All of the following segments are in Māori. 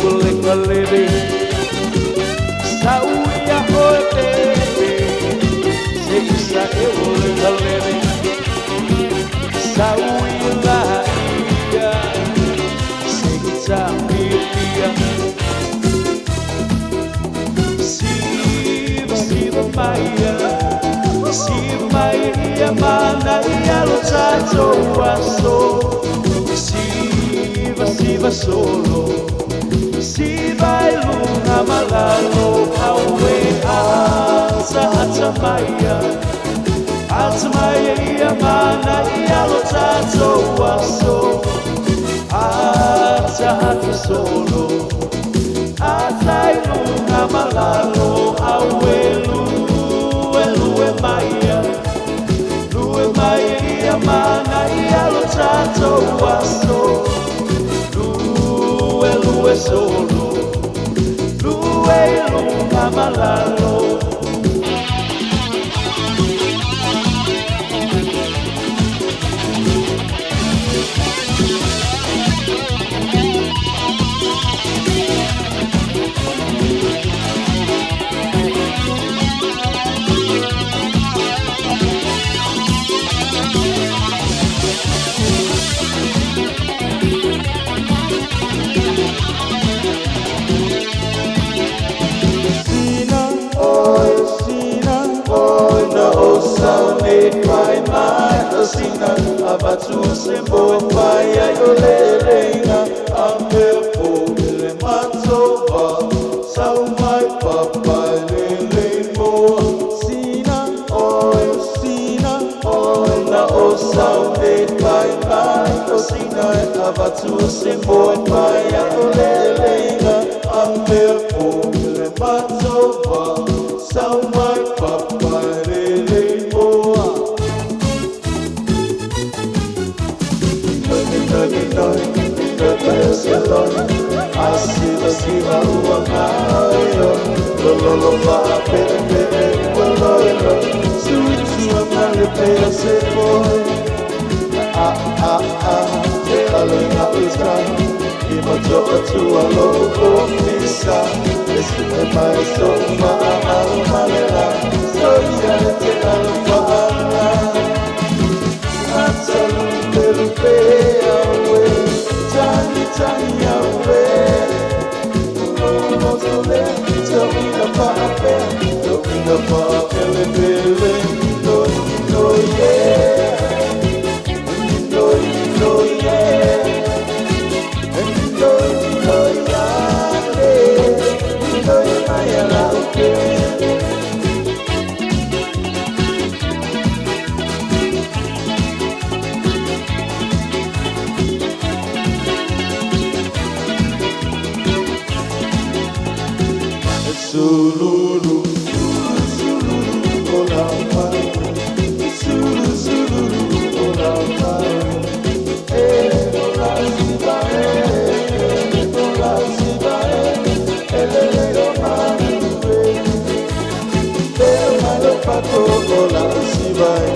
ule kalebe sauia hoete se isa ule kalebe sauia ia se isa pipia siva maia siva maia mana ia lo tato aso siva solo siva luna malalo awe ata maia ia mana ia lo tato aso ata solo ata luna malalo awe lue maia ia mana ia lo tato aso lue solo lue luna malalo Sina abatu sembo paya yolelenga ambepo le matova sau mai papa le mo sina oi na o sau de pai mai sina abatu sembo paya yolelenga ambepo le matova sau mai papa le mo Asiva uangayo lolo fa pere lolo sua male pere se boy te alena ustra e moto tu alo ofisa esse é mais só malera soia te alfa atsalu perupe awe tani awe Don't Sululu, olapa. Sululu, olapa. Ola sibae. Elele omanue. Malo pato, ola sibae.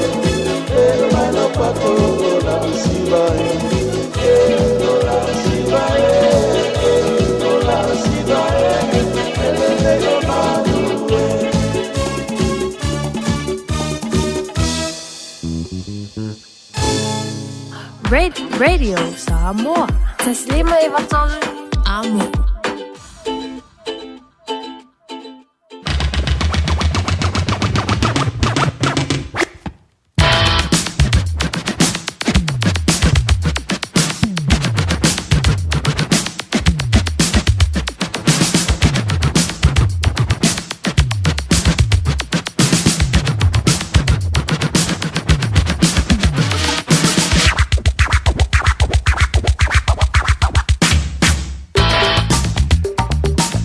Malo pato, ola sibae. Ola sibae. Ola sibae. Radio Samoa. تسليمة يبطل Amo.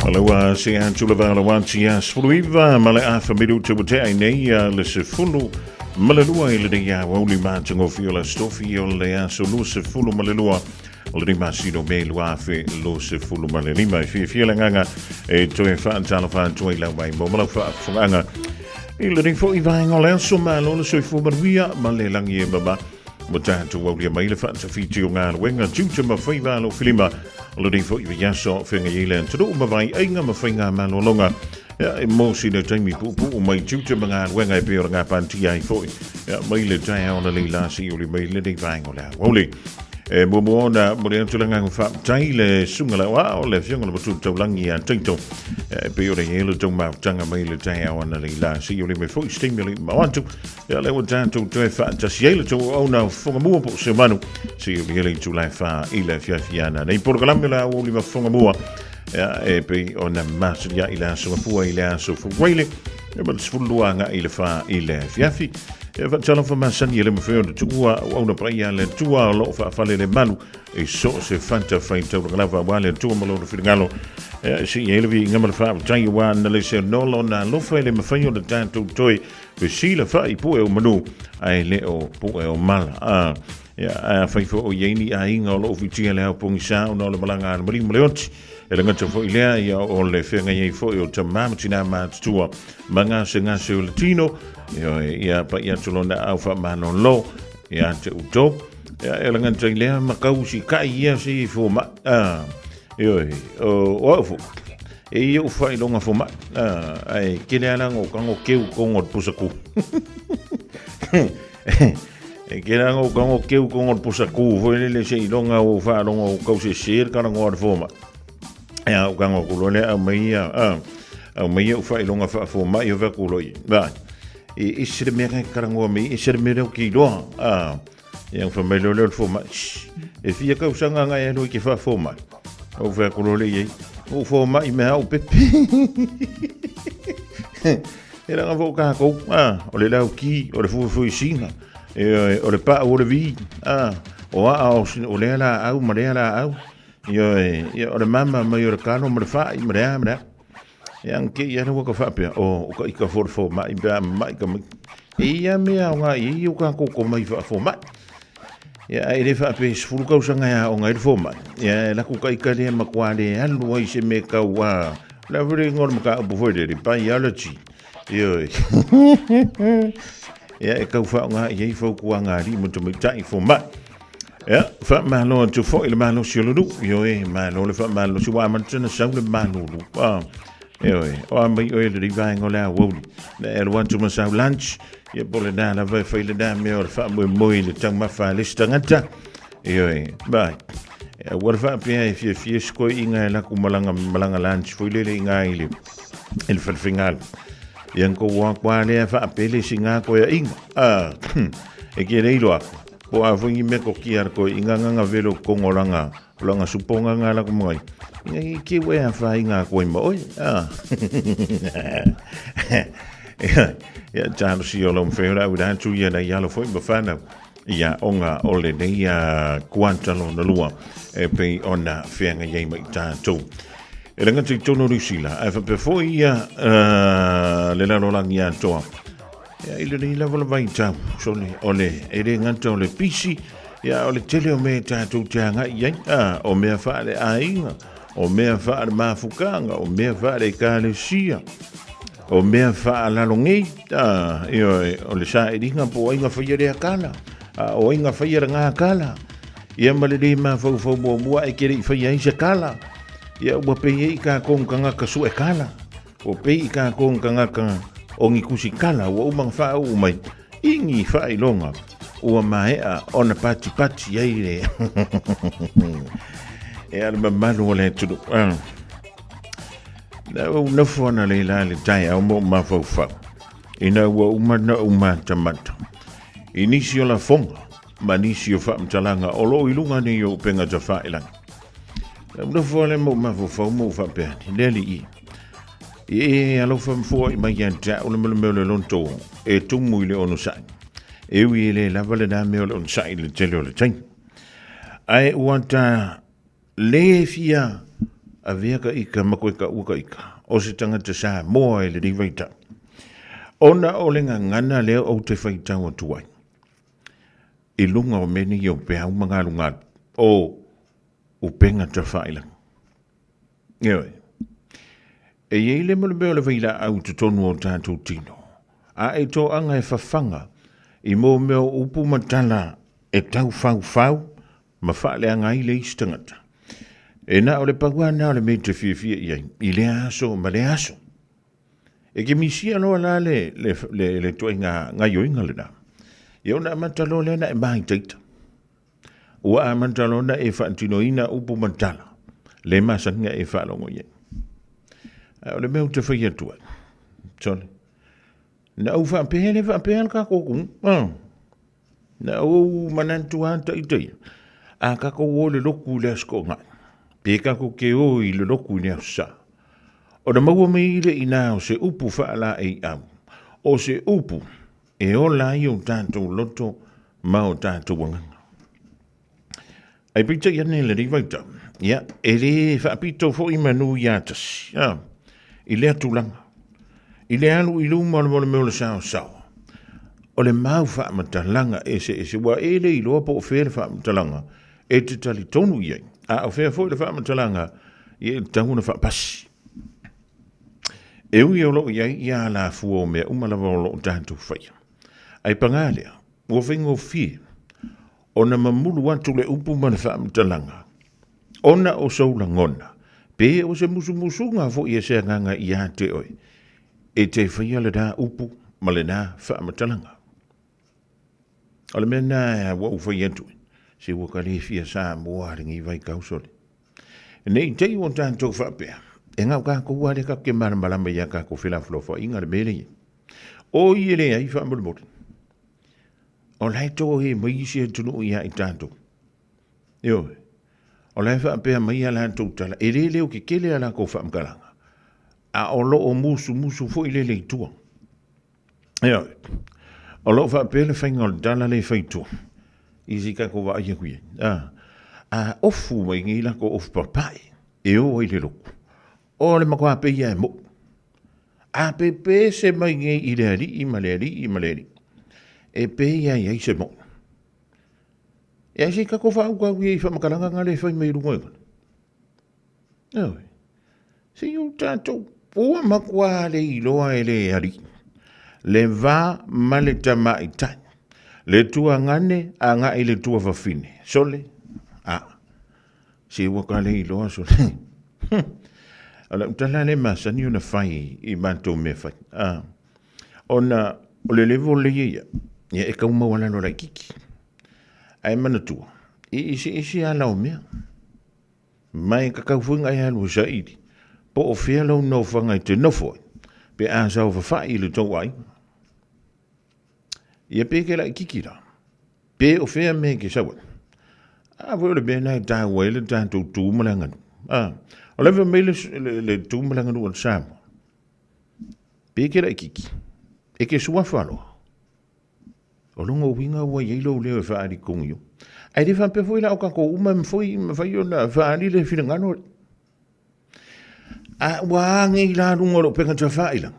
Aloha se Antulavala Wantia Sfruiva Male Afamidu Tubutai Nea Lesefulu Malalua Ilea Woli Mantango Fiola Stofio Lea Soluse Fulu Malalua Lima Sido Melua Fe Lose Fulu Malima Fielanga e Toe Fantala Fan Toe Lawai Momala Fanga Ilering for Ivang Olenso Malona Soifu Maria Malelangi Baba mo tātou au lia mai le whaata whiti o ngā wenga tūta ma whaiva lo whilima o lo dei fo i viaso whenga i le taro ma vai ainga ma whainga ma lolonga e mo si le taimi pupu o mai tūta ma ngā wenga e pēora ngā panti ai fo mai le tai au na le lasi o le mai le dei vaingo le wole mo ona mo le tulanga ngā whaatai le sunga la wa o le whionga na batu taulangi a taito pēora i elo tau mau tanga mai le tai au na le lasi o le mai fo i stimuli ma wantu le o tātou tue whaatasi eile tau au na whangamua po se manu si o le tu lai wha i le whiawhiana nei porkalami la o li ma whangamua e pe o na masaria i le aso mapua i le aso fuwaile e ma sfuluanga i le wha i le whiawhi e whaatala wha masani e le mawheo na tua au na praia le tua o loo whaafale le manu e so se whanta whain tau ngalawa wale tua malo na whiringalo si e levi ngamara whaatai wa na le se nolo na lofa e le mawhaio na tātou toi pe sila whai po e o manu ai le o po e o mala a whaifo o yeini a inga o loo whitia le au pongi sa o na o le malanga ana marimo leoti e le ngata fo i lea ia o le whenga iei fo i o tamamatina mātua manga se ngase o latino ia pa ia tolona au wha mano lo ia te uto e le ngata i lea makau si kai ia si fo ma o au fo e ia ufa i longa fo ma ai kene alang o kango keu kongo pusaku e kene o kango keu kongo pusaku fo le se i longa o fa longa o kause ser kango o fo ma ya o kango kulole a mai o fai longa fa fo mai o va kuloi ba e se me karango mi e se me ki do ya fa mai lo fo mai e fia ka usanga nga e no ki fa fo mai o va kulole ye o fo mai me au pe era nga vo ka ko o le lau ki o le fu singa e o le pa o le vi o le la au mare la au yo o le mama mai o le kano ma le wha i mrea e anke i ana waka whapea o ka ika fo mai bea mai ka mai ia mea o ngā i o ka koko mai wha mai ia e le whapea sifuru kausanga ia o ngai fo mai ia e laku ka ika lea makua le alu ai se me kau la vire ngor maka upu fwere ri pai alaji ia e kau wha o ngā i ei fau kua ngā ri mo tamai tai fo mai ya fa malo tu fo il malo siolo yo malo le fa malo si wa man tena sa le malo o mai o le vai ngola wo le want to masa lunch ye bole na la vai fa le da me o fa mo le tang ma fa le stangata ba wa fa pe fi sko inga la ku malanga lunch fo le inga ile il fa final yang ko wa kwa le fa pe le singa ko ya inga e ke re ilo o a fungi me ko ki ar ko inganga velo kongoranga langa suponga ngala ko mai ngai ki we a fa inga ko mo ya tano si o lo mfeura u dan tu ya na ya lo foi bafana ya onga ole ne ya kwanta lo na lua e pe ona fenga ye mai tanto e langa tu tono risila e fa pe foi ya le la lo la ya to ya ile ni la vola vai tau sole ole e re nganta ole pisi ya ole tele o me tatu tanga ia o me fa le ainga o me fa le mafukanga o me fa le kalesia o me fa la longi io ole sa e dinga po inga fa ye kala o inga fa ye nga kala ia male di ma fo mo e kiri fa ye se kala ia o pe ye ka kon kanga ka su e kala o pe ka kon kanga ka o ngi kusikala o umang fa o mai ingi fa ilonga o mai ona pati yaile e al mamalo le tudo na fona le la le tai o mo ma fa ina o uma tamata inisio la fonga manisio fa mtalanga o lo ilunga ni yo penga ta fa ilanga na fona mo ma fa mo fa pe deli alo fam fo i mai anta o le mele lonto e tumu ile ono sai e wi le la vale da me ono sai le tele le tang ai wanta le fia avea ka ika mako ka uka ika o se tanga te sa mo le divaita ona o le ngana le o te faita o tuai i lunga o meni yo pe au manga lunga o upenga te faila e ele mo le bele vila au te tonu o tātou tino. A e tō anga e whawhanga i mō meo upu matala e tau fau, ma wha le angai le istangata. E na o le pagua na o le mei te fia iai, i le aso, ma le aso. E ke misia loa la le toi ngā yoinga le na. Ia ona mantalo le na e mahi teita. Ua a mantalo na e whaantino ina upu mantala. Le masanga e whaalongo iai. O le meu te whaia tua. Tole. Na au whaampehe le whaampehe ka kōkung. Na au manantu anta i teia. A kako o le loku le asko ngai. Pe kako ke o i le loku le asa. O na maua mei le ina o se upu whaala e au. O se upu e o lai o tātou loto ma o tātou wanganga. Ai pita ia ne le rivaita. Ia, e le whaapito fo i manu i atas. I le atulanga. I le alu i luma o le meo le sao sao. O le mau whaamatalanga e se wa e le i loa po o where whaamatalanga e te tali tonu iai. A o where fo i le whaamatalanga i e tahuna whaapasi. E ui o lo iai i a la fua o mea umalawa o lo tātou whaia. Ai pangalea, o whingo fie, o na mamulu atu le upu mana whaamatalanga. Ona o saula ngona, pe o se musu ngā fo i e sea nganga i a te oi. E te whaia le da upu, ma le nā whaamatalanga. O le mea nā wa uwhai atu, se waka le fia sā mua ringi vai kausole. Nei te o tātou whapea, e ngau kako wale ka ke maramalama ia kako whilawhilofa inga le mele i. O i ele ai whaamurumori. O lai tō he maisi e tunu ia i tātou. Io, o lai whaapea mai ala tōtala, e le leo ke kele ala ko whaamkalanga. A o lo o musu fo i le le tua. Io, o lo whaapea le whainga o dala le whaitua. Isi kako wa ia kuia. A ofu mai ngi la ko ofu papai. E o i le loku. O le makua pe ia e mo. A pepe se mai ngi i le ali, i maleri. E pe ia i se mo. E si kako wha ua kui i whamakaranga ngā le whai mei rungo ekan. Ewe. Si u tātou. Ua makua le i loa e le ali. Le vā ma le tama i tai. Le tua ngane a ngā i le tua whawhine. Sole. Si waka le i loa sole. Ala utala le masani una whai i mātou me whai. Ona o le levo le ia. Ia e kauma wala no rai kiki. Ai mana tua. I isi ala o mea. Mai kakauwhunga ai alu sa iri. Po o whea lau no whanga i te nofoi. Pe a sau whawhai i le tau ai. Ia peke la i kiki la. Pe o whea me ke sawa. A wale bena i tā wale tātou tūmalanganu. O lewa me le tūmalanganu al Samoa. Peke la i kiki. E ke sua whaloa. O longa winga ua yeilo leo e whaari kongio. Ai re whampe fwoi la o kako uma mwhoi mwhai o na whaari le whirangano. A wa ngi la runga lo penga ta whaila.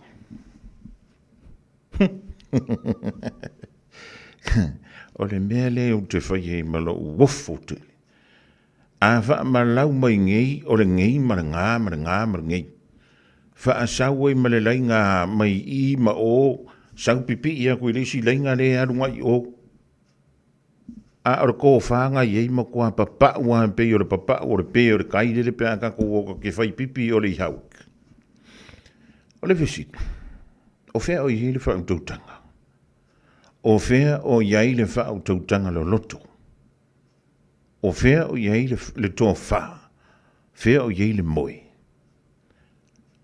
O le mea leo te whai e malo wofo te. A wha malau mai ngei o le ngei mara ngei. Wha a sau e male lai ngā mai I ma o sau pipi ia koe lesi lainga le arunga I o. A ora ko whaanga iei ma kua papa ua pe o le papa o le pe o le kaire le pe a kako o ke whai pipi o le I hauk. O le visit. O whea o iei le whau tautanga. O whea o iei le whau tautanga lo loto. O whea o iei le toa wha. Whea o iei le moe.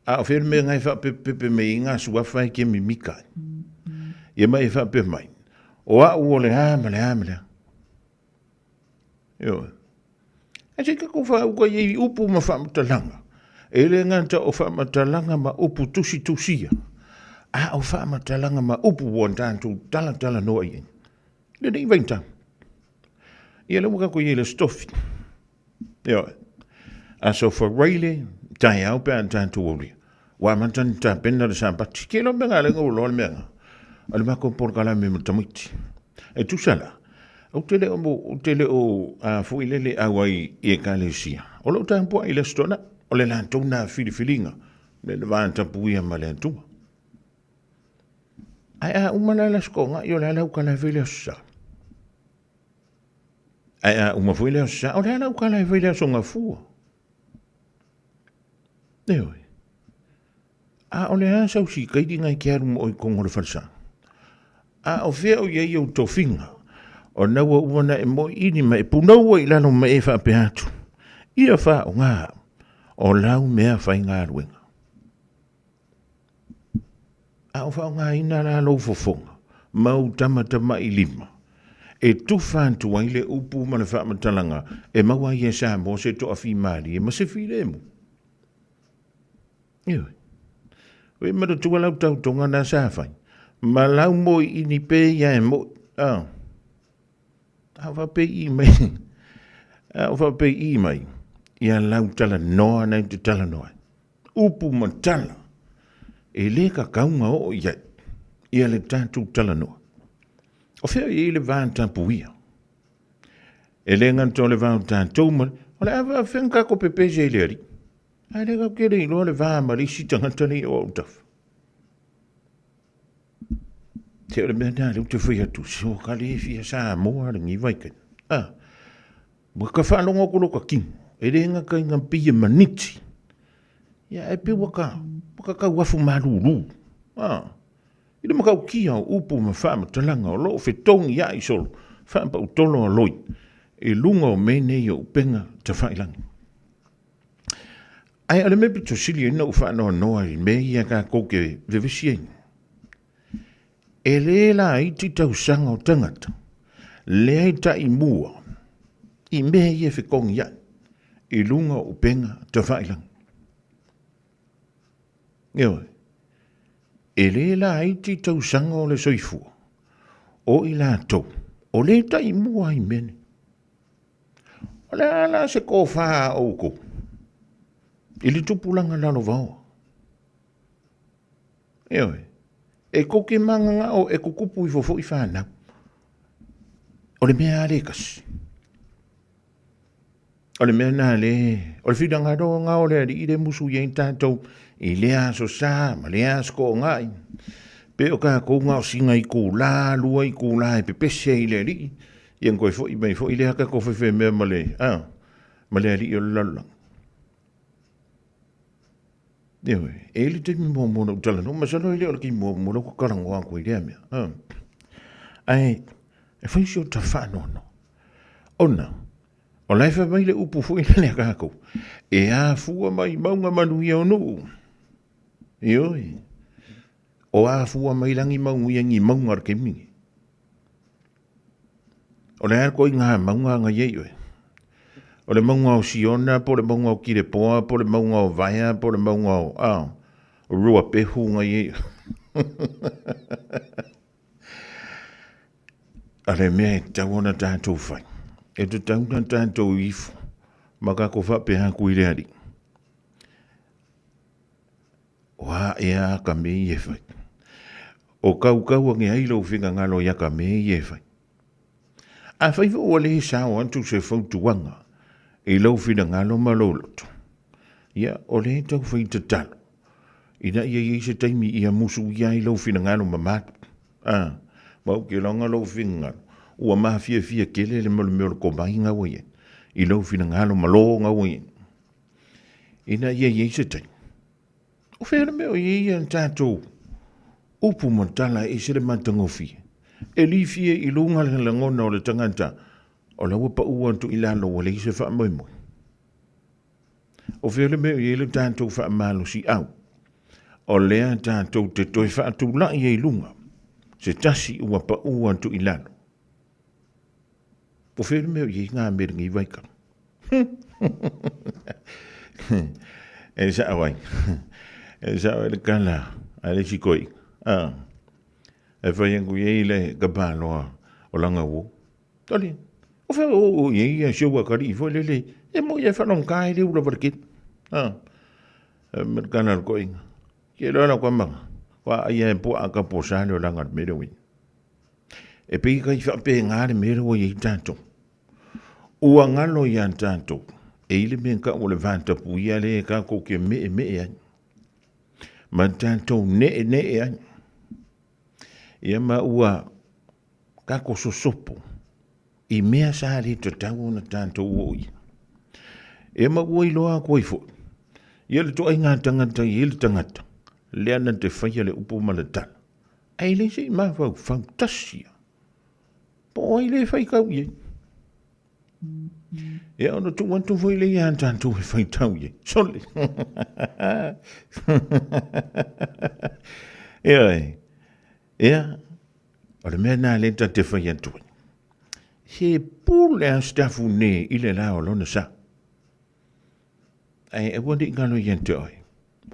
A o whea me ngai wha pepe me inga suawhai ke mi mikai. Ia mai wha pe mai. O a ua le hamale. Io. E se kako wha uka iei upu ma wha matalanga. E le nganta o wha matalanga ma upu tusia. A o wha matalanga ma upu wantantu tala noa iei. Le nei vainta. Ia le wakako iei le stofi. Io. A so for reile, tai au pe antantu ori. Wa mantan ta pena le sampati. Ke lo menga le ngolo le menga. Ale mako por kala me mutamuiti. E tu sala. O tele o a fuilele awai e kalesia. O lo tampo ile stona. O le lantona filifilinga. Le levanta puia malentua. Ai a umala la skonga yo la kala vele sa. Ai uma foi le sa, o le ana ukala foi le songa fua. Neo. O le ana sa usi kai dinga ki aru mo i kongo le falsa. O fea o ye o tofinga. O na wa uana e mo ini mai punau i lano mai e fa pe atu. Ia fa o ngā o lau mea fai ngā ruenga. O fa o ngā ina la lo fofonga. Mau tama i lima. E tufantu wa ile upu mana fa matalanga e mawa ye sa mo se to afi mari e ma se file mo. Yo. We ma tu wala tau tonga na sa fai. Ma lau mo i ni pe ya e mo. Va pe i mai. Va pe i mai. Ia lau tala noa na te tala noa. Upu matala. E le ka kaunga o ia. Ia le tatu tala noa. O fea i le vān tāpuia. E le nganto le vān tātouma, o le awa whenka ko pepese i le ari. Ai le kau kere i loa le vān marisi tangatani o utaf. Te o le mea nā leu te whai atu, so ka le fia sā moa ringi vaikai. Mua ka whanonga kolo ka king, e le nga kai ngam pia maniti. Ia e pe waka kau wafu maruru. Ida makau kia o upu ma whaama talanga o loo whetongi ia i solo, whaama utolo a loi, e lunga o mene i o upenga ta whailangi. Ai ale mepi to sili ina u whaanoa noa i me ia ka koke vevesiengi. E le la i ti tau sanga o tangata, le ai ta i mua, i me ia whekongi ia, i lunga o upenga ta whailangi. Eoi. E le la aiti tau sanga o le soifua. O i la tau. O le ta i mua i mene. O le ala se ko wha o ko. I li tupulanga lalo vau. Eoi. E ko ke manga o e kukupu i fofo i whanau. O le mea arekas. O le mea nā le. O le whidanga roa ngā o le ari i le musu i ein tātou. I lea so sa, ma lea sko ngai. Pe o ka ko ngā o singa i ko la, lua i ko la, e pepese i le ri. Ian koe fo i mai fo i lea ka ko fefe mea ma le. Ma lea ri o lala. Ewe, e li te mi mua mua na utala no, ma salo i lea o ki mua mua na ko karango a koe lea mea. Ai, e fai si o ta whanono. Ona, o laifa mai le upu fo i lea ka ko. E a fua mai maunga manu i au nuu. Ioi. O a fua mai langi maungu i maunga ar kemingi. O le ar koi ngā maunga ngā yeioe. O le maunga o siona, po le maunga o kirepoa, po le maunga o vaia, po le maunga o rua pehu ngā yeioe. A le mea e tau ona tātou whai. E tu tau na tātou ifu. Maka ko whape haku i reari. Wa ea ka me i e whai. O kau a nge ailo whinga ngalo ia ka me i e whai. A whaiva ua lehe sao antu se whautuanga. I lau whina ngalo maloloto. Ia o lehe tau whai te talo. Ina ia i se taimi ia musu ia i lau whina ngalo mamatu. Mau ke longa lau whinga ngalo. Ua maha fia kele le malu meo ko mai ngā waie. I lau whina ngalo malo ngā waie. Ina ia i se taimi. O whera meo i an tātou. Upu matala e sere matangofi. E li fie i lunga le langona o le tangata. O la wapa ua tu ilalo o le se wha moi moi. O whera meo i le tātou wha malo si au. O lea tātou te toi wha atu lai e lunga. Se tasi ua pa ua tu ilalo. O whera meo i ngā meringi waika. E sa awai. E sa awai le kala. A le sikoi. E whaiangu i le kapaloa o langa wo. Tali. O whai o i a siaua kari i fwoi lele. E mo i a whanong kai le ura warkit. Me kana al koi. Ke loana kwa manga. Wa ai e po a ka po sale o langa mero win. E pe i kai whape ngare mero o i tātou. Ua ngalo i an tātou. E ili me ka o le vanta puia le ka koke me e ai. Ma tātou ne e ai. Ia ma ua kako sosopo. I mea sa le to tau na tanto oi. E ma oi loa koi fo. Ia le to ai ngā tangata i le tangata. Lea na te whaia le upo malatana. Ai le se ma fau fantasia. Po ai le whai kau ye. Ia ono tu wantu foi le ia tanto e whai tau ye. Sole. Ia. O le mea nā le ta te whai atu. He pule a stafu ne i le lao lona sa. Ai e wadi ngalo yente oi.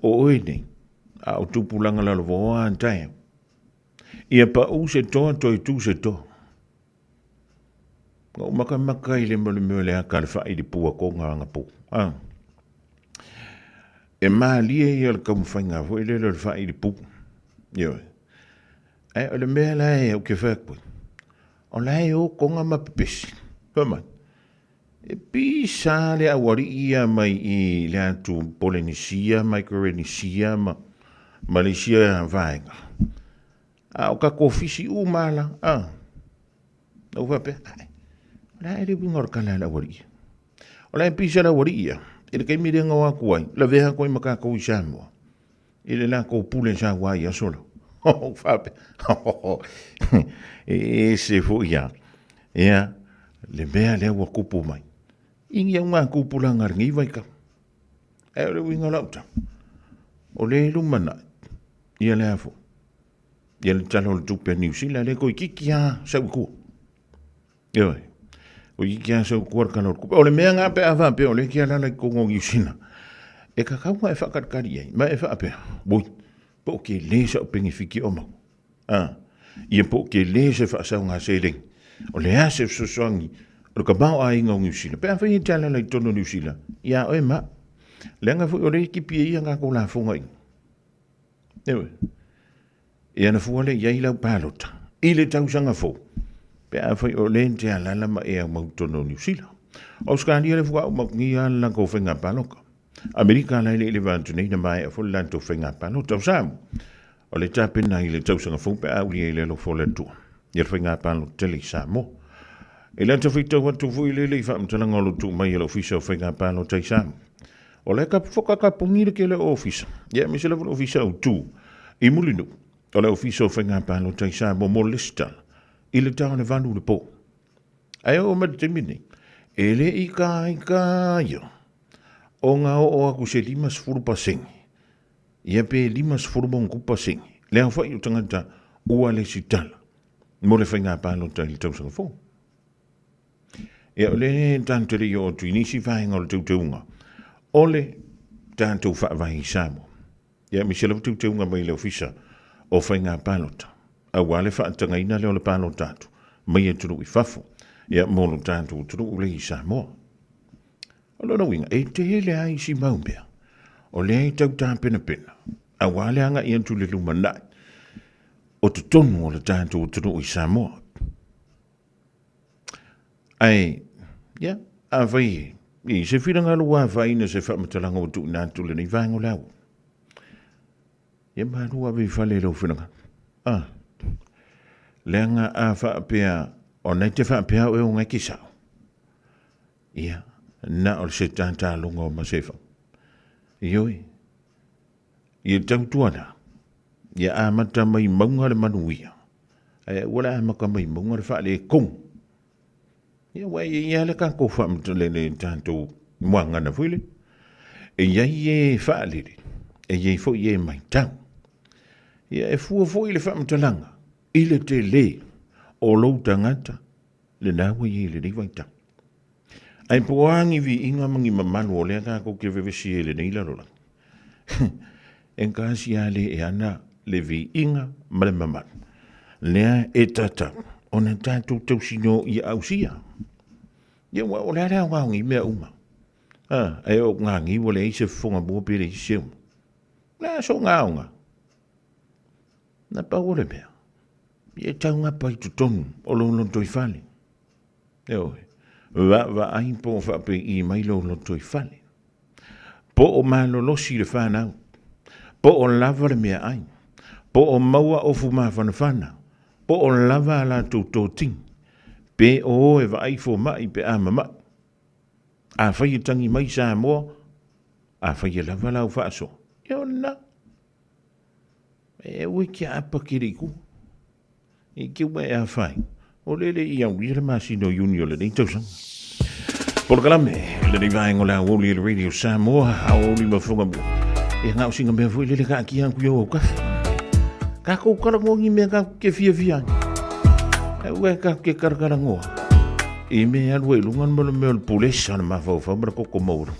O oi nei. A o tupulanga lalo voa antai. Ia pa u se toa toi tu se toa. Ngau maka i le mole le haka le whai di pua ko nganga pu. E maa lia i al kamu whainga fo i le whai di pu. Ia. Ai o le mea lai au ke whakpui. O lai o konga mapipesi. Pamai. E pisa le awari ia mai i le atu Polynesia, Micronesia, Malaysia vaenga. O ka kofisi umala. O vape. O lai le wingor kala la awari ia. O lai pisa la awari ia. I le kaimi renga waku ai. La veha koi makako i Samoa. I le la ko pule sa wai a solo. O vape. E se fo ia. Ia. Le mea le wa kupu mai. Ingi au ngā kūpulanga ringi waika. E o le winga lauta. O le lumana. Ia le afo. Ia le talo le tupe New Zealand. Le koi kiki a sau kua. Ia wai. Koi kiki a sau kua kano kupa. O le mea ngā pe awa pe o le kia lala i kongo New E ka kaunga e whakatkari ai. Ma e whakapea. Boi. Po ke le sa o pengi whiki o mau. Ia po ke le se whaasau ngā seiling. O le ase sosoangi. O ka bao a inga o New Zealand. Pea whai tala lai tono New Zealand. Ia oe ma. Lenga fui o le ki pia ia ngā ko la funga inga. Ewe. Ia na fua le iai lau pālota. I le tausanga fo. Pea whai o le te alala ma ea mau tono New Zealand. O skania le fua o mau ngi ala ko whenga pāloka. Amerika lai le vantu nei na mai a fo lanto whenga pālota o samu. O le tapena i le tausanga fo pea au li e le lo fo le tua. Ia whenga pālota tele i Samoa. E lanta whita watu fui lele i whaamtalanga o tu mai alo ofisa o whainga pālo tai Samu. O le ka whakakapongire ke le ofisa. Ia me se le ofisa o tu. I mulinu. O le ofisa o whainga pālo tai Samu mo listal. I le tau le vanu le po. Ai o mati te mini. E le i ka yo. O ngā o aku se 5% Ia pe 5% Le au whai o tangata ua le sitala. Mo le whainga pālo tai le tausanga fo. Ia o le tantere i o tu inisi whainga o le tauteunga. O le tantou whaavahi Samoa. Ia mi se lau tauteunga mai le ofisa o whainga pālota. A wale whaatanga ina leo le pālota atu. Mai e turu i whafo. Ia molo tantou turu ule i Samoa. O lona winga, e te hele ai si maumbea. O le ai tau tā pena pena. A wale anga i antu le lumanai. O te tonu o le tantou turu i Samoa. Ai, ia, a vai, i se whiranga lua vai na se whamatalanga o tu nātu le nei vāngo lau. Ia mārua vei whale lau whiranga. Leanga a whaapea, o nei te whaapea o e o ngai ki sao. Ia, na o se tātā lunga o masefa. Ioi, ia tau tuana. Ia a mata mai maunga le manuia. Ai, wala a maka mai maunga le whaale kong. Ia wai ia le ka ko fam le tanto mwanga na fuile. E ia ye faaliri. E ia fo ye mai tau. Ia e fo ile fam talanga. Ile te le o lo tangata le nawe ye le vai tau. Ai poangi vi inga mangi mamanu o le ka ko ke vevesi le nei la rola. En kasi ale e ana le vi inga male mamanu. Lea e tata. Ona tātou tau sino i ausia. Ia wa o lea wangi mea uma. E o ngangi wale i se fonga bua pere i seu. Lea so ngaonga. Na pa ore mea. Ia tau ngapa i tutonu o lolo toi fale. Eo he. Va ai po whape i mai lolo toi fale. Po o malo losi le whanau. Po o lava le mea ai. Po o maua o fuma whanawhana. Po o lava la tu tō ting. Pe o e vai fo mai pe a mama. A whai tangi mai sa moa. A whai lava lau whaaso. E ona. E ui kia apa kiriku. I kia ue a whai. O lele i au i le masino Junior le nei tausang. Por kalame, le nei vai ngola woli le radio Samoa, a oli mafunga mo. E ngau singa mea fui lele ka ki anku yo ka. Ka ko kala ngongi me ka ke fia. E ue ka ke karkara ngoa. E me alwe lungan mo le me police ana mafau mara koko maura.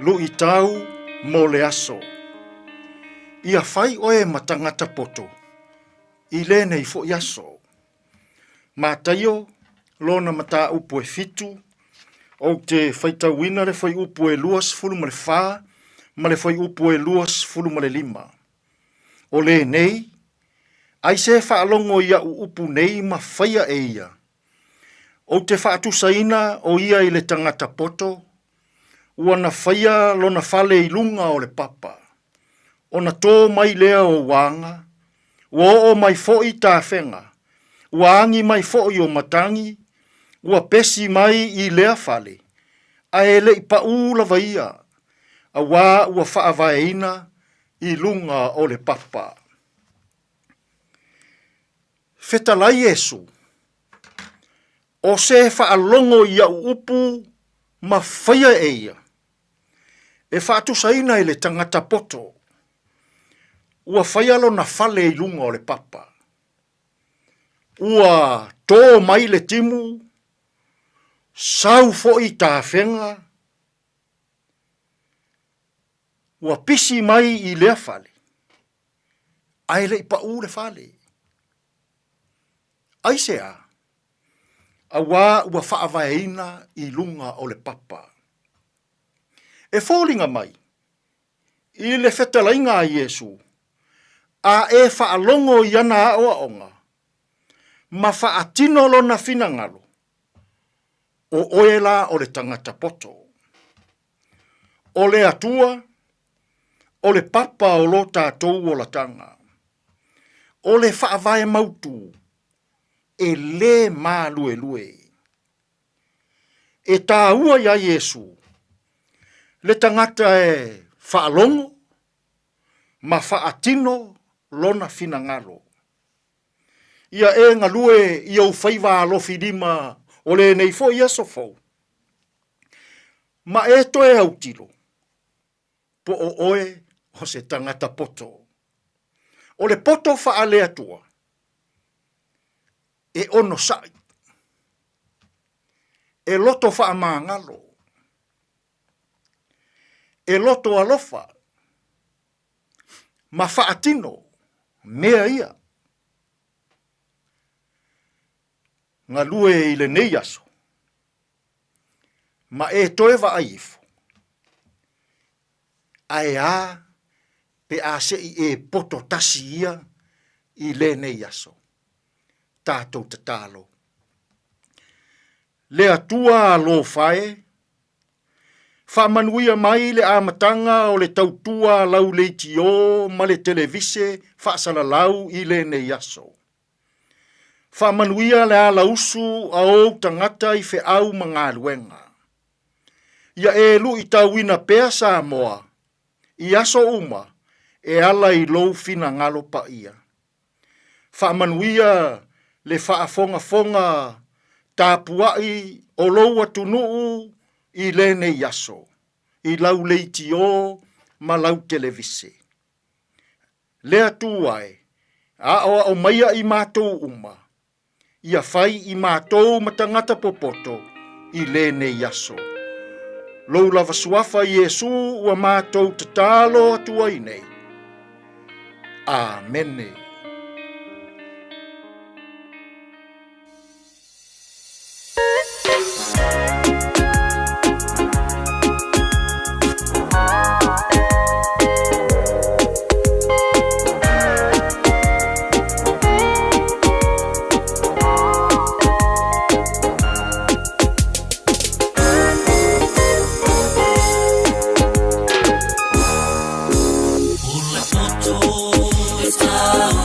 Lui tau mo le aso. Ia fai oe matangata poto. I le nei fo iaso. Mātaio, lona mata upo e fitu, o te whaita wina le whai upo e luas fulu ma le whā, ma le whai upo e luas fulu ma le lima. O le nei, ai se whaalongo ia upu nei ma whaia e ia. O te whaatu saina o ia i le tangata poto, ua na whaia lona whale i lunga o le papa. O na tō mai lea o wanga, ua o mai fo i tā whenga, ua angi mai fo i o matangi, ua pesi mai i lea whale, a ele i pa ula vaia, a wā ua whaavaeina i lunga o le papa. Fetalai Yesu, o se whaalongo i au upu ma whaia eia, e whaatu saina i le tangata poto, ua whaialo na whale i lunga o le papa. Ua tō mai le timu, sau fo i tā whenga, ua pisi mai i lea whale, aile i pa u le whale. Aisea, a wā ua whaavaeina i lunga o le papa. E fōlinga mai, i le whetalainga a Yesu, a e whaalongo i ana a oa onga, ma whaatino lona finangalo, o oela o le tangata poto. O le atua, o le papa o lo tātou o la tanga. O le whaavae mautu, e le mā lue lue. E tā ua ia Yesu, le tangata e whaalongo, ma whaatino lona finangalo. Ia e ngalue i au whaiva alofi lima o le nei fo ia sofo. Ma e toe au tilo, po o oe o se tangata poto. O le poto whaale atua, e ono sai, e loto whaamangalo, e loto alofa, ma whaatino, mea ia. Ngā lue i le nei aso, ma e toe wa aifo. Ai a, pe a se i e poto tasi ia i le nei aso. Tātou te tālo. Le atua lo fae, whamanuia mai le amatanga o le tautua lau leitio ma le televise whaasala lau i le nei aso. Whamanuia le ala usu a o tangata i whe au mga luenga. Ia e lu i tauina pea sa moa, i aso uma e ala i lou fina ngalo pa ia. Whamanuia le whaafonga tāpuai o lou atunuu i lene yaso, i lau leitio ma lau televise. Le atuai, a o maia i mātou uma, ia fai i mātou matangata popoto i lene yaso. Lou lava suafa Yesu ua mātou tatalo atuai nei. Amene. It's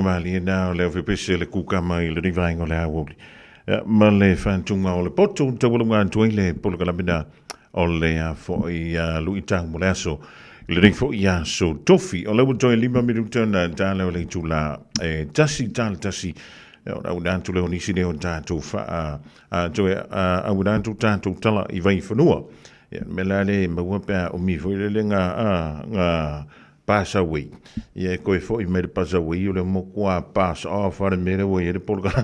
whangamali nā leo whipese le kukama I le rivainga le awoli. Ma le whantunga o le poto, tawalunga antui le polakalamina o le fo I lui tang mo le aso. Le ring fo I aso tofi, o leo toi 5 minuta na tāleo le tula tasi tāle tasi. Au nātu leo nisi leo tātou wha au nātu tātou tala I vai whanua. Me la le mawapea o mi fo I le ngā pasa wei. Ia koe fo I mere pasa wei o le mokua pasa o whare mere wei e polka.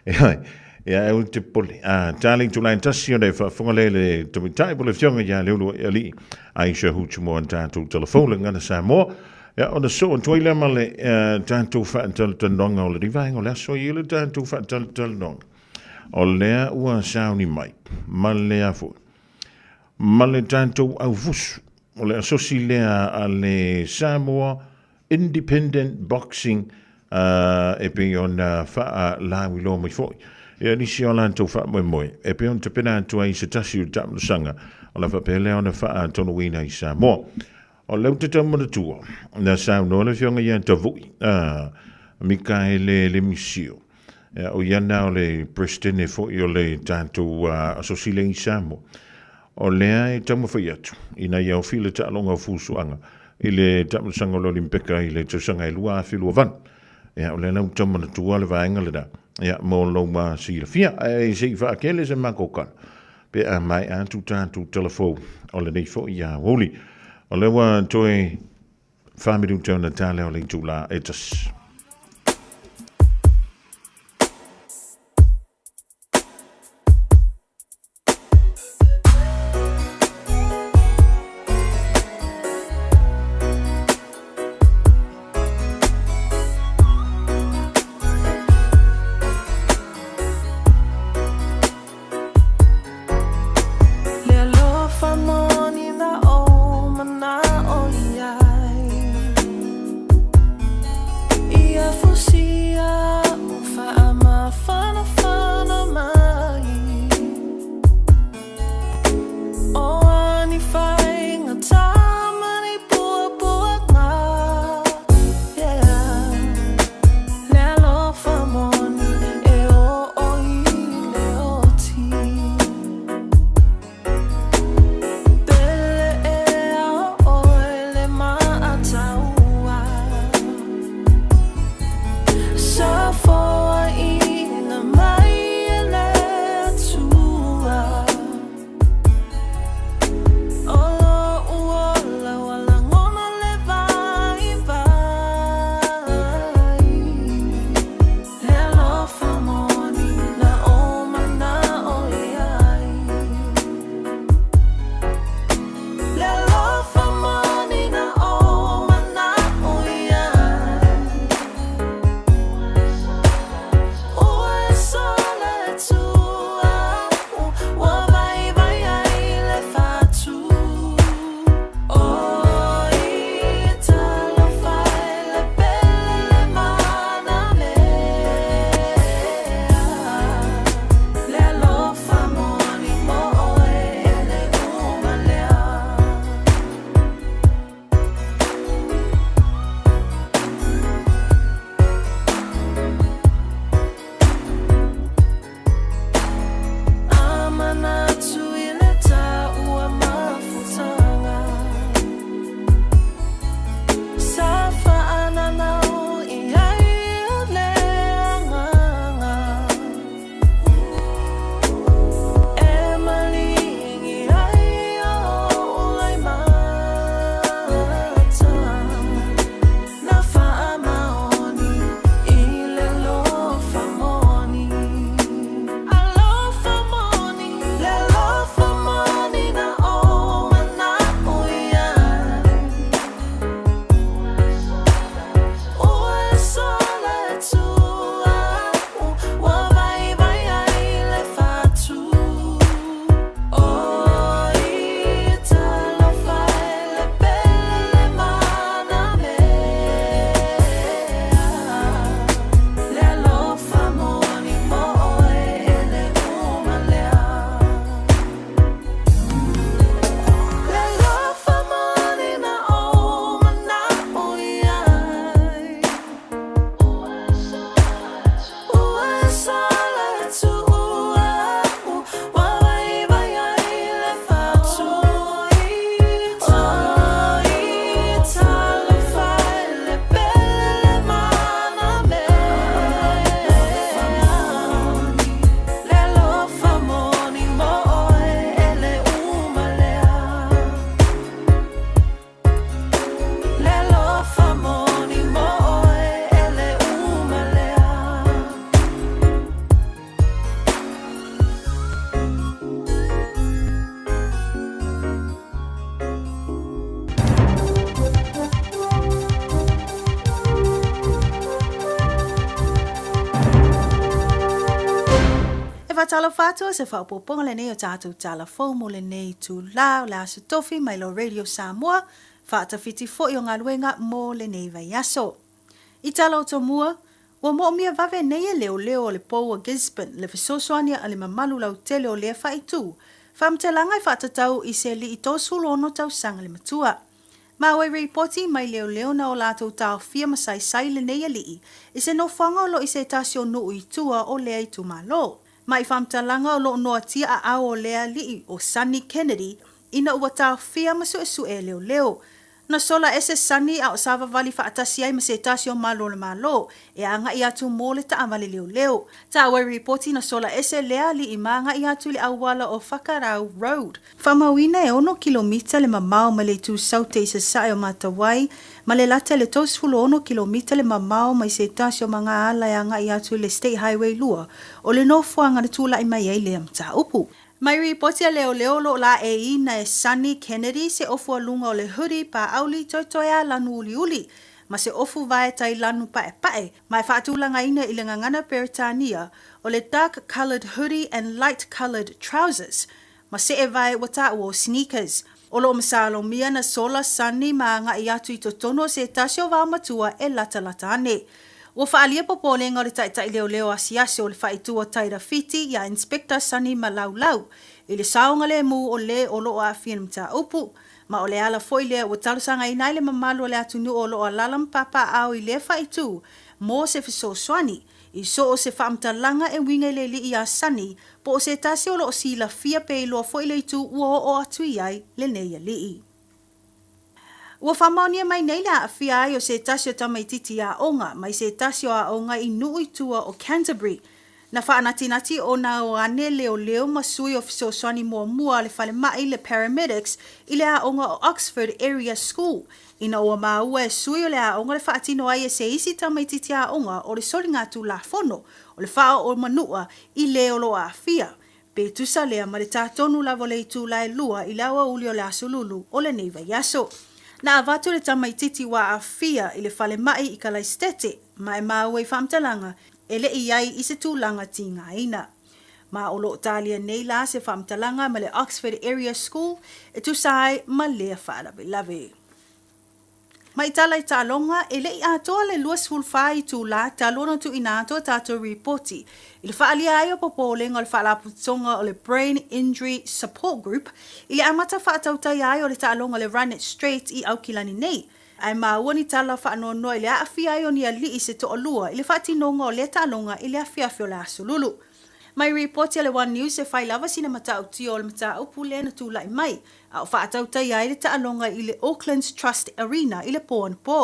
Ia e te pole. Tāling tulain tasi o le whafunga le tumitai pole fionga ia leo e li. Aisha hutu mo an tātou telefone ngana sa mo. Ia o na so on toile ma le tātou whaantal tanonga o le rivainga o le aso I le tātou whaantal tanonga. O lea ua sauni mai. Ma lea fo. Ma le tātou au fusu. O le asosi lea a le Samoa Independent Boxing e pe ona wha lawi lo mai foi. E nisi o lantou wha moe moe. E pe on te pena atua I se tasi o tamlusanga. O la wha pe lea ona wha tono wina I Samoa. O leu te tamuna tua. Na sauno le fionga ia tavui. Mikaele le misio. O iana o le Preston e foi o le tātou asosi le I Samoa. O lea e tamu whai atu. Ina iau while ta alonga o fusuanga. I le tamu sanga lo limpeka I le tausanga I lua a whilua van. Ia o lea nau tamu na tua le vaenga le da. Ia mo lo ma si la fia. E se I whaakele se mako kan. Pe a mai atu tātu telefo. O le nei fo I a woli. O le wa toi minuta na tale o le tula etas. Tala fatua se whaupoponga le nei o tātou tala whaumo le nei tu lao la se tofi mai lo Radio Samoa whaatawhiti fo i o ngā ruenga mō le nei vai aso. I tala o to mua, ua mo mia vave nei e leo o le pou o Gisborne le fisosoania a le mamalu lau tele o lea whaitu. Whamtelanga i whaatatau i se li i tōsulu ono tau sanga le matua. Ma wai reporti mai leo na o lātou tau fia masai sai le nei e li i se no whanga o lo i se tasio no i tua o lea i tu malo. Mai whamtalanga o lo noa tia a au o lea li o Sunny Kennedy ina ua tau fia masu e su e leo. Na sola ese sani a o sava vali whaatasi ai ma se tasi o malo le malo, e anga i atu mō le ta amali leo leo. Ta awe reporti na sola ese lea li i maanga i atu le awala o Whakarau Road. Whamawina e 1 kilomita le mamao ma le tu saute i se sae o Matawai, ma le lata le 2 kilomita le mamao ma i se tasi o mga ala e anga i atu le State Highway lua, o le nofuanga na tula i mai ei le amta upu. Mai ripoti a leo lo la e ina e Sunny Kennedy se ofu alunga o le huri pa auli toitoia lanu uli, ma se ofu vae tai lanu pae. Mai whaatulanga ina i le ngangana Peritania o le dark coloured hoodie and light coloured trousers, ma se e vae wata o sneakers. O lo masalo mia na sola Sunny ma nga i atu i totono se tasio vau matua e lata ane. Ua whaalia popolenga o le taitai leo asiasi o le whaitua taira fiti ia Inspector Sunny Malaulau. I le saonga le mu o le o loo a whianamta upu. Ma o le ala foi lea ua talusanga inai le mamalu o le atunu o loo a lalam papa au i le whaitu. Mo se fiso swani. I so o se whaamta langa e winga le li i a Sunny. Po o se tasi o loo sila fia pe iloa foi le itu ua o atu iai le neia li i. Ua whamaunia mai nei la a fia ai o se tasio tamaititi a onga, mai se tasio a onga i nui tua o Canterbury. Na whaanati o na o ane leo masui o fiso swani mua le whale mai le paramedics i le a onga o Oxford Area School. Ina ua maua e sui o le a onga le whaatino ai e se isi tamaititi a onga o le sori ngatu la fono, o le wha o manua i leo lo a fia. Pe tusa lea ma le tātonu lavo le itu la e lua i laua uli o le asululu o le neiva yaso. Na avatu le tamaititi wa a fia i le whale mai i ka laistete, ma e maua i whamtalanga, e le iai i se tūlanga ti ngā ina. Ma o lo talia nei la se whamtalanga ma le Oxford Area School, e tu sai ma lea whaalawe. Mai tala i tālonga, e le i atoa le luas fulwhai tū la, tālona tu inato tātou reporti. I le whaalia ai o popolenga o le whaalaputonga o le Brain Injury Support Group, i le amata whaatautai ai o le tālonga le Run It Straight i Aukilani nei. Ai maua ni tala whaanonoa i le awhia ai o ni a li i se to alua, i le whaatinonga o le tālonga i le awhiawhio le asululu. Mai reporti a le One News e whai lava sina matau tio o le matau pule na tūla i mai, a o whaatautai ai le tālonga i le Auckland's Trust Arena i le pō an pō.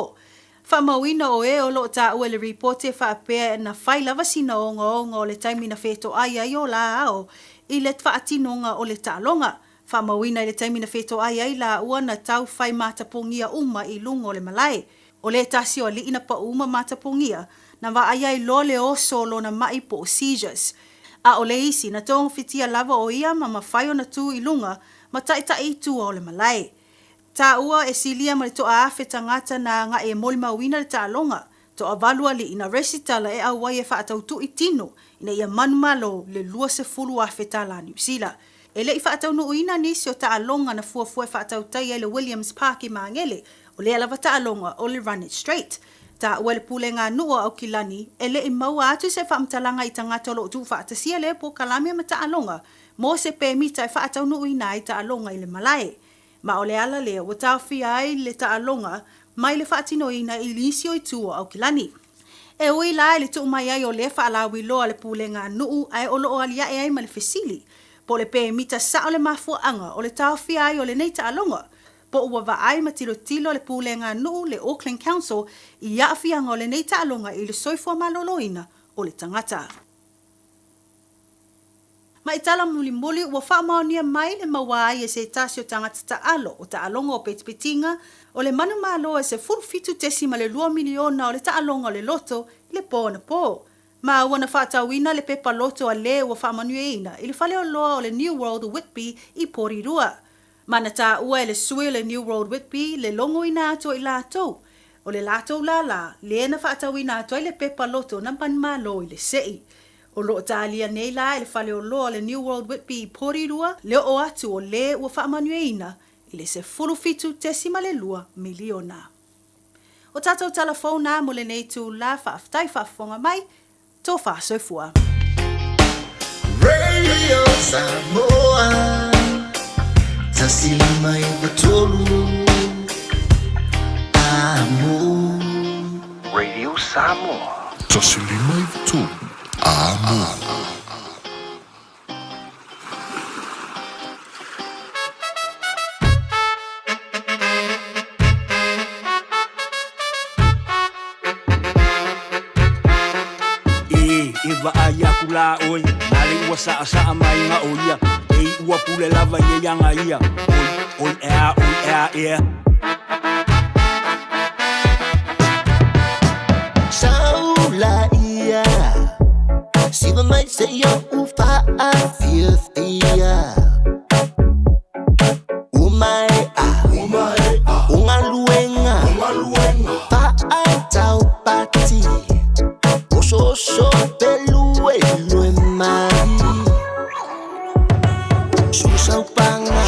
Whamauina o e o lo tā ua le reporti e whaapea na whai lava sina o le taimina wheto ai ai o la ao i le whaatinonga o le tālonga. Whamauina i le taimina wheto ai ai la ua na tau whai matapongia uma i lungo o le malai. O le tasi o li ina pa uma matapongia na wa ai ai lo le oso lo na mai po seizures. A o le isi na tōng whitia lava o ia ma mawhaio na tū i lunga ma taita i tū o le malai. Tā ua e silia ma le toa awhi tangata na ngā e moli mawina le tālonga. Toa valua li ina resitala e au wai e whaatautu i tino ina ia manumalo le lua se fulu awhi tala New Zealand. E le i whaatau nu ina nisi o tālonga na fuafua whaatautai e le Williams Park i Mangele o le alava tālonga o le Run It Straight. Ta ua le pulenga nua au kilani, e le i maua atu se whaamtalanga i tangata lo tu whaatasia le po kalamia ma taalonga, mo se pēmita e whaatau nui nai taalonga i le malai. Ma o le ala lea, wa tawhi ai le taalonga, mai le whaatino ina i lisio i tua au kilani. E ui lai le tu mai ai o le whaalawi loa le pulenga nuu ai o loo alia e ai ma le fesili. Po le pēmita sa o le mafua anga o le tawhi ai o le nei taalonga. Po ua vaai ma tilo le pulenga nuu le Auckland Council i awhianga o le nei taalonga i le soifua maloloina o le tangata. Ma itala muli ua whaamaonia mai le mawai e se tasio tangata taalo o taalonga o petipetinga o le manu malo e se fulfitu tesi ma le 2 miliona o le taalonga o le loto i le pō na pō. Ma ua na whaatawina le pepa loto a le ua whaamaonia ina i le whale o loa o le New World Whitby i Porirua. Mana tā ua e le sui le New World Whitby le longo ina ato i lātou. O le lātou la, le na whaatau ina ato i le pepa loto na panmalo i le sei. O lo tālia nei la e le whale o loa le New World Whitby i Porirua, le o atu o le ua whaamanueina i le se fulufitu tesima le 2 miliona. O tātou telefona mo le nei tū la whaaftai whaafonga mai, tō whaasoifua. Radio Samoa. Tasilima Ibatolu Amo Radio Samoa. Tasilima Ibatolu Amo. kula oi Nali ua saa mai nga oia Ei ua pule lava ye yanga ia Oi ea Saula ia Siva mai se yo ufa a fiestia Umai Unga luenga Pa a tau pati Oso pelue lue mai Susau panga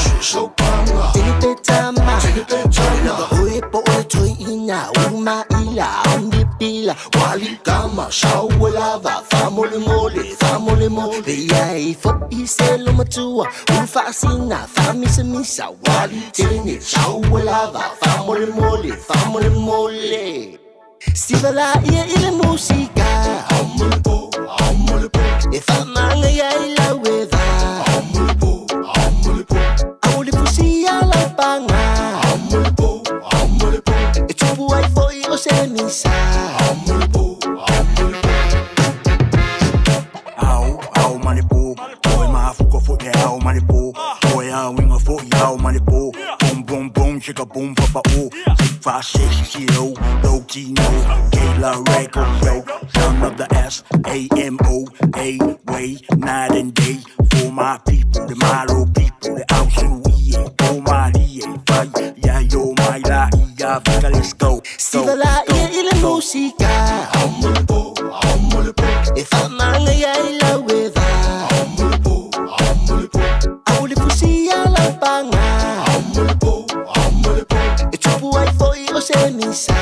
Tinipe tama Lava oe po ole toi ina Uma ila Ambi pila Wali kama Shaue lava Famole mole Iai fo ise lo matua Ufa asina Fami se misa Wali tini Shaue lava Famole mole Siva la ia ile musika E famanga ia ila weva Aule fusia la panga E tupu ai foi o se misa Au manipo Oi mafuko fo te au manipo Oi a winga fo au manipo Boom chika boom papa o 5, 6 kilo low key no Kayla record yo Son of the S-A-M-O A way night and day For my people the Malo people the Austin for my fight yeah yo my la iya Vika let's go Siva la ia ile musika E famanga ia ila weva Aule fusia la panga E tupu ai foi o se misa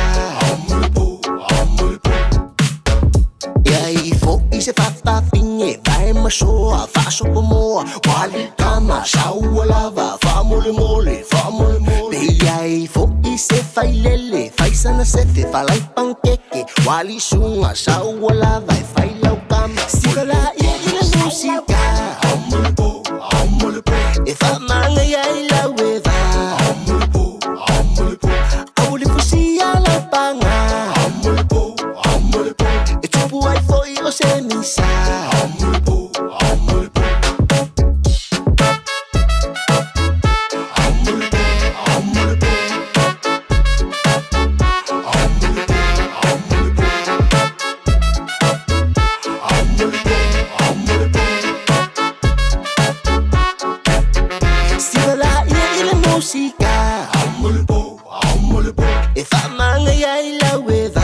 Ia i fo i se fafa finge Vai masoa, faso pomoa Wali kama, shaua lava Famole Pe ia i fo i se fai lele Fai sana sete, falai pankeke Wali sunga, shaua lava E fai lau kama Siva la ia ile musika E famanga ia ila weva Aule fusia la panga E tupu ai foi o se misa Siva la ia ile musika E famanga ia ila weva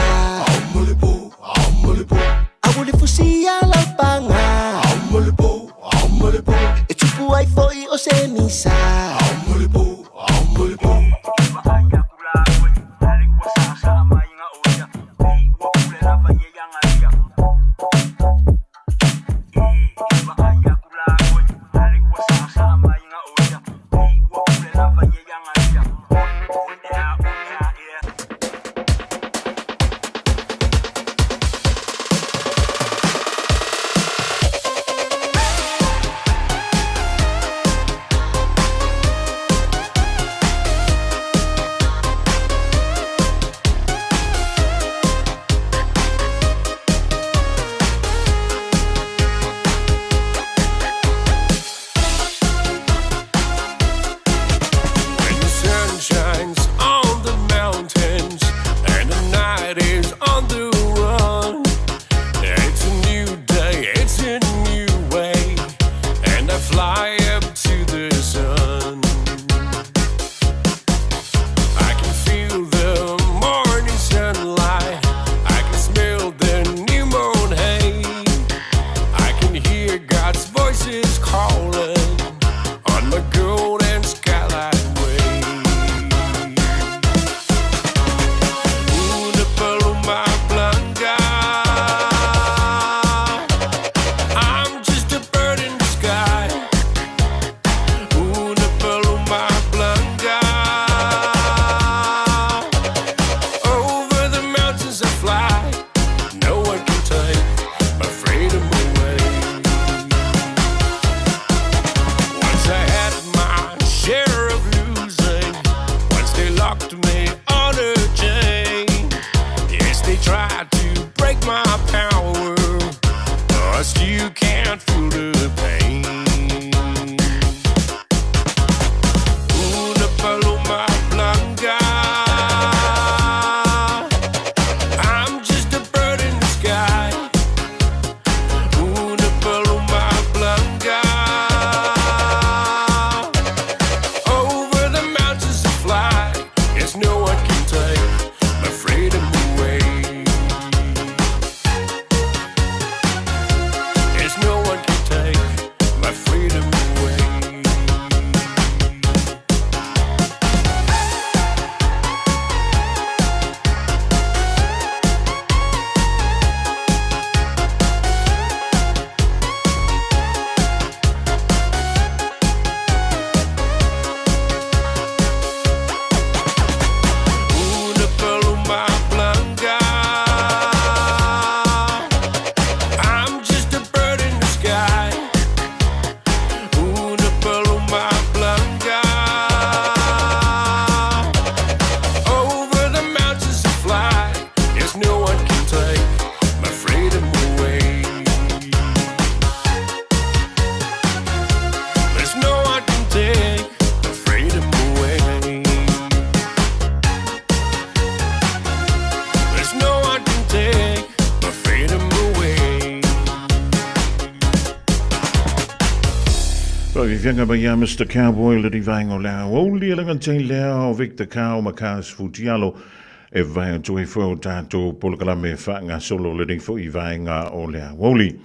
Aule fusia la panga E tupu ai foi o se misa Bahaya kula oi Nali ua saa mai nga oia Ei ua pule lava ye yanga ia Bahaya kula oi Nali ua saa mai nga oia Ei ua pule lava ye yanga whianga ba ia Mr. Cowboy le di vaingo lea. Oli ala ngantai lea o Victor Cow makas futialo. E vai o tui fo tātou polokalame whaanga solo le nei fo I vainga o lea. Oli.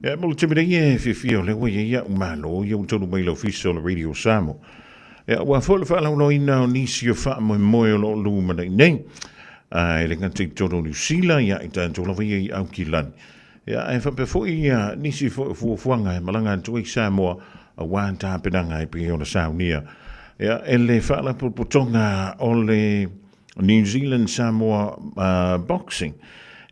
E molo timida ie whiwhio le wai ia umalo ia utonu mai lau fiso le Radio Samo. E wa fo le whaalau no ina o nisi o wha moe moe o lo luma nei. E le ngantai tono New Zealand ia I tātou la vai I au ki lani. Ia e whape fo I nisi fo fuanga e malanga tui Samoa a wān tāpenanga I pia o na saunia. Ia e le whaala putonga o le New Zealand Samoa boxing.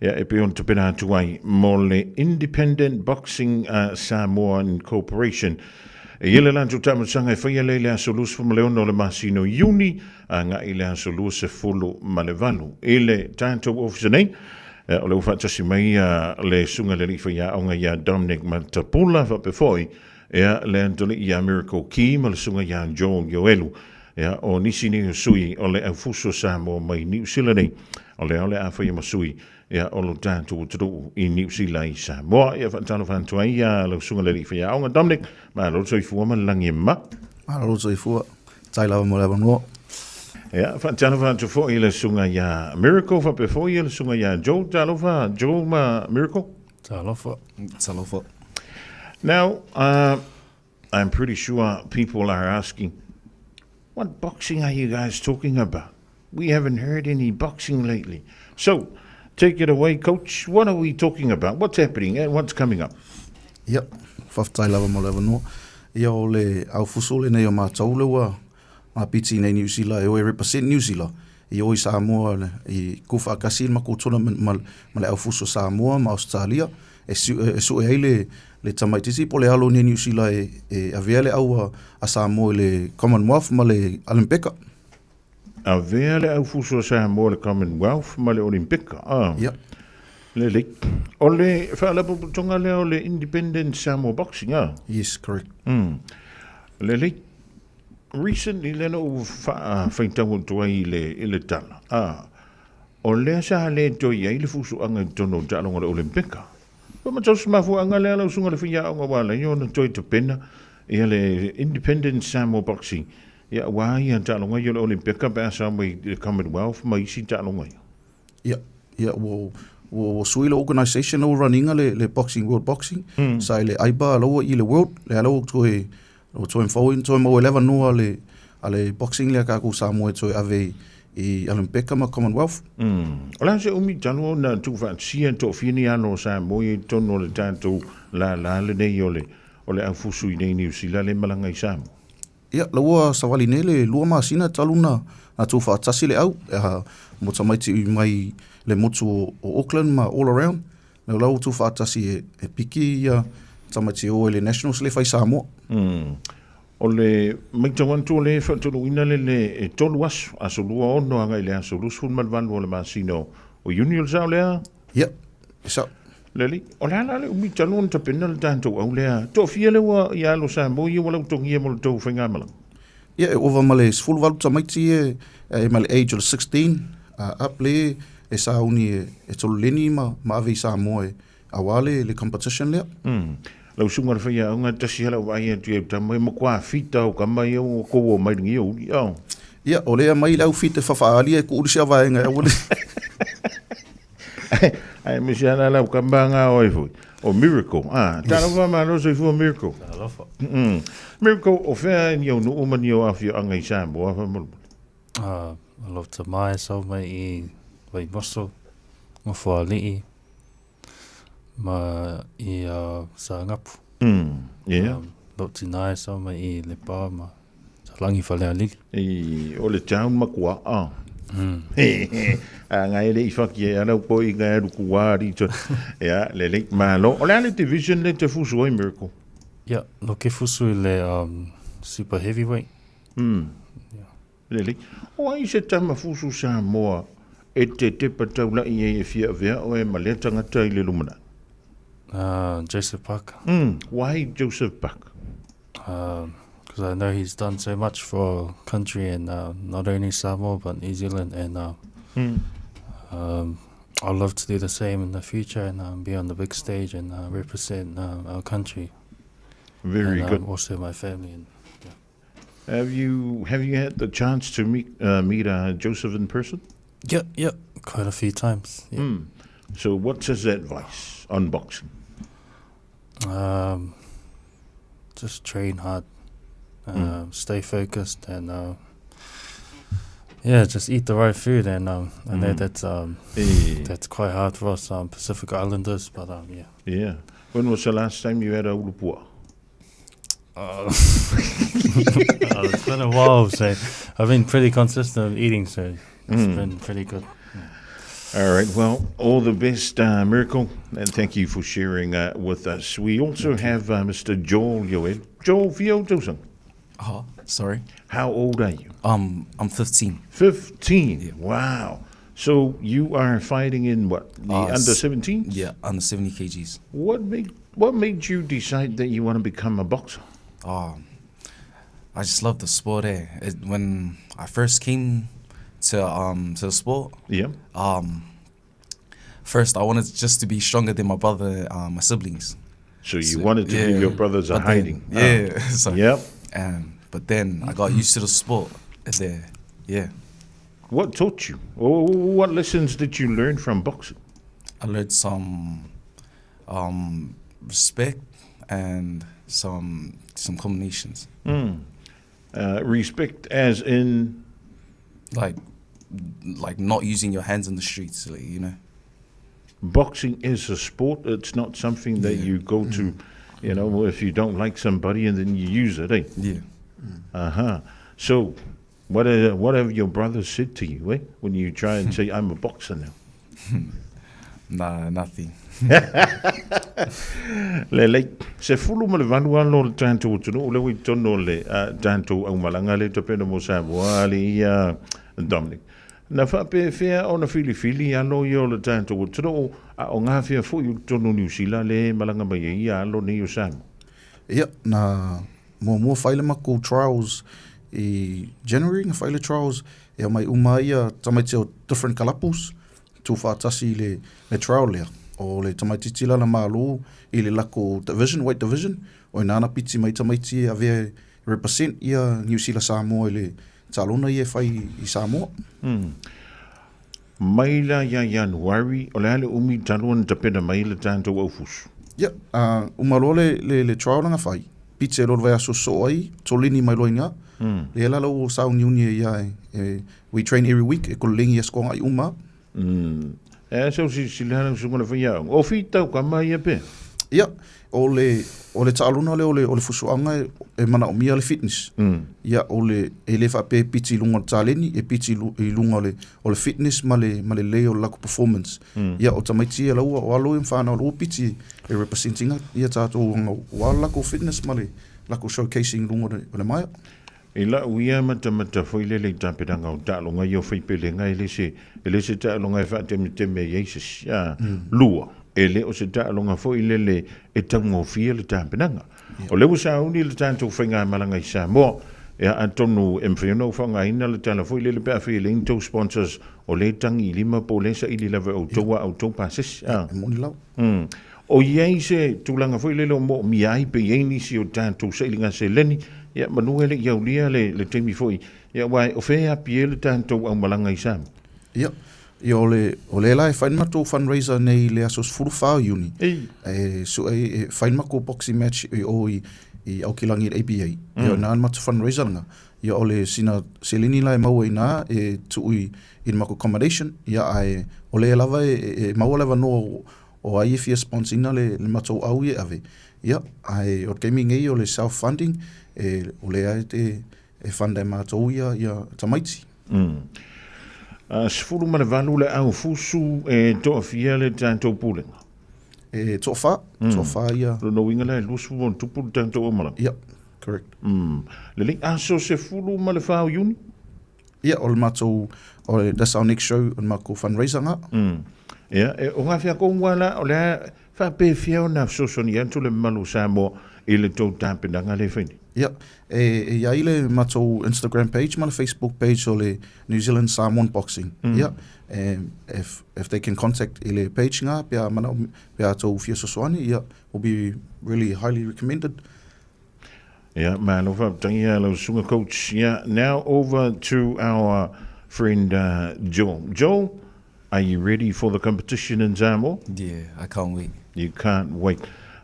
Ia e pia o na tapena tuai mo le Independent Boxing Samoa Incorporation. E ile lantu tamasanga e whaia le aso lus fa maleono le masino Juni a nga ile aso lus e fulu malevalu. Ile tātou ofisa nei. O le ufatasi mai le sunga le rifa ia onga ia Dominic Matapula fa pefoi ea le antole ia Miracle Key ma le sunga ia Joel Yoelu ea o nisi ni sui o le aufuso Samoa mai New Zealand nei o le a whaia masui ea o lo tātou turu I New Zealand I Samoa ea whaatano whantua ia le sunga le rifa ia onga Dominic ma lo soi fua ma langi ma ma lo soi fua tai lava mo lava no. Ja, van Tjalova te voor je sunga ja Miracle van before je sunga ja Joe Tjalova Joe ma Miracle Tjalova. Now, I'm pretty sure people are asking, what boxing are you guys talking about? We haven't heard any boxing lately. So, take it away, Coach. What are we talking about? What's happening and what's coming up? Yep, whaftai lava mo lava no. Ia o le au fusole nei o mātou lewa. Ma piti nei New Zealand, e oe represent New Zealand. I oi Samoa, I kufa akasi ma kutuna ma le au fuso Samoa, ma Australia. E su e eile le tamaitisi po le alo ni New Zealand e avea le au a Samoa le Commonwealth ma le Olimpika. Avea le au fuso Samoa le Commonwealth ma le Olimpika. Ja. Le le. O le whaalapo tonga leo le Independent Samoa Boxing, Yes, correct. Le le. Recently, leno whaitau toa I le tala. O lea sa le toi ai le fusu anga tono talonga le Olimpika. Pa matos mafu anga le ala sunga le whia anga wala I ona toi te pena ia le Independent Samoa Boxing. Ia wai an talonga I le Olimpika pa asa mai le Commonwealth mai isi talonga. Ia, wo suila organisation o runninga le boxing, World Boxing. Sai le aiba aloa I le World, le aloa toi o toi mfau toi mo 11 no ale boxing le ka ku Samoa toi ave I Olimpika ma Commonwealth. Ola se umi talo na tu fa sia to fini ano Samoa I tono le tanto la le nei ole au fusu I nei New Zealand le malanga I Samoa. Ia laua sawali nele lua masina taluna na tu fa tasi le au mo tamaiti mai le motu o Auckland ma all around. Na lau tu fa tasi e piki ia tamaiti o le Nationals le fai Samoa. O le maitawantu le whaatulu ina le tolu aso lua ono anga I le aso lusun malvalu o le masino o Union sao lea? Ia, isa. Leli, o le ala le umi talon ta pena le tantou au lea. To fia le wa I alo Samoa I walau tongia mo le tau whaingamala. Ia, e ova male sfulu walu tamaiti e male age of 16 up le e sa uni e tolu leni ma ave I Samoa awale le competition lea. Lau sunga le whaia unga tasi hala wai atu e tamai mo kua fita o kamai o kowo mai ringi o uli au. Ia, o lea mai lau fita whawhaali e ku urisi a vaenga e wale. Ai misi ana lau kambanga o e fui. O Miracle. Tana wha maa rosa I fua Miracle. Miracle o whea ni au nuu mani o awhi o anga I Samoa. I love to mai so mai I vai moso mo whaali'i. Ma I sa ngapu. Yeah. Loti nai so mai I le pā ma talangi whalea lili. O le town makua. Ngai le I whaki e anau po I ngai aru kuwari. Ia, le le malo. O le ale division le te fusu oi Miracle. Ia, lo ke fusu I le super heavyweight. Le le. O ai se tama fusu Samoa e te patau la I e fia vea o e maleta ngata I le lumana. Joseph Parker. Why Joseph Parker? Because I know he's done so much for country and not only Samoa but New Zealand and I'd love to do the same in the future and be on the big stage and represent our country. Very and, good. Also my family. And Have you had the chance to meet Joseph in person? yeah, quite a few times. Yeah. So what's his advice on boxing? Just train hard, stay focused, and just eat the right food. And I know that's quite hard for us Pacific Islanders, but yeah. Yeah. When was the last time you had a ulupua? It's been a while, so I've been pretty consistent with eating, so it's been pretty good. All right. Well, all the best, Miracle, and thank you for sharing with us. We also have Mr. Joel Yoel. Joel Fiodosan. Oh, sorry. How old are you? I'm 15. 15. Yeah. Wow. So you are fighting in what? The under 17? Yeah, under 70 kgs. What made you decide that you want to become a boxer? I just love the sport. When I first came to the sport, Yeah. first I wanted just to be stronger than my brother, my siblings. So you wanted to give your brothers a But then- hiding. Yeah. So, Yep. but then I got used to the sport. Yeah. What taught you? What lessons did you learn from boxing? I learned some respect and some combinations. Respect as in... Like not using your hands in the streets, Boxing is a sport. It's not something that you go to, if you don't like somebody and then you use it, eh? Yeah. Uh-huh. So, what have your brothers said to you, eh? When you try and say, I'm a boxer now? Nah, nothing. Le se fulu ma le vanua lo le tantou tunu o le wi tono le tantou au malanga le topena mo sa wali Dominic. Na fa pe fea ona fili alo yo le tantou tunu o nga fea fu yu tono New Zealand le malanga ba ia alo ni yo sam. Ia, na mo whaile mako trials i January, nga whaile trials, ia mai umaia tamaiti o different kalapus, tu whaatasi le trial lea. O le tamaiti la malu i le lako division, weight division, o nana piti mai tamaiti a vea represent ia New Zealand Samoa i le talona ia whai i Samoa. Maila ya Januari, o le hale umi taluan tapena maila tantou au fusu. Ia, umalo le trial nga whai, piti e lor vea so ai, tolini mai loa inga, le lalo o sao niunia ia we train every week, e ko lengi e skonga i uma. So si lehana sungona whaia. O whitau ka mai e pe? Ia, o le taaluna o le fusuanga e mana o mia le fitness. Ia, o le whape piti lunga taleni, e piti i lunga o le fitness ma le leo lako performance. Ia, o tamaiti e laua o alo i mwhana o piti e representinga. Ia tātou o lako fitness ma le lako showcasing lunga o le maia. E la uia mata whaile le tāpiranga o tālonga i o whaipelenga e le se tālonga e whaateme Jesus lua. E le o se tālonga whaile le e tango fia le tāpiranga. O lewa sa uni le tātou whainga malanga i Samoa. E a tonu e mwhiono whanga ina le tāla whaile le pēwhi le into sponsors o le tangi lima po le sa ili lawa au toa au tau pases. Moni lau. O iei se tūlanga whaile le o mo miai pe iei si o tātou sa ilinga se leni. Ia manuele iau lia le teimi foi. Ia wai o whea pie le tātou au malanga i Sam. Ia, ia o le lai whainmako fundraiser nei le asos furu whao uni. So e whainmako boxing match i Aukilangi ABA. Ia o nāan matu fundraiser nga. Ia o le sina selini lai maua i nā e tuui i mako accommodation. Ia o le lava e maua lava no o IFA sponsina le matou au i ave. Ia, o gaming ei o le self-funding, o le ai e whanda e mātou ia tamaiti. Sifuru ma le valu le au fusu e toa fia le tātou pūlenga. Toa wha ia. Rono inga le lusu o tupu le tātou o malanga. Ia, correct. Le ling aso sifuru ma le whao uni? Ia, o le mātou, that's our next show, o le mako fundraiser nga. Ia, o ngā whia kongwala, o le whape whiao na sosoni antu le malu Samoa i le tau tāpenanga le whaini. Ia, ia i le mātou Instagram page, ma le Facebook page o le New Zealand Samoan Boxing. Ia, if they can contact i le page nga, pia tau whia sosoani, ia, will be really highly recommended. Yeah, man, over Sunga coach. Yeah, now over to our friend Joel. Joel, are you ready for the competition in Samoa? Yeah, I can't wait. You can't wait.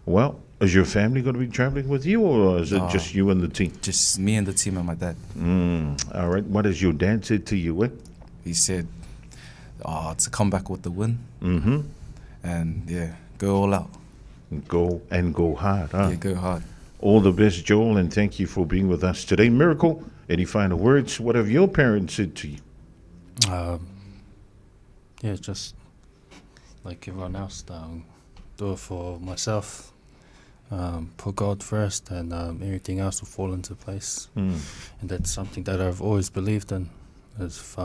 Well, is your family going to be traveling with you, or is it just you and the team? Just me and the team and my dad. All right. What has your dad said to you? He said, to come back with the win. Mm-hmm. And yeah, go all out. Go hard, huh? Yeah, go hard. All the best, Joel, and thank you for being with us today. Miracle, any final words? What have your parents said to you? Yeah, just like everyone else, do it for myself. Put God first, and everything else will fall into place. And that's something that I've always believed in. If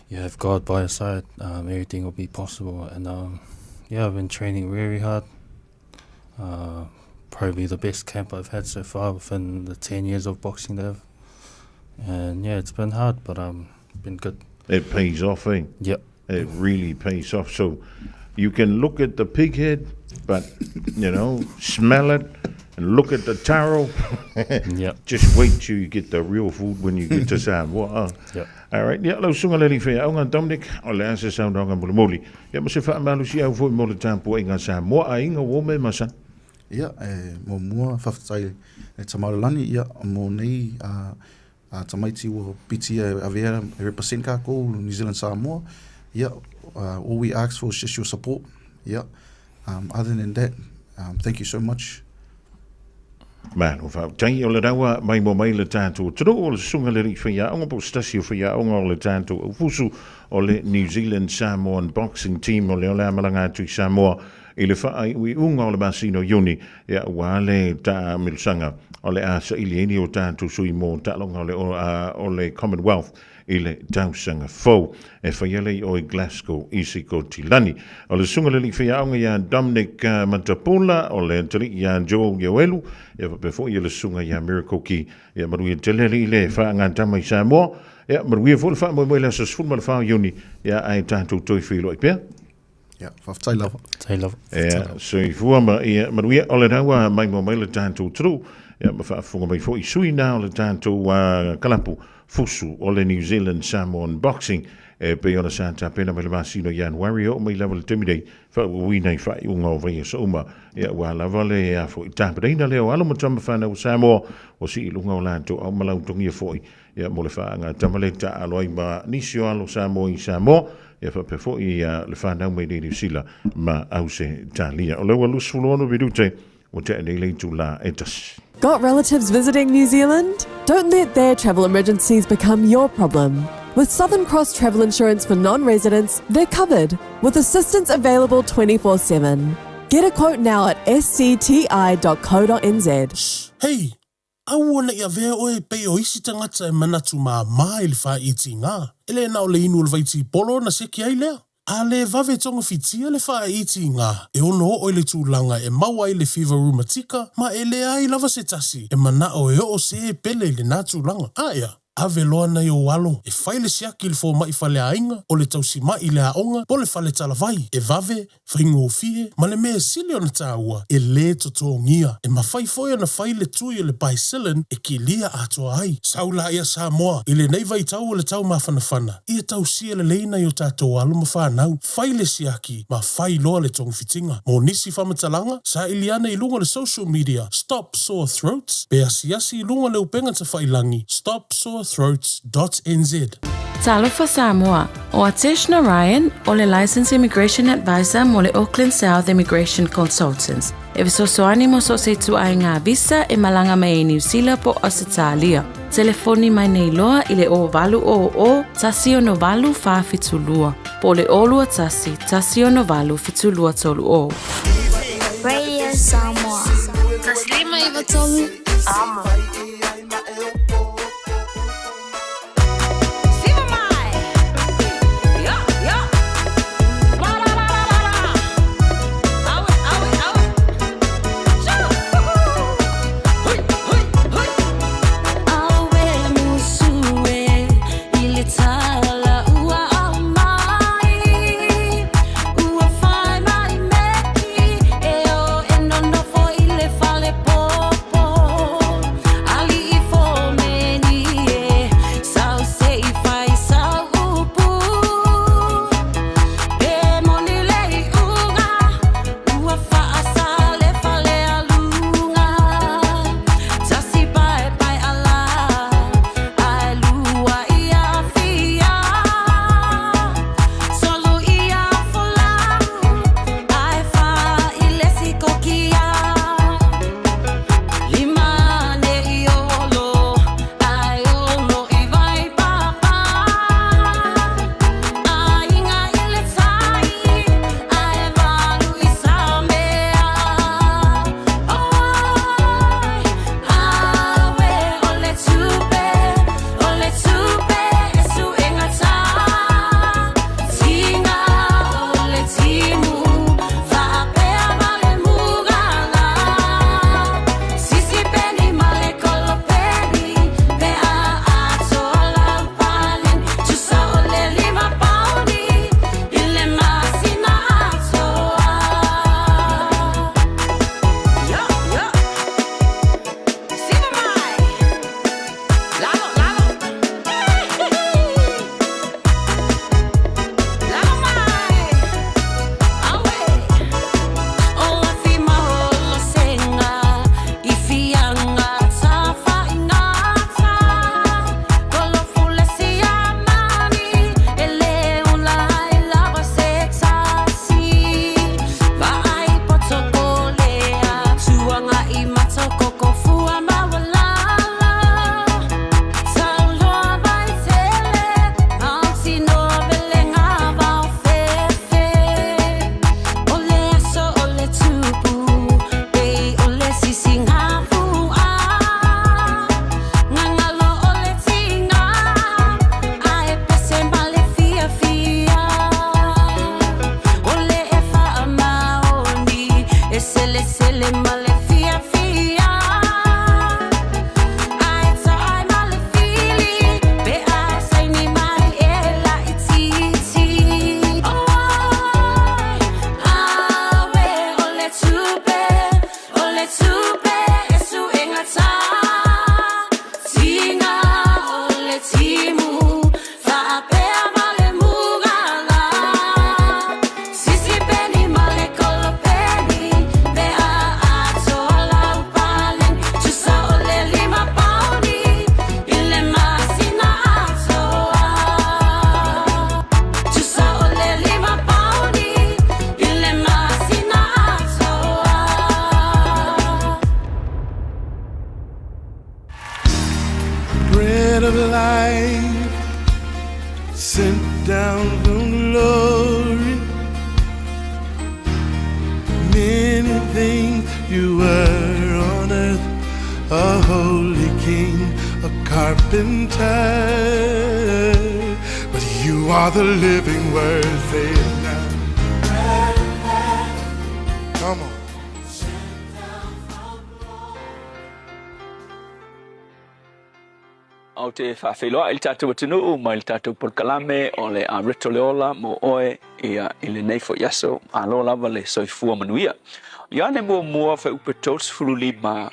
you have God by your side, everything will be possible. And I've been training very hard. Probably the best camp I've had so far within the 10 years of boxing there. And yeah, it's been hard, but been good. It pays off, eh? Yep. It really pays off. So you can look at the pig head, but, smell it and look at the taro. Yep. Just wait till you get the real food when you get to Samoa. Yep. All right. Yeah, lau sunga leli whea. Aunga Dominic, o le asa saunga muli muli. Ia ma se wha amalu si au fui mo le tampo inga Samoa a inga wo me masan. Ia, mo mua whawhatai e tamaralani, ia, mo nei a tamaiti o piti a vera e represent ka ko New Zealand Samoa. Yeah, all we ask for is just your support. Yeah. Other than that, thank you so much. Man, o whautai o le rawa mai mo mai le tātou. Tino o le sunga le whea, onga po stasi o whea, onga o le tātou. O fusu o le New Zealand Samoan boxing team o le ole amalanga atu i Samoa. I le whaai ui unga o le Masino Ioni, ia wale ta milusanga o le asa ili eni o tātou sui mo talonga o le Commonwealth. I le tausanga fau e whaialei o i Glasgow isi ko Tilani. O le sunga lili whiaonga ia Dominic Matapula o le tari ia Joel Yoelu ia pefo ia le sunga ia Miracle ki ia maru ia teleli le whaanga tamai Samoa ia maru ia fo le wha moe le asasfun ma le whao iuni ia ai tātou toi whilo i pia. Yeah, whaftai lava. Tai lava. Ia, so i fua ma ia maru ia o le rawa mai mo mai le tātou tru ia ma whaafunga mai fo i sui nā o le tātou kalapu fusu o le New Zealand Samoan boxing e pe ona santa pena me le masino January o mai level timidei fa wina i fa unga o vai so uma ia wa lava le a fo tapeina le o alo matamba fa na Samoa o si lunga o lanto o malau tongia foi ia mo le fa nga tamaleta aloi ma nisio alo Samoa i Samoa ia fa pe fo i le fa na mai New Zealand ma ause talia o le wa lusulono vidute o te nei tu la etas. Got relatives visiting New Zealand? Don't let their travel emergencies become your problem. With Southern Cross Travel Insurance for non-residents, they're covered, with assistance available 24/7. Get a quote now at scti.co.nz. Hey, au ona ia vea oe pe o isi tangata e manatu maa i le wha iti ngā. Ele na o le inu le vaiti polo na seki ai lea. A le vave tonga fitia le wha iti ngā. E ono o le tūlanga e maua i le fever rheumatica, ma e le ai lava se tasi. E mana o e o se pele le nā tūlanga. Aia. Ave loa nei o walo, e whaile siaki le fō mai whale ainga, o le tausi mai le aonga, o le whale talavai, e vave, whaingo o fie, ma le mea sili o na tāua, e le totongia, e mawhai foia na whaile tui o le baisilin, e ki lia atoa ai, saula ia Samoa, i le nei vai tau o le tau mawhanawhana, ia tausia le leina i o tātou alo ma whanau, whaile siaki, ma whai loa le tonga fitinga, mo nisi whamatalanga, sa iliana i lunga le social media, Stop Sore Throats, pe asiasi i lunga le upenga ta whailangi, stopsorethroats.nz. Talofa Samoa, o Atesh Narayan, o le Licensed Immigration Advisor mo le Auckland South Immigration Consultants. E visosoani mo so se tu ai ngā visa e malanga mai New Zealand po Australia. Telefoni mai nei loa i le o valu o tasi o no valu wha fitulua. Po le olua tasi o no valu fitulua tolu o. Radio Samoa. Taslima iwa tolu. Ama. Bread of life sent down from glory. Many things you were on earth, a holy king, a carpenter, but you are the living word. Say it now. Come on. Au te whawhiloa il tātou atunu, mai il tātou polkalame o le a reto leola mo oe ia i le neifo yaso, a lo lava le soifua manuia. Ia ne mua wha upe tōs furu lima,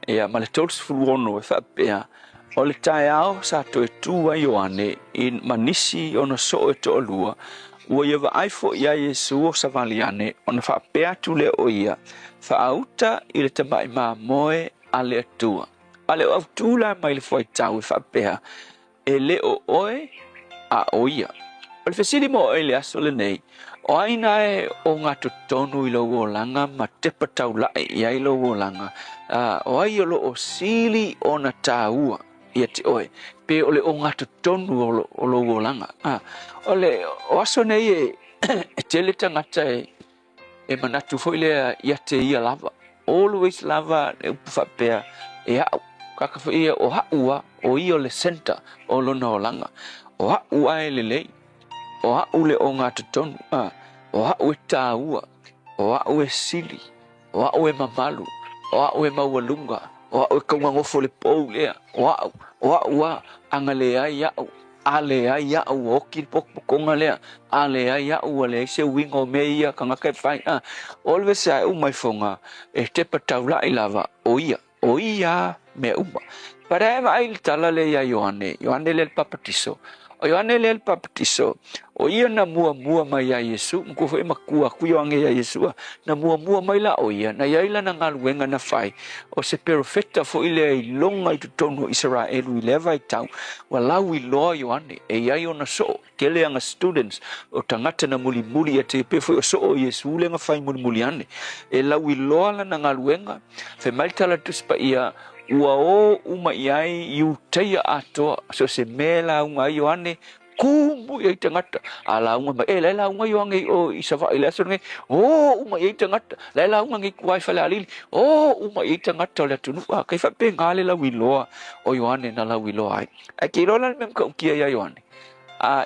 ia ma le tōs furu ono e whapea, o le tae ao sa to e tūa Ioane i manisi o na so e to alua, ua ia wa aifo ia Yesu o savaliane, o na whapea tu le o ia, whaauta i le tamai maa moe a le atua. Ale o tūla mai le foi tau e whapea e le o oe a oia. O le whesiri mo oe le aso le nei, o aina e o ngā tonu i logo langa ma tepa tau lai i ai logo langa. O ai o lo o sili o na tāua i ati oe, pe o le o ngā tonu o logo langa. O le o aso nei e tele tangata e manatu foi lea i ate ia lava. Always lava e upu whapea e au. Kaka ia o haua o i o le center o lona o langa. O haua e le lei. O hau le o ngā tutonu. O hau e tāua. O hau e sili. O hau e mamalu. O hau e maualunga. O hau e kaungangofo le pou lea. O hau a anga le ai au. A le ai au o ki pokonga lea. A le ai au a le se wingo me ia kangaka e whai. Olwe se ai umai fonga e te pataula i lava o ia. O ia me uma. Para ema ai tala le ia Ioane. Ioane le papatiso. O Ioane le papatiso. O ia na mua mai ia Yesu. Mko fo ema kua ange ia Yesu. Na mua mai la o ia. Na iaila na ngaluenga na fai. O se perfecta fo ile i longa i tutono Israelu i leva i tau. Walau i loa Ioane. E iai o na so. Kele anga students. O tangata na muli e te pe fo o so o Yesu le nga fai muli ane. E lau i loa la na ngaluenga. Fe maitala tuspa ia. Ua o uma iai iu teia atoa. So se mela unga Ioane. Kumu iai tangata. Ala unga ma. Laila unga Ioane o isawa ila songe. Uma iai tangata. Laila unga ngi kuai fale alili. Uma iai tangata o le tunu. Kai whape ngale la wiloa. O Ioane na la wiloa ai. Aki rola mem ka ukia ia Ioane.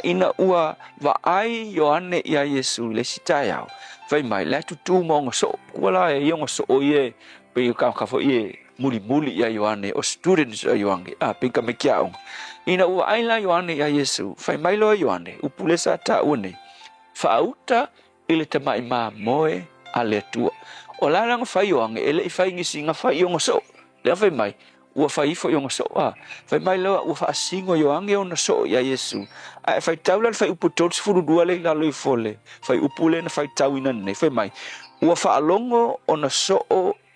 Ina ua wa ai Ioane ia Yesu le sitai au. Vai mai le tutu monga so. Kuala e ionga so o ie. Pe ka fo ie. Muli ia Ioane o students o Ioane. Pinka me kia onga. Ina ua aila Ioane ia Yesu. Fai mailo Ioane. Upule sa ta une. Faauta ile tamai maa moe a le atua. O la langa fai Ioane. Ele i fai ngisi nga fai ionga so. Lea fai mai. Ua fai ifo ionga so. Fai mai loa ua fai asingo Ioane o na so ia Yesu. Fai taula fai upu tots furu dua le lalo i fole. Fai upule na fai tau ina ne. Fai mai. Ua fai alongo o na so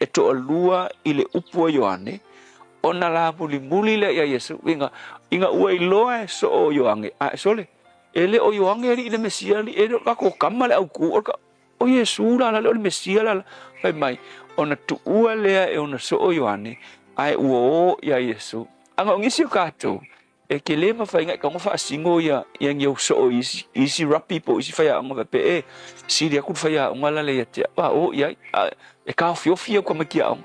e to alua i le upu o Ioane. O na la muli le ia Yesu. Inga ua iloa e so o Ioane. Sole. Ele o Ioane eri i le mesia li. Ele kako kama le au ku. O Yesu la le o le mesia la. Fai mai. O na tuua lea e o na so o Ioane. Ai ua o ia Yesu. Anga o ngisi o kato. E ke le ma fai ngai ka ngofa asingo ia ngi o so o isi rapi po isi fai a ngofa pe siri aku fai a ngala le ia te. O ia. E ka fiofia ko makia au.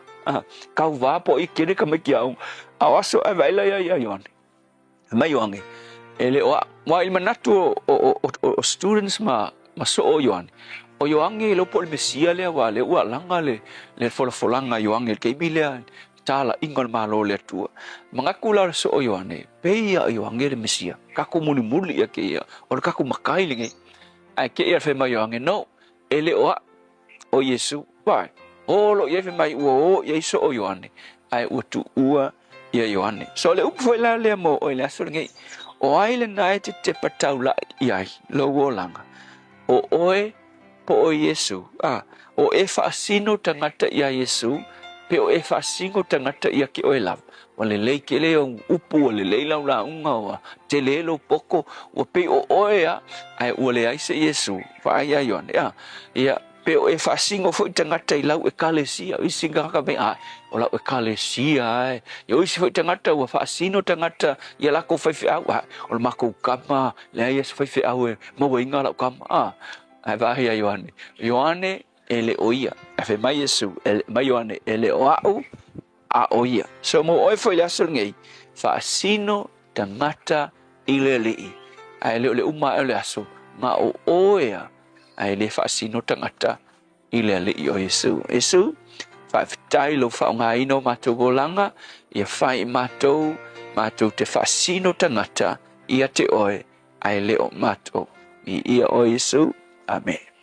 Ka va po I kere ka makia au. Awaso e vaila ia Ioane. Mai Ioane. Ele wa il manatu o students ma so o Ioane. o yo ange lo po le mesia le wa le ua langa le folanga yo ange ke bile tala ingol malo le tua mangakula so o yo ane pe ya yo ange le mesia ka ko muli ya ke ya o ka ko makai le ai ke ya fe ma yo ange no ele o Yesu bai o lo ye fe mai o Yesu o yo ane ai o tu ua ya yo ane so le upo la le mo o le so nge o ai le nai te pataula ia lo wo langa o oe po o Yesu o e fasino tangata ia Yesu pe o e fasingo tangata ia ki o e lav wale lei ke le upu wale lei lau la unga wa te le lo poko o pe o oea ai wale ai se Yesu fa ai ai on ia pe o e fasingo foi tangata i lau e kalesia i singa ka be o lau e kalesia yo i foi tangata wa fasino tangata ia la ko fai au o mako kama le ai se fai au mo winga lau kama ai va ai Ioane ele oia afe mai Yesu mai Ioane ele oau a oia so mo oi foi la ngei fa sino tangata ileli ai le uma ele aso ma o oia ai le fa sino tangata ileli o Yesu fa tai lo fa ngai no mato bolanga ia fai mato te fa sino tangata ia te oi ai le o mato ia o Yesu amen.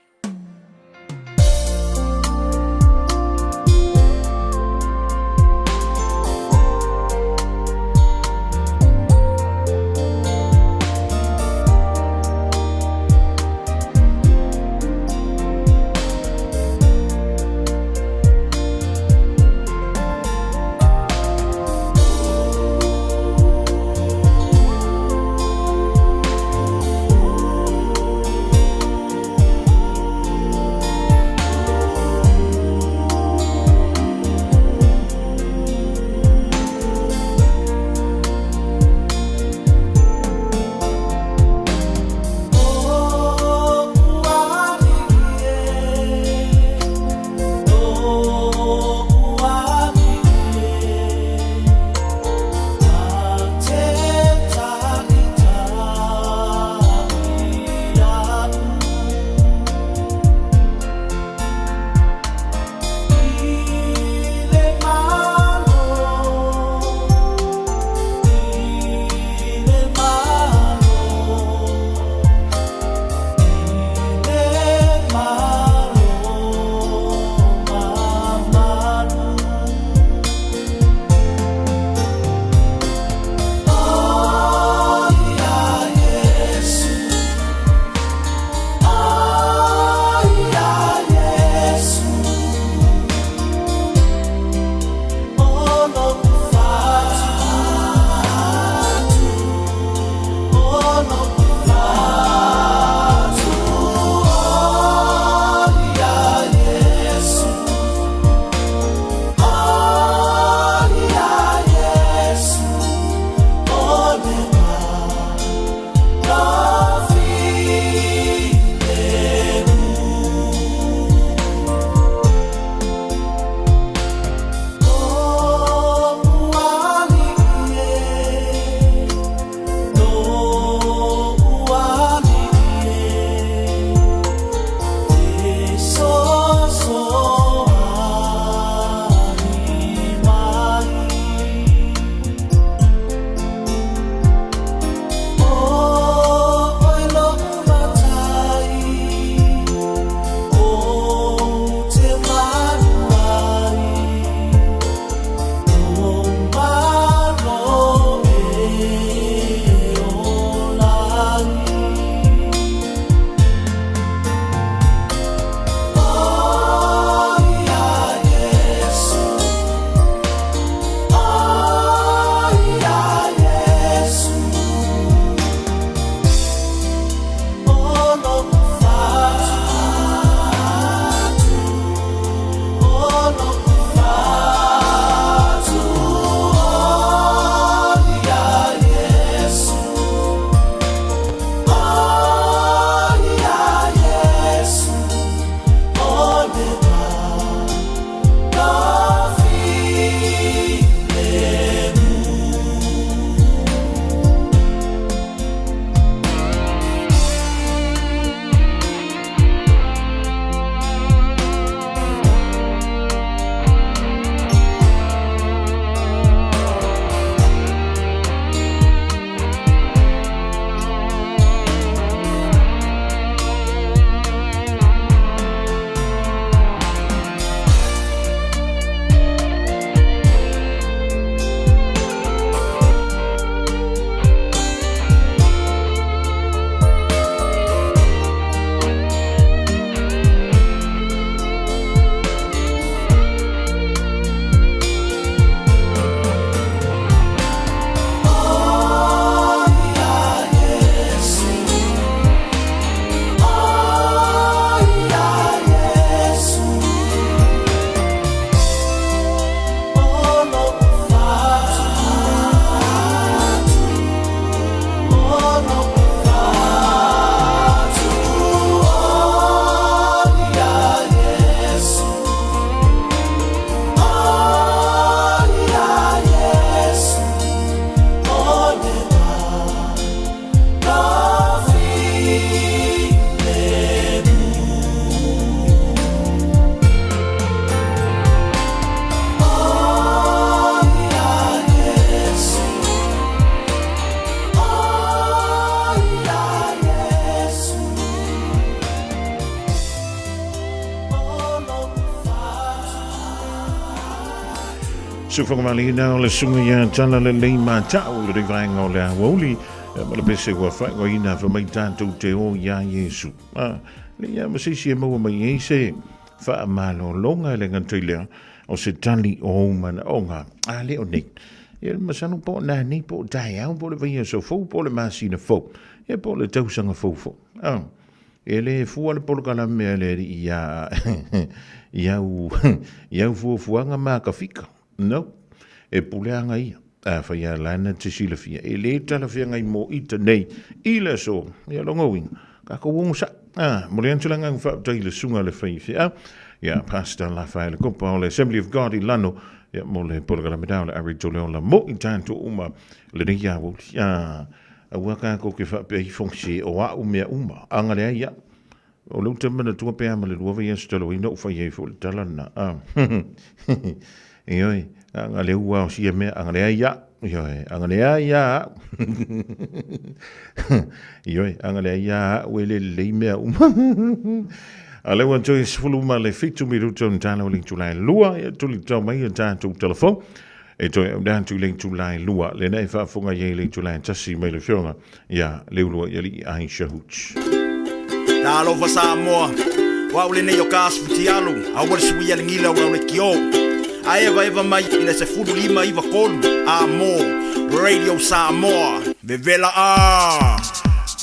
So whakamalina o le sunga ia tala le leima tau le rivaenga o le awoli. Ma le pese ua whaingo ina wha mai tātou te o ia Yesu. Le ia masisi e maua mai eise wha amalo longa le ngantailea o se tali o mana onga. Le o nei. Ia masano po na ni po dai au po le vaia so fo po le masina fo. Ia po le tausanga fo fo. E le fua le polo kala mea le ia iau fuafuanga mā ka fika. No, e puleanga ia. Whaia lana te silafia. E le talafia ngai mo ita nei. Ila so, ia longa wing. Kako wongu sa. Mo le antulanga ngang whaptai le sunga le whaifia. Ia, Pastor la whaile kopa o le Assembly of God I lano. Ia, mo le polagala medao le ari tole o la mo I tanto uma. Le nei ia woti. A waka ko ke whapia I fongsi o a umea uma. Anga lea ia. O lau tamana tua pea ma le luawa ia stalo I no whaia I fo le talana. Ioi. Anga le ua o sia mea, anga lea ia. Ioi, anga lea ia. Ioi, anga lea ia. Wele le mea uma. A lewa toi sifulu ma le fitu mi ruto ntana o ling tulai lua. Ia tuli tau mai ntana tu telefon. E toi au dan tu ling tulai lua. Le nei whaafunga ye ling tulai tasi mai le fionga. Ia, leulua ia li Aisha Hooch. Talo fa Samoa. Wa ule nei o kasfuti alu. A wale suia le ngila ura ule kio. A eva mai ina se fulu lima iwa kolu. Radio Samoa. Vevela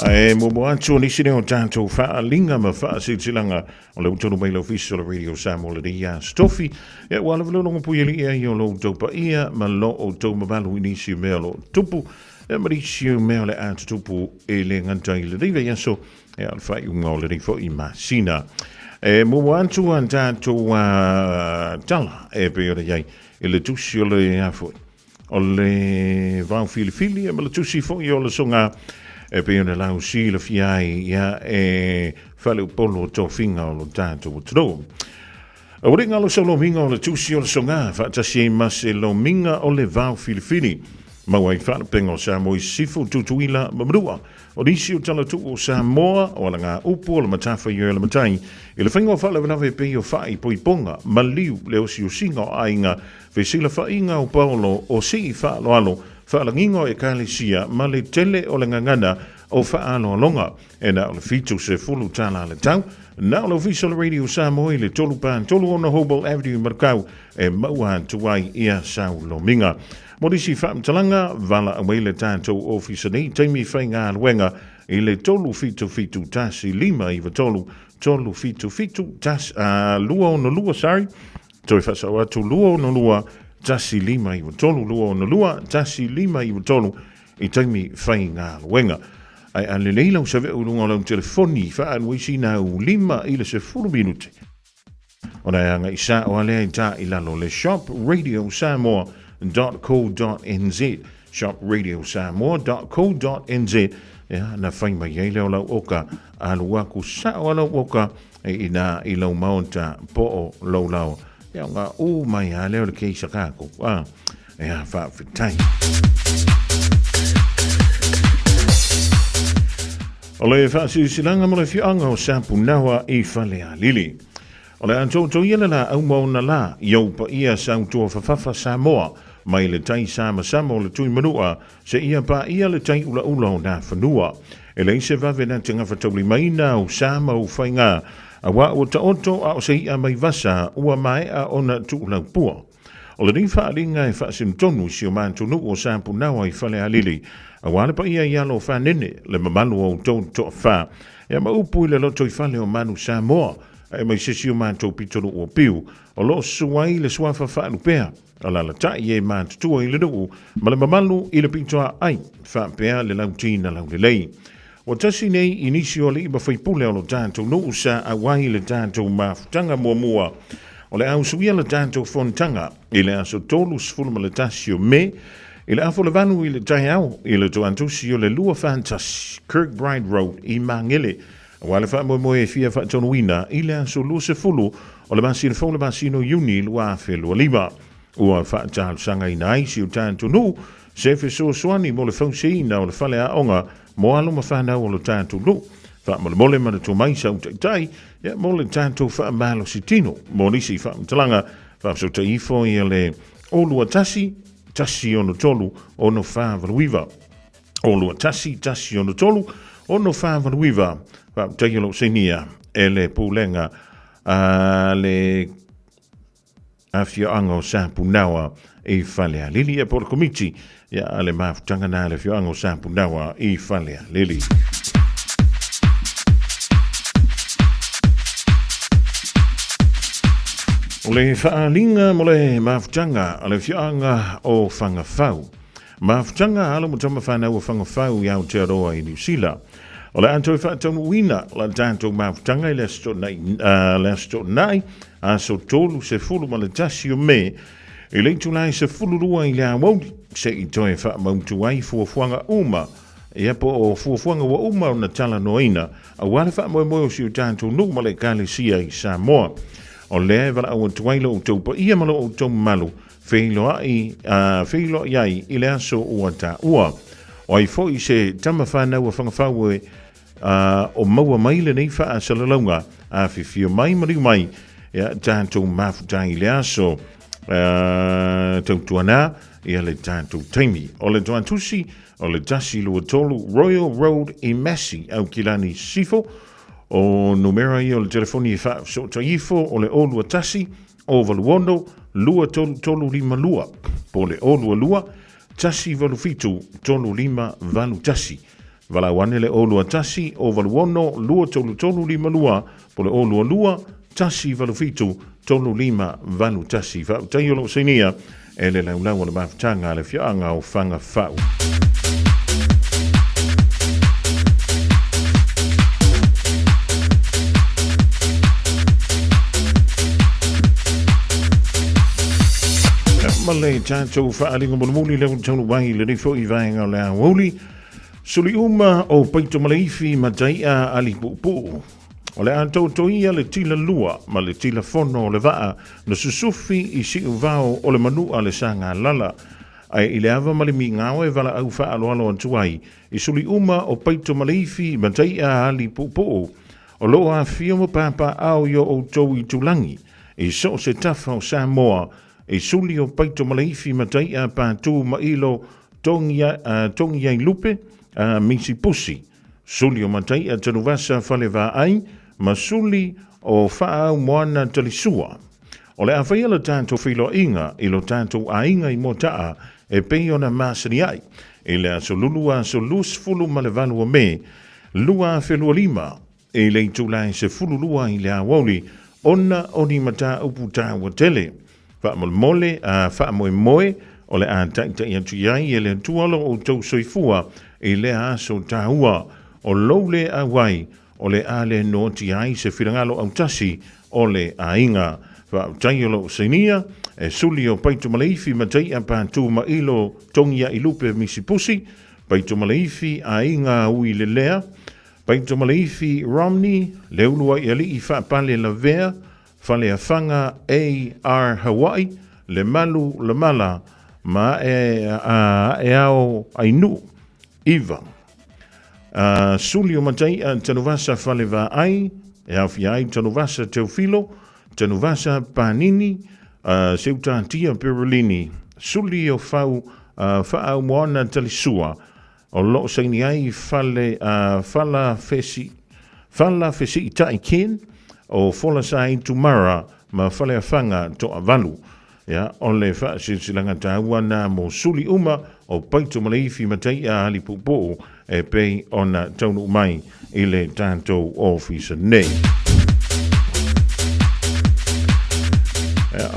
E mo antu nisi ne o tātou whaalinga ma whaasitilanga o le utonu mai lo fisi o le Radio Samoa le ia stofi. E wala vlonga puili ia I o lo taupa ia ma lo o tau mabalu inisi mea lo tupu. E marisi mea le atu tupu e le ngantai le rive yaso. E al whai unga o le rifo I masina. E mo antu an tātou tala e pe o le iai. E le tusi o le afoi. O le vau fili e ma le tusi fo I o le songa. E pe ona lau si la fiai ia e whale polo tō whinga o lo tātou o tro. A ringa lo sa lo minga o le tusi o le songa, whaatasi e mas e lo minga o le vau filifini. Mawai whale pengo sa moi sifu tutuila mamrua. O nisi o tala tu o Samoa o la ngā upu o le matafa I le matai. I le whinga o whale wanawe pe o whai po I ponga, maliu le o si o singa o ainga, fe sila whainga o Paulo o si whaalo alo, whaalangingo e kālesia ma le tele o le ngangana o whaalo alonga. E na o le fitu se fulu tala le tau. Na o le official Radio Samoa le tolu pan, tolu ona Hobel Avenue Markau e mauan tuai ia sau lo minga. Modisi whaamtalanga, vala away le tātou ofisa ni, teimi whainga alwenga I le tolu fitu tasi lima iwa tolu fitu tasi, lua ona lua, sorry. Toi whasau atu lua ona lua, tasi lima iwa tolu, lua ona lua, tasi lima iwa tolu, I teimi whainga alwenga. Ai ale leilau sa veo lunga lau telefoni, whaan wisi na u lima I le se furu minuti. Ona anga isa o alea ta I lalo le shop Radio Samoa.co.nz shopradio.samoa.co.nz ya na fai mai ai leo lau oka alua ku sa o lau oka e ina I lau maunta po o lau ya nga u mai a leo le keisa kako ya wha fitai o le wha silanga mo le fianga o sampu nawa I whale a lili o le anto iela la au mauna la iau pa ia sau tua whawhafa Samoa mai le tai sama o le tui manua, se ia pa ia le tai ula o na whanua. E le se vave na tinga whatauli mai na o sama o whainga, a wa o ta oto a o se ia mai vasa, ua mai a ona tu lau pua. O le rifa alinga e whaasim tonu si o mantunu o sampu nawa I whale alili, a wale pa ia ialo whanene, le mamalu o tau to wha, e ma upu I le loto I whale o manu Samoa, e mai sisi o mantou pitonu o piu, o lo suai le suafa whaanu pea, ala la tai e mantua I le nuu, ma le mamalu I le pitoa ai, whaapea le lautina lau le lei. O tasi nei inisi o le iba whaipule o lo tātou nuu sa a wai le tātou mafutanga mua, o le au suia le tātou fontanga, I le aso tolu sfulma le tasi o me, I le afo le vanu I le tai au, I le toantusi o le lua fantas, Kirkbride Road, I Mangele, Wale wha moe fia wha tonuina, I le aso lua se fulu, o le masino fo le masino uni lua afe lua lima. Ua wha tālu sanga I nai si o tātou nu, se fe so soani mo le whausina o le whale a onga, mo alo ma whanau o le tātou nu. Wha mo le mole mana tō mai sa utaitai, mo le tātou wha malo si tino, mo nisi wha mtalanga, wha so ta ifo I le o lua tasi ono tolu ono whāwaruiva. O lua tasi ono tolu ono whāwaruiva. Taiholo senia e le pūlenga le awhioanga o Sāpunawa i whalea lili e por komiti ia le mafutanga na le whioanga o Sāpunawa i whalea lili. O le whaalinga mo le mafutanga a le whioanga o whangawhau. Mafutanga ala mo tama whanau o whangawhau i Aotearoa i New Zealand. O le anto e whaatonu wina, la tātou mafutanga i le asto nai, a so tolu se fulu ma le tasi o me, i le tulai se fulu rua i le awaudi, se i toe wha mautu ai fuafuanga uma, e apo o fuafuanga wa uma o na tala noina, a wale wha moe moe o si o tātou nuk ma le kālesia i Samoa. O le wala au tuailo o taupa ia malo o tau malu, whilo ai i le aso ua tā ua. O ai fo i se tama whanau a whangawhau e o maua mai le nei wha a salalaunga a whiwhio mai mariu mai ia tātou mafutai le aso tau tuana ia le tātou taimi. O le toan tusi o le tasi lua tolu Royal Road i Massey au kilani sifo o numera i o le telefoni e wha so taifo o le olua tasi o valuono lua tolu lima lua po le olua lua tasi valu fitu tolu lima valu tasi. Vala wane le olua tasi o valuono lua tolu lima lua po le olua lua tasi valu fitu tolu lima valu tasi. Fa taiolo senia e le laulau le mafutanga le whianga o whangawhau. Male tātou whaalinga monumuli leo taunu wahi le rifo i vaenga le awoli. Suli uma o peito maleifi mataia ali pupu. O le antou toia le tila lua ma le tila fono o le vaa na susufi i si uvao o le manua le sanga lala. Ai i le ava malimi ngawe vala au wha aloalo antuai. I suli uma o peito maleifi mataia ali pupu. O loa fia mo papa au yo o tou i tulangi. I so se tafa o Samoa. E suli o paito maleifi matai a pātū mailo tongi ai lupe a misi pusi. Suli o matai a tanuvasa fale vā ai, ma suli o whaau moana talisua. O le awhaia le tātou whilo inga, i lo tātou a inga i motaa, e peiona māsari ai. E le aso lulua so lus fulu ma le valua me, lua whelua lima, e le tūlai se fulu lua i le awoli, ona oni mata upu tāua tele. Whaamole whaamoe o le ātaita i atu iai e le tualo o tau soifua e le aso tāua o loule a wai o le ale noti ai se whirangalo au tasi o le ainga. Whaataiolo senia e suli o paito maleifi matai a pātū mailo tongia i lupe misipusi, paito maleifi a inga ui le lea, paito maleifi Romney, leulua i ali i whaapale la vea, Fale a whanga AR Hawaii, le malu, le mala, ma e ao ainu, iwa. Suli o matai a tanuvasa fale va ai, e au fi ai tanuvasa teufilo, tanuvasa panini, seuta tia perulini. Suli o whau moana talisua, o lo saini ai fala fesi i tai ken, o fola sai tumara ma fale afanga to avalu ya ole fa silanga taua na mo suli uma o paito maleifi matai a ali pupo e pei ona taunu mai ile tanto office nei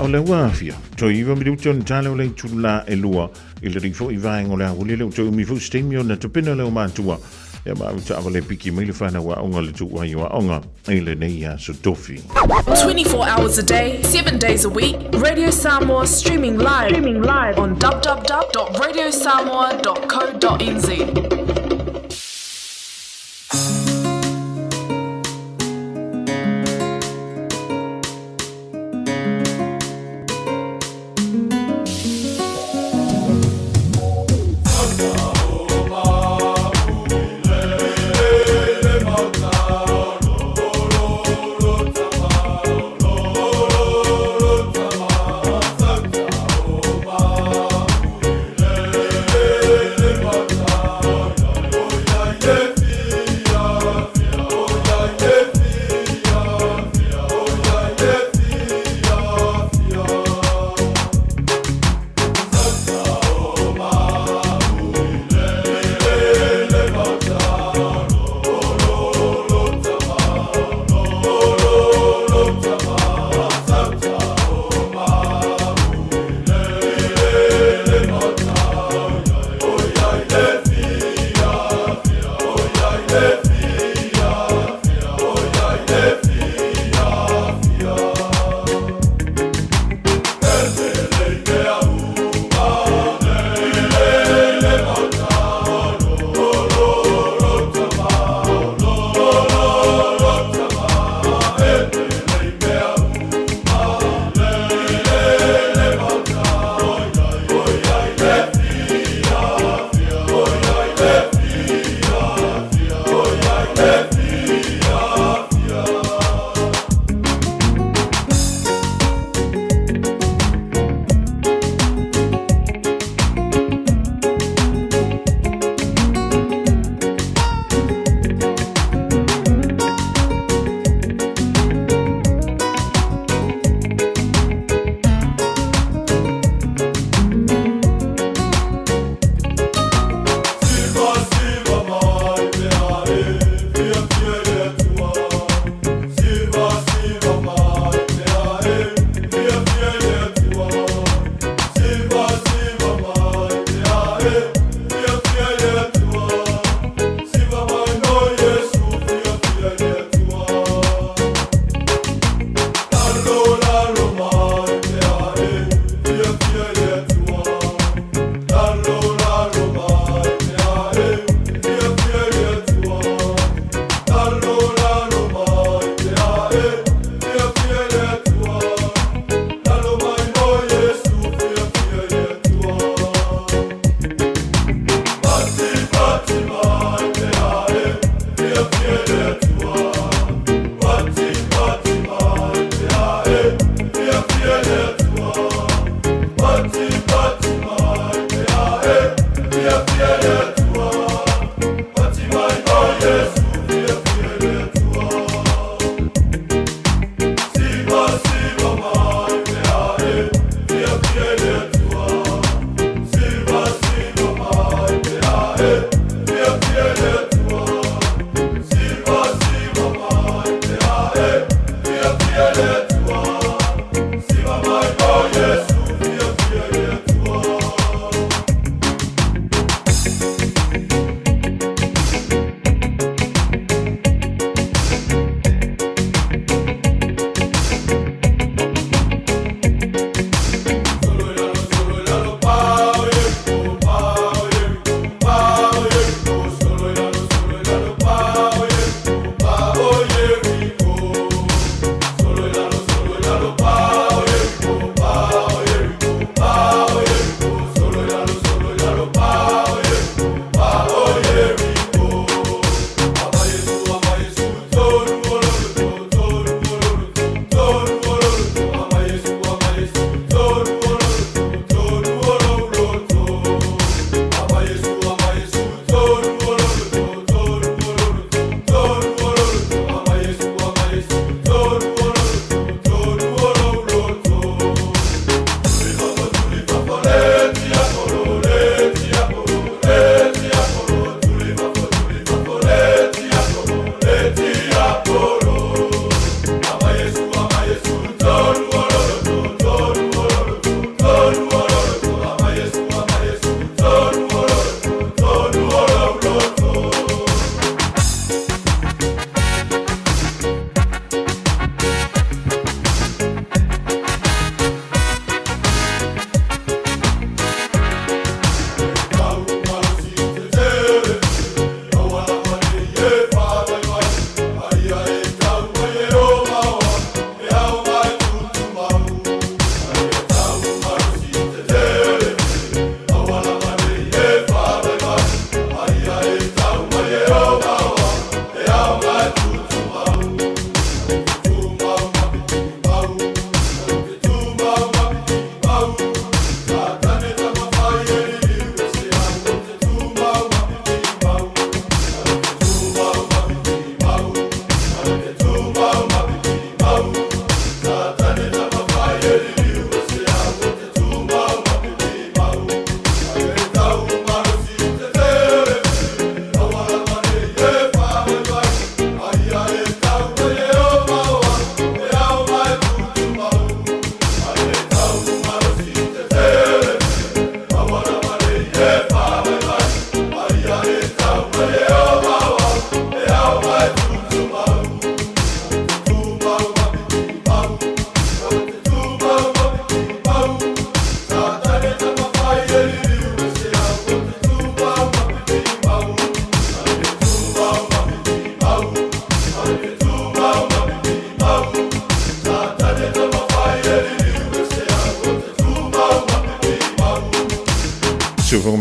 o le wafia to iwa mi duton tale o le tula e lua ile rifo i vaenga o le awuli le to mi fu stemio na topena le o mantua ya ma uta avale piki mai le fana wa onga le tu wa yo onga ile nei ya so tofi 24 hours a day 7 days a week Radio Samoa streaming live on www.radiosamoa.co.nz.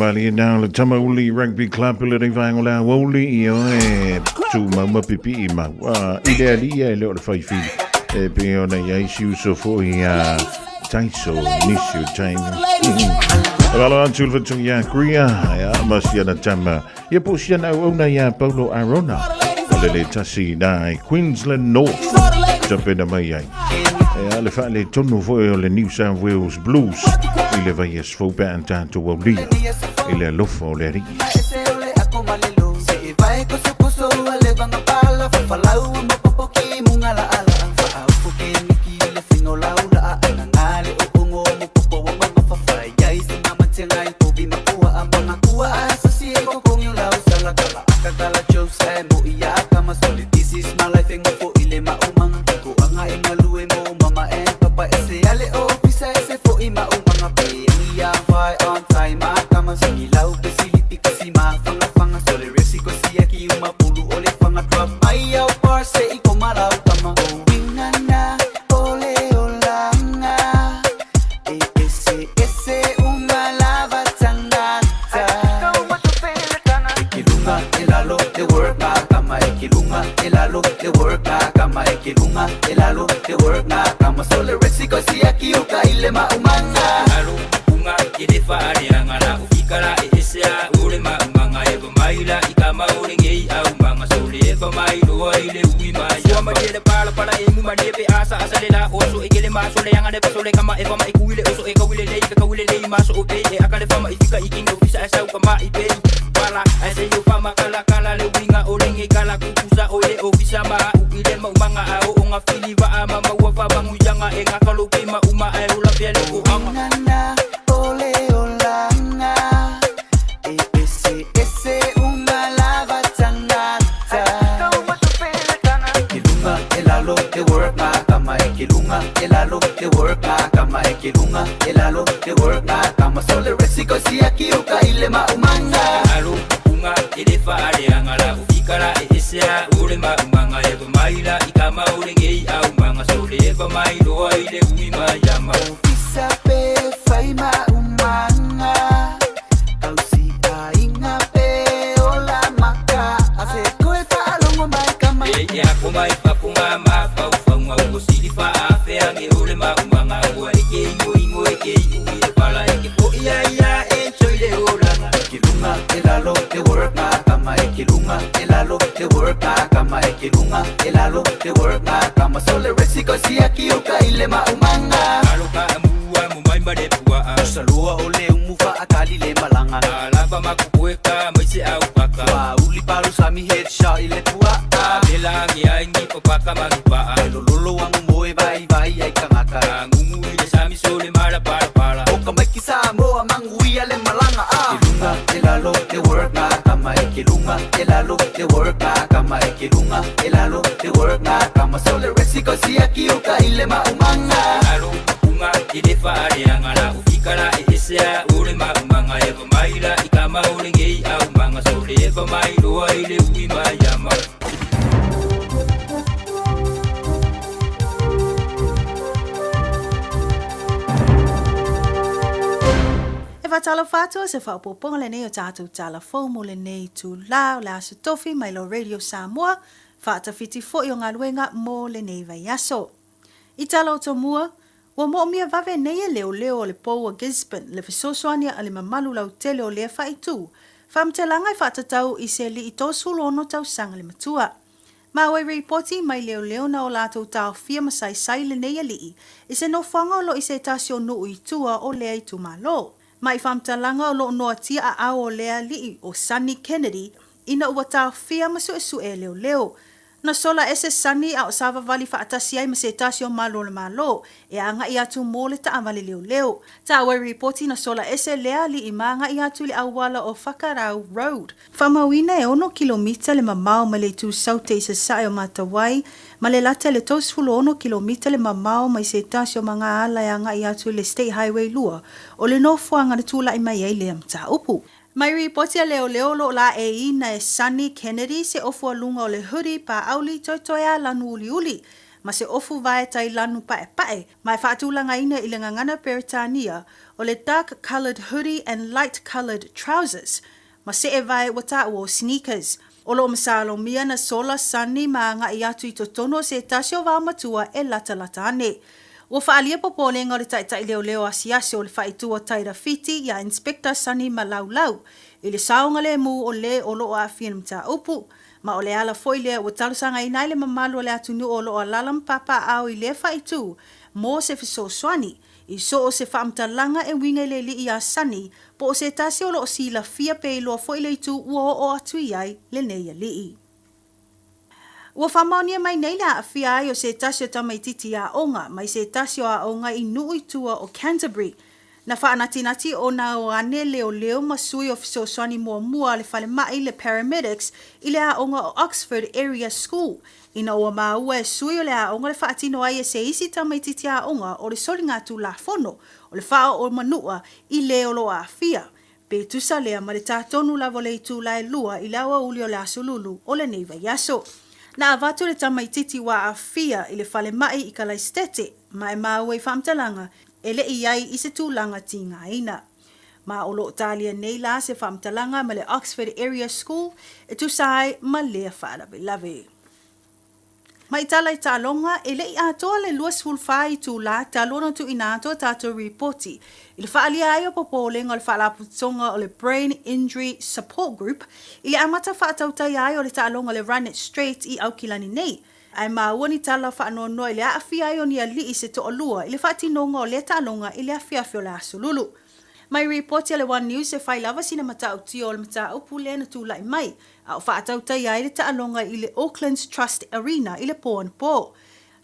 wali na le Tamauli Rugby Club le vangola woli io tu mama pipi ma ile ali le faifi e pe ona ia siu so fo ia taiso nisio time Wala antul vetu ya Korea ya masia na tama ya posia na ona ya Paulo Arona le tasi na Queensland North tapena mai ai e le fa le tonu fo le New South Wales Blues ile vai es fo pa tanto wali ile lofo le ri Talo fato se fa po ponga le nei o tatu tala fo mo le nei tu la la se tofi mai lo radio Samoa fa ta fiti fo yo ngaluenga mo le nei vai aso. I talo to mua wa mo mia vave nei leo le po o Gisborne le fesosoania ale mamalu lau tele o le fa itu. Fam te langa fa ta tau i se li i to sulo no tau sanga le matua. Ma we reporti mai leo na o lato tau fia masai sai le nei li i se no fanga lo i se tasio no i tua o le ai tu malo. Mai famtalanga o lo noa tia a ao lea lii o Sunny Kennedy ina ua tau fia masu esu e leo. Na sola ese Sunny a o sava vali faatasi ai mase tasio malo le malo e anga i atu mole ta avali leo. Ta awe reporti na sola ese lea lii maanga i atu le awala o Whakarau Road. Whamawina e 1 kilomita le mamao ma le tu saute i se sae o Matawai ma le lata le tosfulu 1 kilomita le mamao mai se tasio mga ala e anga i atu le State Highway lua o le nofuanga na tula i mai ai le amta upu. Mai ripoti a leo lo la e ina e Sunny Kennedy se ofua lunga o le huri pa auli toitoia lanu uli. ma se ofu vai tai lanu pae, mai whaatulanga ina i le ngangana Peritania o le dark coloured hoodie and light coloured trousers, ma se e vai wata o sneakers. O lo masalo mia na sola sani ma nga i atu i totono se tasio wa matua e lata ane. Ua whaalia popole ngā le taitai leo asiasi o le whaitua taira fiti ia Inspector Sani Malaulau. I le saonga le mu o le o loo a whianamta upu. Ma o le ala foi le ua talusanga inai le mamalu o le atunu o loo a lalam papa au i le whaitu. Mo se fiso swani. I so o se whaamtalanga e winga le li i a Sani. Po o se tasi o loo sila fia pe loa foi le itu ua o atu iai le neia li i. Ua whamaunia mai nei la a fia ai o se tasio tamaititi a onga, mai se tasio a onga i nui tua o Canterbury. Na whaanati o na o ane leo masui o fiso swani mua le whale mai le paramedics i le a onga o Oxford Area School. Ina ua maua e sui o le a onga le whaatino ai e se isi tamaititi a onga o le sori ngātu la fono o le whao o manua i leo lo a fia. Pe tusa lea ma le tātonu lavo le itu la e lua i laua uli o le asolulu o le neiva yaso. Na avatu le tamaititi wa a fia i le whale mai i ka laistete, ma e maua i whamtalanga, e le iai i se tūlanga ti ngā ina. Ma o lo talia nei la se whamtalanga ma le Oxford Area School, e tu sai ma lea whaalawe. Ma i tala i tālonga, e le i atoa le luas fulwhai tū la, tālona tu inato tātou reporti. I le whaalia ai o popolenga o le whaalaputonga o le Brain Injury Support Group, i le amata whaatautai ai o le tālonga le Run It Straight i Aukilani nei. Ai maua ni tala whaanonoa i le awhi ai o ni a li se to alua, i le whaatinonga o le tālonga i le awhiawhi o le asolulu. Mai reporti a le One News e whai lava sina mata uti o le mata upu le na tūla i mai, a o whaatautai ai le tālonga i le Auckland's Trust Arena i le pō na pō.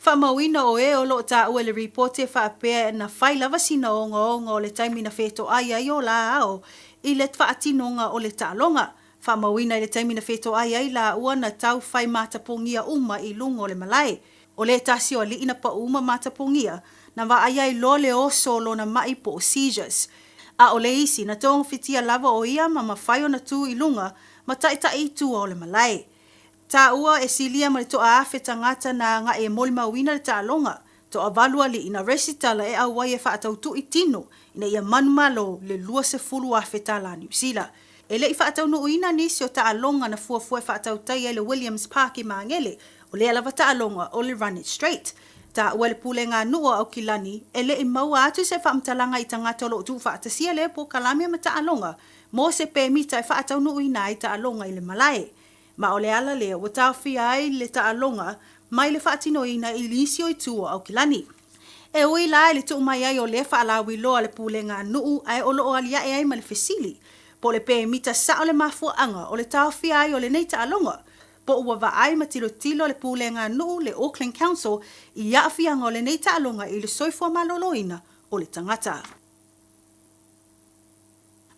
Whamauina o e o lo ta ue le reporti e whaapea na whai lava sina o le taimina wheto ai ai o la ao i le whaatinonga o le tālonga. Whamauina i le taimina wheto ai ai la ua na tau whai matapongia uma i lungo o le malai. O le tasi o li ina pa uma matapongia na wa ai ai lo le oso lo na mai po seizures. A o le isi na tōng whitia lava o ia ma mawhaio na tū i lunga ma taita i tū o le malai. Tā ua e silia ma le toa awhi tangata na ngā e moli mawina le tālonga. Toa valua li ina resitala e au wai e whaatautu i tino ina ia manumalo le lua se fulu awhi tala New Zealand. E le i whaataunu uina nisi o tālonga na fuafua whaatautai e le Williams Park i Mangele o le alava tālonga o le Run It Straight. Ta ua le pule ngā nua au kilani, e le i maua atu se whaamtalanga i tangata lo tu whaatasia le po kalamia ma tālonga, mo se pēmita e whaataunu uina i tālonga i le malai. Ma o le ala le, wa tawhi ai le tālonga, mai le whaatino ina i lisio i tua au kilani. E ui lai le tu mai ai o le whaalawi loa le pule ngā nuu ai o loo alia e ai ma le fesili. Po le pēmita sa o le mafua anga o le tawhi ai o le nei tālonga. Po ua vaai ma tilo le pule ngā nuu le Auckland Council i awhianga o le nei tālonga i le soifua maloloina o le tangata.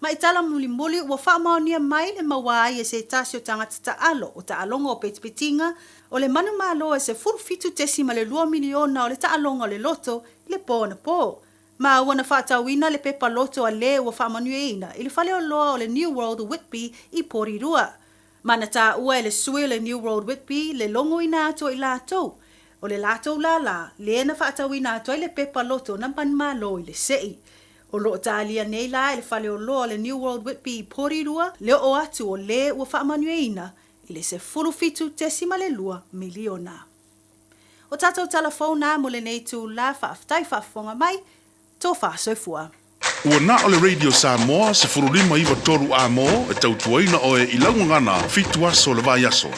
Ma i tala muli ua whaamaonia mai le mawai e se tasi o tangata taalo o taalonga o petipetinga o le manu malo e se furufitu tesi ma le 2 miliona o le taalonga o le loto i le pō na pō. Ma ua na whaatawina le pepa loto a le ua whaamaonia ina i le whale o loa o le New World Whitby i Porirua. Mana tā ua e le sui le New World Whitby le longo ina ato i lātou. O le lātou la, le na whaatawina ato i le pepa loto na panmalo i le sei. O lo talia nei la le whale o loa le New World Whitby i Porirua, le o atu o le ua whaamanueina i le se furufitu tesima le 2 miliona. O tātou telefona mo le nei tū la whaaftai whaafonga mai, tō whaasoifua. Ua na o le Radio Samoa se furulima iwa toru a mo e tautuaina o e ilaungangana fitu aso le vai aso.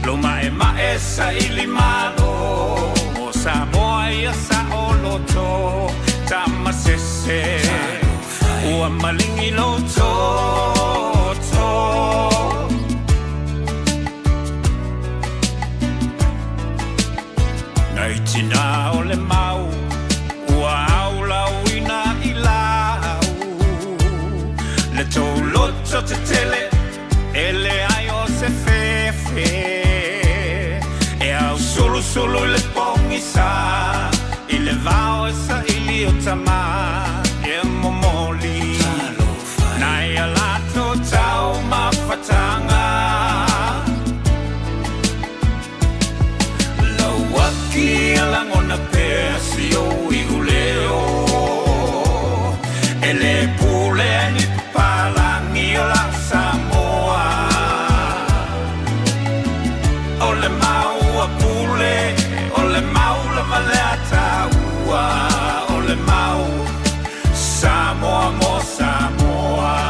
Luma e maesa ili malo o Samoa ia sa olo malingi lo to Naitina ole mau ua aula uina ilau Le tau loto te tele ele ai o se fefe E au solo le pongi sa I le vao e sa ili o tama E momoli Nai alato tau mawhatanga Ki alangona pesi o iguleo Ele pule ni palangi o la Samoa Ole mau a pule Ole mau la maleta ua Ole mau Samoa mo Samoa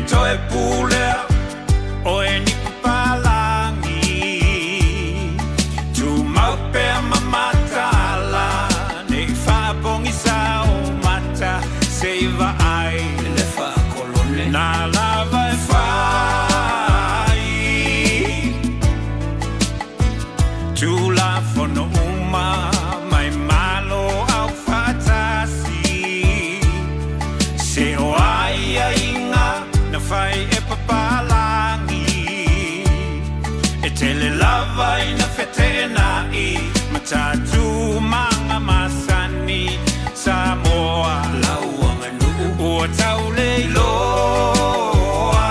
Toe pule o e ni palangi Tu maupe mamatala Nei whapongi sa o mata Seiva ai le whakolone Na lava e whai Tu la fono uma Mai malo au whatasi Se o ai a inga Na fai e papalangi E tele lava I na fetena I Matatu manga masani Samoa Laua manu Ua taule loa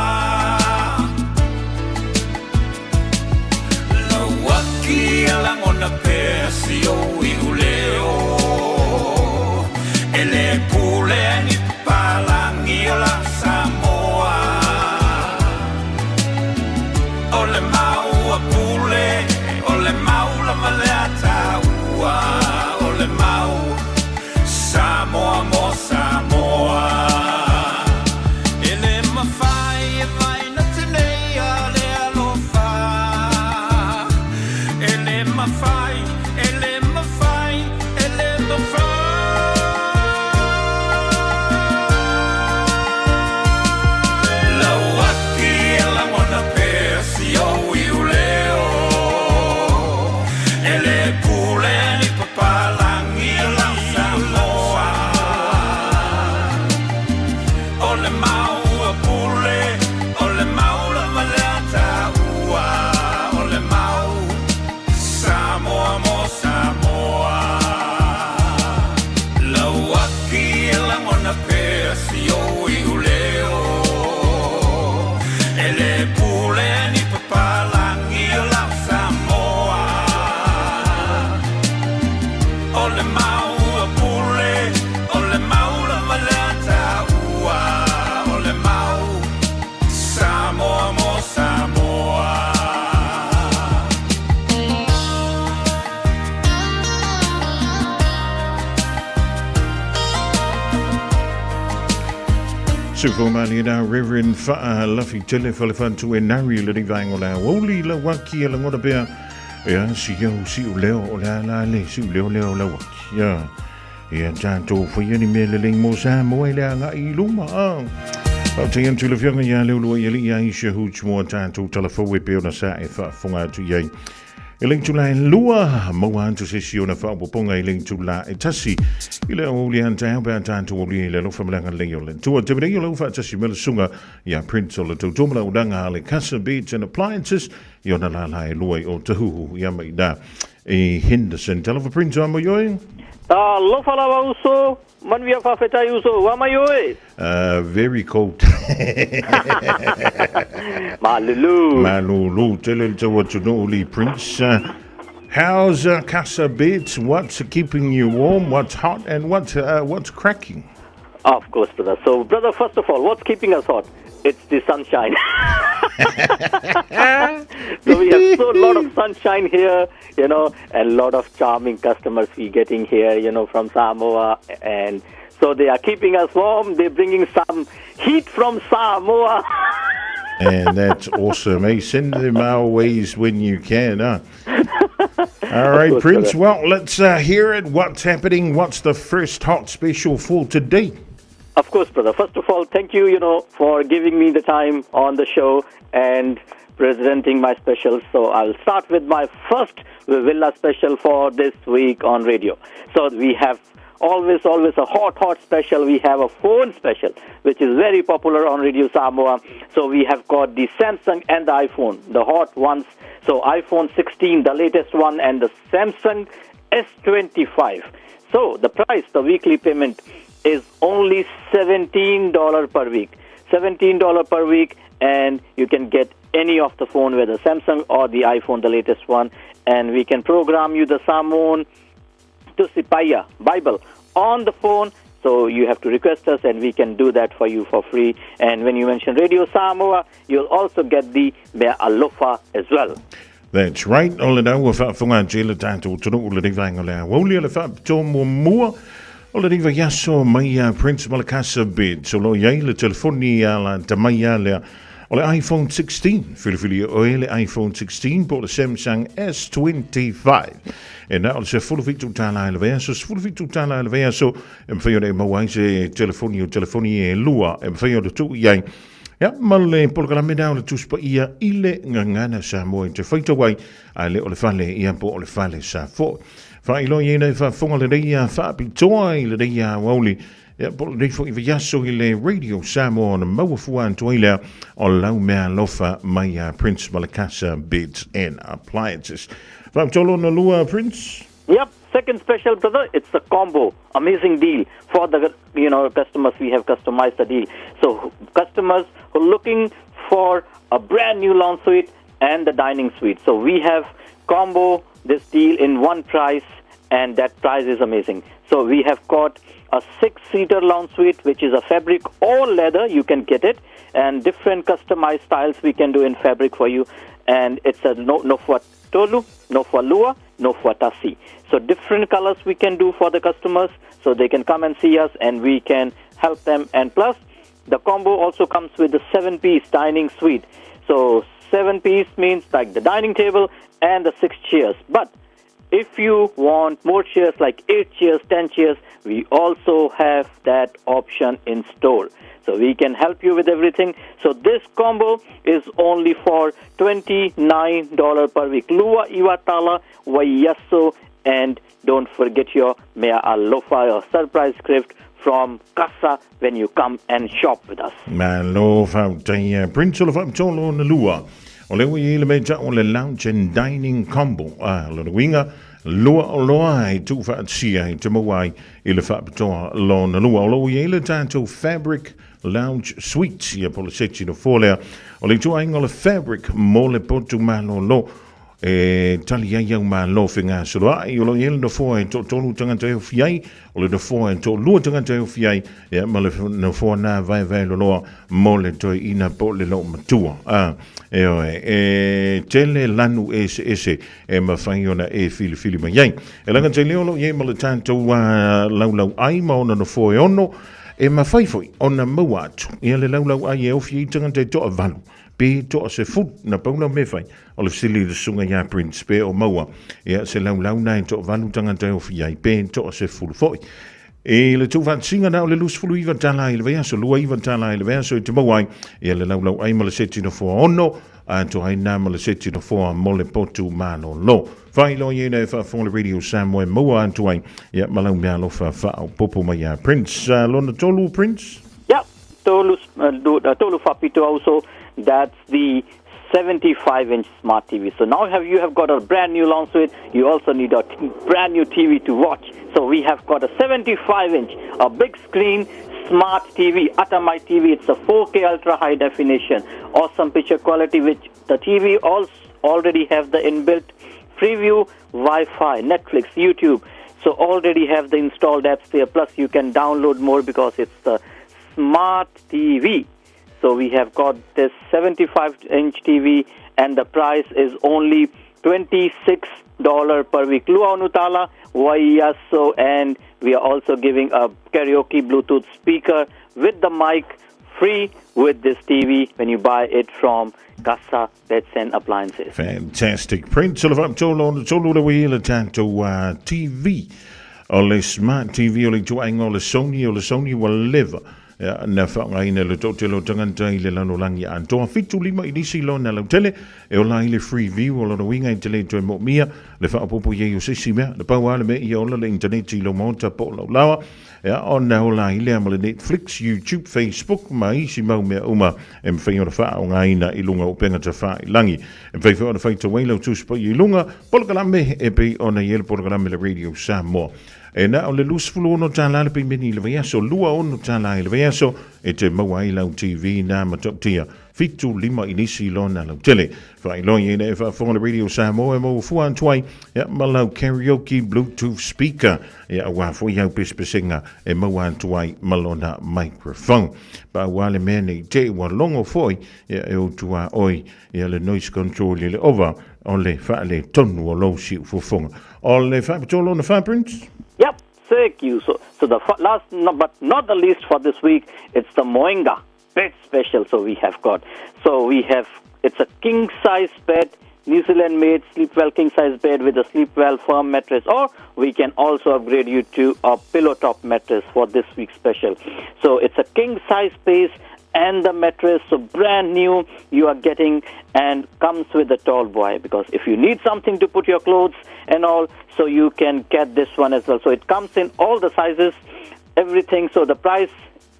Laua ki alangona pesi o iuleo Ele pule ni papalangi o la Samoa Ole mau a pule, ole mau la maleata ua, ole mau Samoa mo Samoa. Ele mawhai e vai na tenei a le alofa. Ele mawhai, ele mawhai, ele mawhai. Lauaki e langona pesi o iuleo. Ele pule ni papalangi la Samoa. Ole mau a pule, ole mau la malata ua. Ole mau Samoa mo Samoa. Lauaki e langona pesi o iuleo. Ele pule ni papalangi la Samoa. Ole mau a pule, ole mau la malata ua. Ole mau Samoa mo Samoa. Sufomani na Reverend Fa'a Lafi Tele Falefantu e Nari le Divango la Woli la Waki la Ngota Bea ya si u leo o la le si u leo la Waki ya tanto fo yeni mele ling mo sa mo ile nga iluma au te tu le fianga ya leo lo yeli ya isha hu mo tanto telefo we pe ona sa e fa fonga tu ye Iling tula lua mo tu se si ona fa bo ponga iling tula e tasi ile o li anta ba tanto o li le lo famla nga le yo le tu te bring yo lo fa tasi mel sunga ya print o le to tomla udanga le casa beats and appliances yona la lua o tu ya mai da e Henderson telephone print o mo yo Ta lo fala wa uso man via fa feta uso wa mai oi very cold Malulu tele te what to know li prince How's Casa Bits? What's keeping you warm? What's hot? And what's cracking? Of course, brother. So, brother, first of all, what's keeping us hot? It's the sunshine. So we have a lot of sunshine here, and a lot of charming customers we're getting here, from Samoa. And so they are keeping us warm. They're bringing some heat from Samoa. And that's awesome. Hey, send them our ways when you can, huh? All right, course, Prince. Brother. Well, let's hear it. What's happening? What's the first hot special for today? Of course, brother. First of all, thank you, for giving me the time on the show and presenting my specials. So I'll start with my first Villa special for this week on radio. So we have always a hot special. We have a phone special, which is very popular on Radio Samoa. So we have got the Samsung and the iPhone, the hot ones. So iPhone 16, the latest one, and the Samsung S25. So the price, the weekly payment, is only $17 per week. $17 per week, and you can get any of the phone, whether Samsung or the iPhone, the latest one, and we can program you the Samoan to Sipaya Bible on the phone. So you have to request us, and we can do that for you for free. And when you mention Radio Samoa, you'll also get the Mea Alofa as well. That's right. Ole na ua whaafunga jela tātou tunu ule riwanga lea. Wauli ole whaapito mua. Ole riwa yaso mai Prince Malakasa bid. So lo iai le telefoni ala tamaya lea. Ole iPhone 16. Whiriwhiri oe le iPhone 16 po le Samsung S25. En nou, se volle vitu tala ele vea, so volle vitu tala ele vea, so en whaio ne mawai se telefoni e lua, en whaio de tu iai. Ja, male polkala me nao le tuspa ia ile ngangana sa moe te whaita wai, a le ole whale ia po ole whale sa fo. Whailo i ene whafonga le reia whaapitoa i le reia wauli, ja, polo rei fo i yaso i le Radio Samoa na mawafua antoilea o lau mea lofa mai Prince Malakasa Beds and Appliances. Whaapitolo na lua, Prince? Yep, second special, brother. It's a combo, amazing deal for the customers. We have customized the deal. So customers who are looking for a brand new lounge suite and the dining suite. So we have combo this deal in one price, and that price is amazing. So we have got a 6-seater lounge suite, which is a fabric or leather. You can get it, and different customized styles we can do in fabric for you. And it's a no for Tolu, no for Lua, no for Tasi. So different colors we can do for the customers, so they can come and see us and we can help them. And plus, the combo also comes with the 7-piece dining suite. So 7-piece means like the dining table and the 6 chairs. But if you want more chairs, like 8 chairs, 10 chairs, we also have that option in store. So we can help you with everything. So this combo is only for $29 per week. Lua Iwatala Waiyaso, and don't forget your Mea Alofa, your surprise gift from Casa when you come and shop with us. Malofa tai Prince of Tolo na Lua. Ole we le meja ole lounge and dining combo. Lo winga Lua loai tu fa sia te mawai ile fa to lo na Lua. Lo we le tanto fabric lounge suite ia pole seti no folea o le tua ingola fabric mole potu malo lo tali ia malo finga so ai o lo yel no fo to tolu tanga te fiai o le no fo to lu tanga te fiai ia male no fo na vai lo mole to ina pole lo matua tele lanu ese ma faiona fili mai e langa te lo ye male tanto lau ai ma ona no fo ono e mawhaifoi o na maua atu. Ia le laulau ai e ofi i tanga te toa valu. Pe toa se fut na paula mewhai. O le sili le sunga ia Prince pe o maua. Ia se laulau nai toa valu tanga te ofi ai. Pe toa se fulu foi. E le tuwhan singa na o le lus fulu iwa tala i le vea. So lua iwa tala i le vea. So i te mawai. Ia le laulau ai ma le seti no fua ono. A to ai na ma le seti no fua mole potu mano lo. Whailo i ene whaafonga Radio Samoa maua antu ai. Ia malau mea lo whaau popo mai a Prince. Lona tolu, Prince? Yeah, tolu whapito also. That's the 75-inch smart TV. So now you have got a brand new lounge suite. You also need a brand new TV to watch. So we have got a 75-inch, a big screen, smart TV, Atamai TV. It's a 4K ultra high definition, awesome picture quality, which the TV already have the inbuilt Freeview, Wi-Fi, Netflix, YouTube. So already have the installed apps there. Plus you can download more because it's the Smart TV. So we have got this 75-inch TV, and the price is only $26 per week. Luau Nutala, Waiaso, and we are also giving a karaoke Bluetooth speaker with the mic free with this TV when you buy it from Casa Beds and Appliances. Fantastic. Prince Sullivan, Tolo Wheel Tanto TV. Ole Smart TV, ole Joang, ole Sony will live. Na whaangai na le tōtelo tanganta I le lanolangi an toa fitu lima I nisi lo na lautele e o la I le free view o la winga I tele toi mo mia le whaapopo ye o sisi mea le paua le me I o la le internet I lo monta po lau lawa o na o la I le ama le Netflix, YouTube, Facebook ma isi mau mea uma e mwhai o na wha o ngaina I lunga o penga ta wha I langi e mwhai o na whai ta wailau tuspa I lunga polokalame e pe o na yele polokalame le Radio Samoa. E na o le lusfulu ono tāla le pimeni le vaiaso, lua ono tāla le vaiaso, e te mawai lau TV na matoktia. Fitu lima inisi lo na lau tele. Whai lo i ene e whaafonga le Radio Samoa e mo fuan tuai, ma lau karaoke Bluetooth speaker, e a wafo iau pespesenga e mawai tuai malona microphone. Pa wale mene te wa longo foi, e o tua oi, e le noise control le over, o le whaale tonu o lo si ufofonga. O le whaapatolo na whaaprints? Yep, thank you. So the last, but not the least for this week, it's the Moenga bed special. So we have got. So we have. It's a king size bed, New Zealand made Sleepwell king size bed with a Sleepwell firm mattress, or we can also upgrade you to a pillow top mattress for this week's special. So it's a king size base and the mattress, so brand new you are getting, and comes with the tall boy, because if you need something to put your clothes and all, so you can get this one as well. So it comes in all the sizes, everything. So the price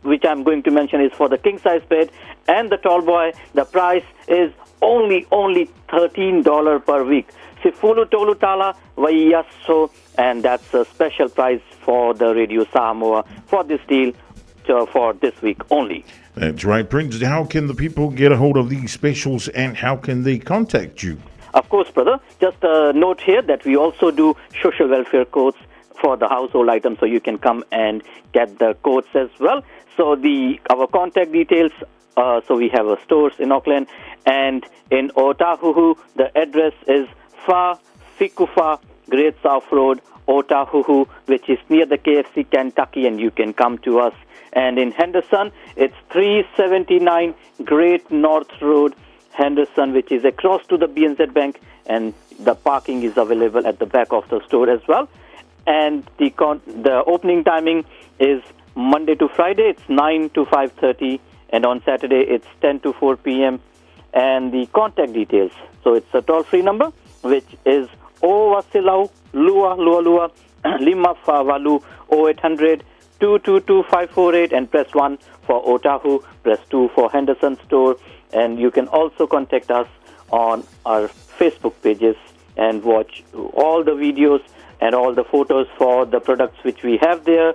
which I'm going to mention is for the king size bed and the tall boy. The price is only $13 per week. Sifulu Tolu Tala Waiaso, and that's a special price for the Radio Samoa for this deal for this week only. That's right, Prince. How can the people get a hold of these specials, and how can they contact you? Of course, brother. Just a note here that we also do social welfare codes for the household items, so you can come and get the codes as well. So our contact details, so we have stores in Auckland and in Otahuhu. The address is Fa Fikufa Great South Road, Otahuhu, which is near the KFC Kentucky, and you can come to us. And in Henderson, it's 379 Great North Road, Henderson, which is across to the BNZ Bank, and the parking is available at the back of the store as well. And the opening timing is Monday to Friday, it's 9 to 5:30, and on Saturday it's 10 to 4 p.m. And the contact details, so it's a toll-free number, which is O Wasilau Lua Lua Lua Lima Favalu 0800 222 548, and press 1 for Otahu, press 2 for Henderson store. And you can also contact us on our Facebook pages and watch all the videos and all the photos for the products which we have there.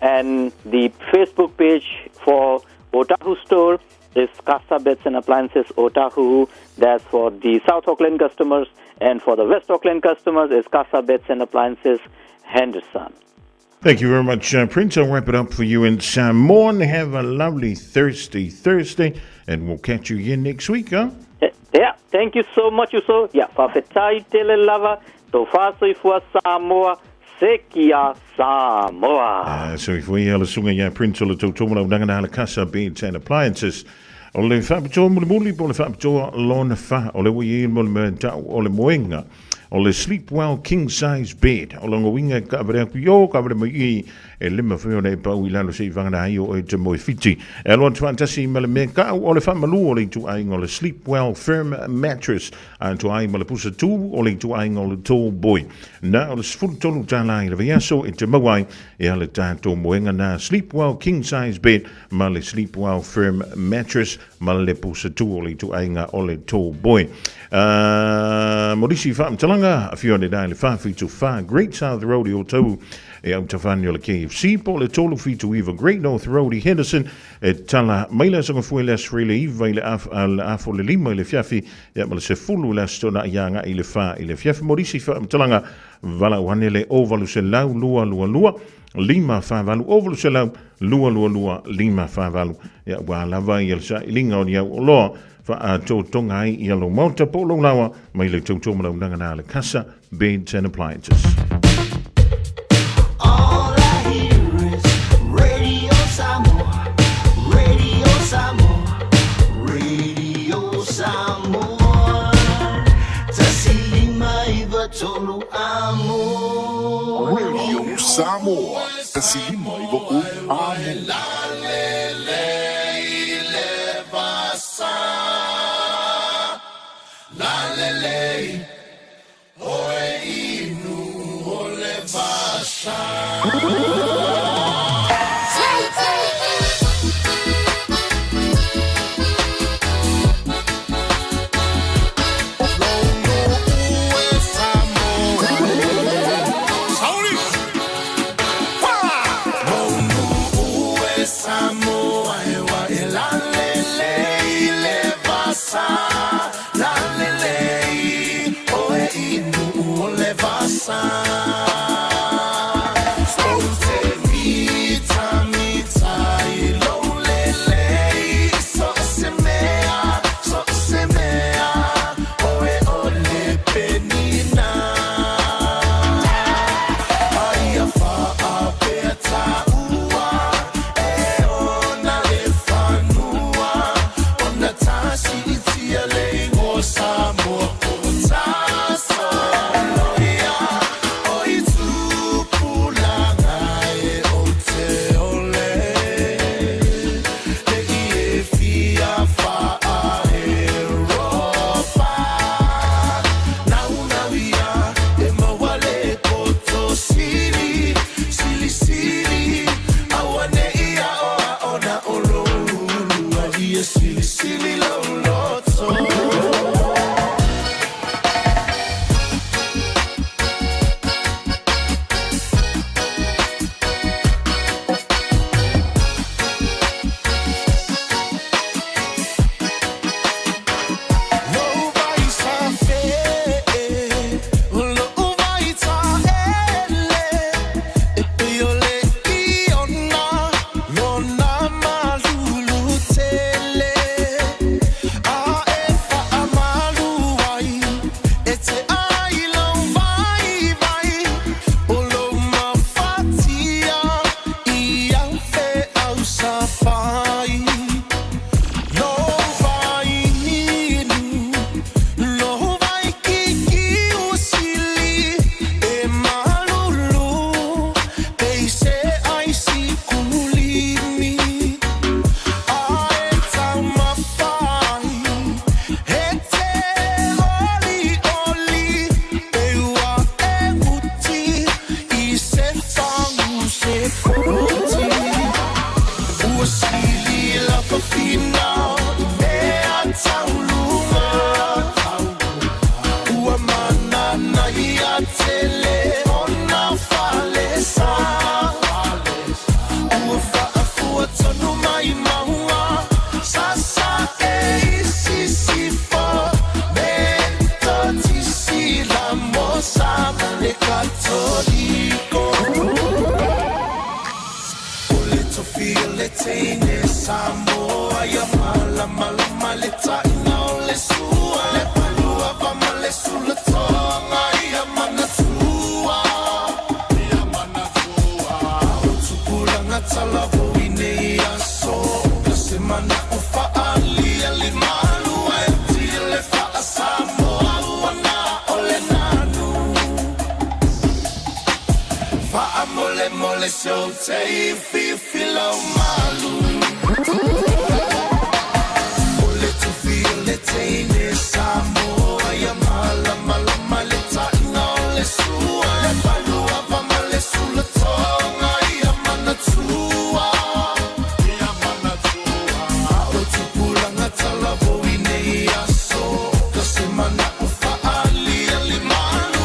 And the Facebook page for Otahu store is Casa Beds and Appliances Otahu. That's for the South Auckland customers, and for the West Auckland customers is Casa Beds and Appliances Henderson. Thank you very much, Prince. I'll wrap it up for you in Samoan. Have a lovely Thursday, and we'll catch you again next week, huh? Yeah, thank you so much, Uso. Yeah, whawhetai tele lava, tō whāsoifua Samoa, sekia Samoa. So if we have a sunga ya Prince o le tautomana o nangana ala Casa Beds and Appliances, o le whapatoa muli po le whapatoa lona wha, o le wai mo le tau o le moenga, o le Sleepwell king size bed, o longa winga ka avere aku yo, ka avere mai e lima wheo nei pau I lalo se I whangana hai o e te moe fiti. E aloa tu fantasi ma le me ka o le whamalu o le tu ainga o le Sleepwell firm mattress, a tu ainga le pusa tu o le tu ainga o le tall boy. Na o le sfuru tolu tāla I le viaso e te mawai e ale tātou moenga na Sleepwell king size bed ma le Sleepwell firm mattress ma le pusa tu o le tu ainga o le tall boy. Morisi whaamtalanga talanga a fione dai le fafi to fa Great South Road o tau e au tawhanio le KFC po le tolu fitu iwa Great North Road i Henderson e tala maila sanga fue le asrele iwa i le afo le lima i le fiafi e ma le se fulu le astona ianga i le fa i le fiafi morisi fa talanga vala wane le ovalu se lau lua lima fa valu ovalu se lau lua lima fa valu e wa lava i el sa ilinga o niau o loa fa a tō tonga ai i alo mauta po lo lawa mai le tau tōmana unanga nā le Casa Beds and Appliances. All I hear is Radio Samoa, Radio Samoa, Radio Samoa. Tasilima iwa tolu amo. Radio Samoa, tasilima iwa tolu amo. Lalele, oe inu ole vasa. Mana ufa ali ali mana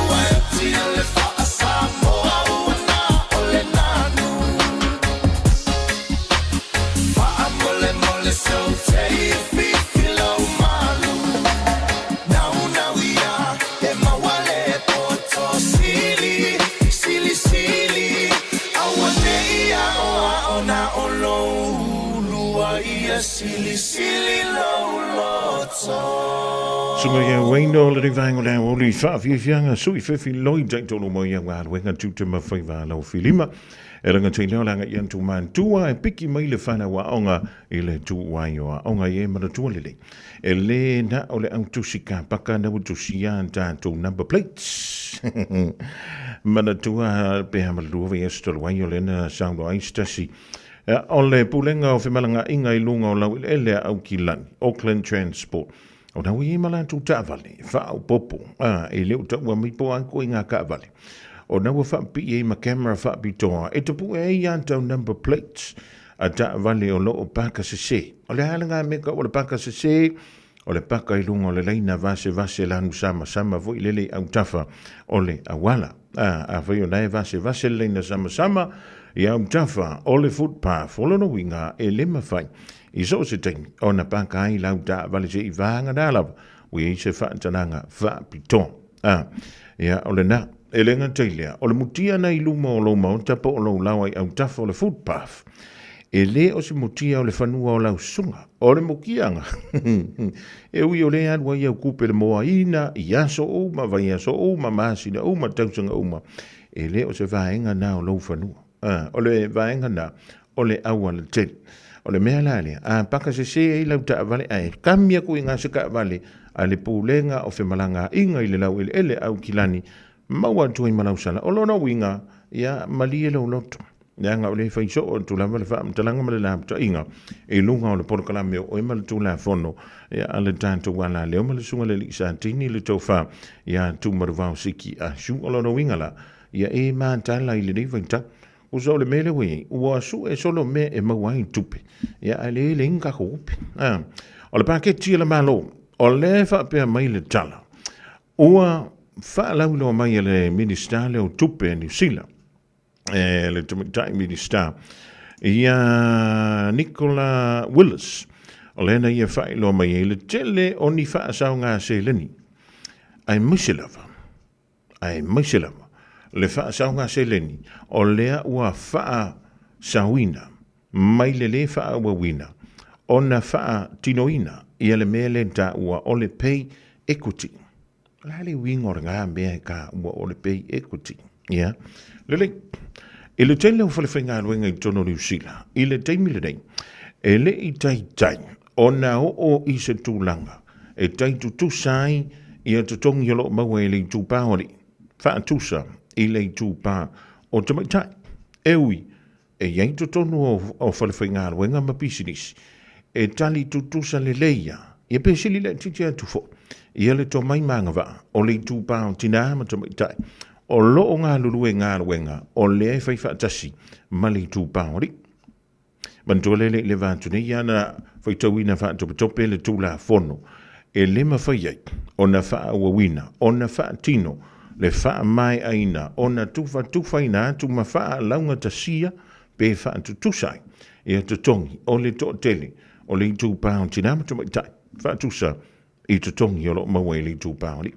Silly, silly low lots. Sunga ia waino le vango la oli fa fi fianga sui fi loi dai tolo mo ia wa wenga tutu ma fai va la filima eranga tino langa ia tu man tua e piki mai le fana wa onga ile tu wa yo onga ye ma tu le ele na ole au tu sika paka na tu sia ta tu number plates mana tua pe ha malu ve estol wa yo le na sound wa stasi ole pulenga o femalanga inga ilunga o lau ele au kilani Auckland Transport o na ui mala tu ta vale fa o popo e leo ta wa mi po an ko inga ka vale o na wa fa pi e ma camera fa pi to e to pu e ya ta number plates a ta vale o lo o paka se o le halanga me ka o le paka se o le paka ilunga o le leina vase la nu sama vo ilele au tafa o le awala a vai o na vase leina sama ia tafa o le footpath o no winga e le mafai i so se teng ona paka ai lau ta vale se i vanga dala we se fa tananga fa piton ia o le na e lenga teilia o le mutia na iluma o lo mau tapa o lo lau ai au tafa o le footpath e le o se mutia o le fanua o lau sunga o le mokianga e ui o le adwa ia kupe le moa ina i aso o ma vai aso o ma masina o ma tausanga o ma e le o se vaenga na o lo fanua o le vaenga na o le awa le tel o le mea lale a paka se i lau ta vale ai kamia ku inga se ka vale a le pulenga o femalanga inga i le lau ele au kilani maua tu i malau sala o lona winga ia mali lo loto ia nga o le faiso o tu lava le fam talanga ma le lapta inga e lunga o le porkala me o ima le tu la fono ia ale tanto wala le o ma le sunga le lisa tini le tofa ia tu marvau siki a shu o lona winga la ia e ma tala i le nei vaita o so le mele we o su e solo me e mawai tupe ya ale le inga hope o le paketi le malo o le fa pe mai le tala o fa la lo mai le minister le tupe ni sila le tume minister ya Nicola Willis o le na ia fa lo mai le tele o ni fa sa nga se leni ai musilava le faa saunga seleni o lea ua faa sauina mai le faa wawina o na faa tinoina ia le mea lenta ua o le pay equity lale wingor ngā mea ka ua o le pay equity ia lele ele tele o whalewhenga aluenga i tono New Zealand ile teimile nei ele i tai o na o i se tūlanga e tai tutusai ia tutongi alo maua ele i tūpāori faa tusa i lei tūpā o tamaitai. Ewi, e iei to tonu o whalewhainga aruenga ma pisinisi. E tali tutusa le leia. Ia pesili le titia tufo. Ia le to mai manga wa. O lei tūpā o tina ma tamaitai. O loo ngā lulue ngā aruenga. O le e whaifa atasi. Ma lei tūpā ori. Mantua le vātune iana whaitauina whaatope le tūla fono. E le ma whaiai. O na wha awawina. O na wha tino. Le faa mai aina o na tufa ina tu ma faa launga tasia pe faa tutusai e tutongi o le to tele o le tu pao tinama tu mai tai faa tusa i tutongi o lo mawe le tu pao li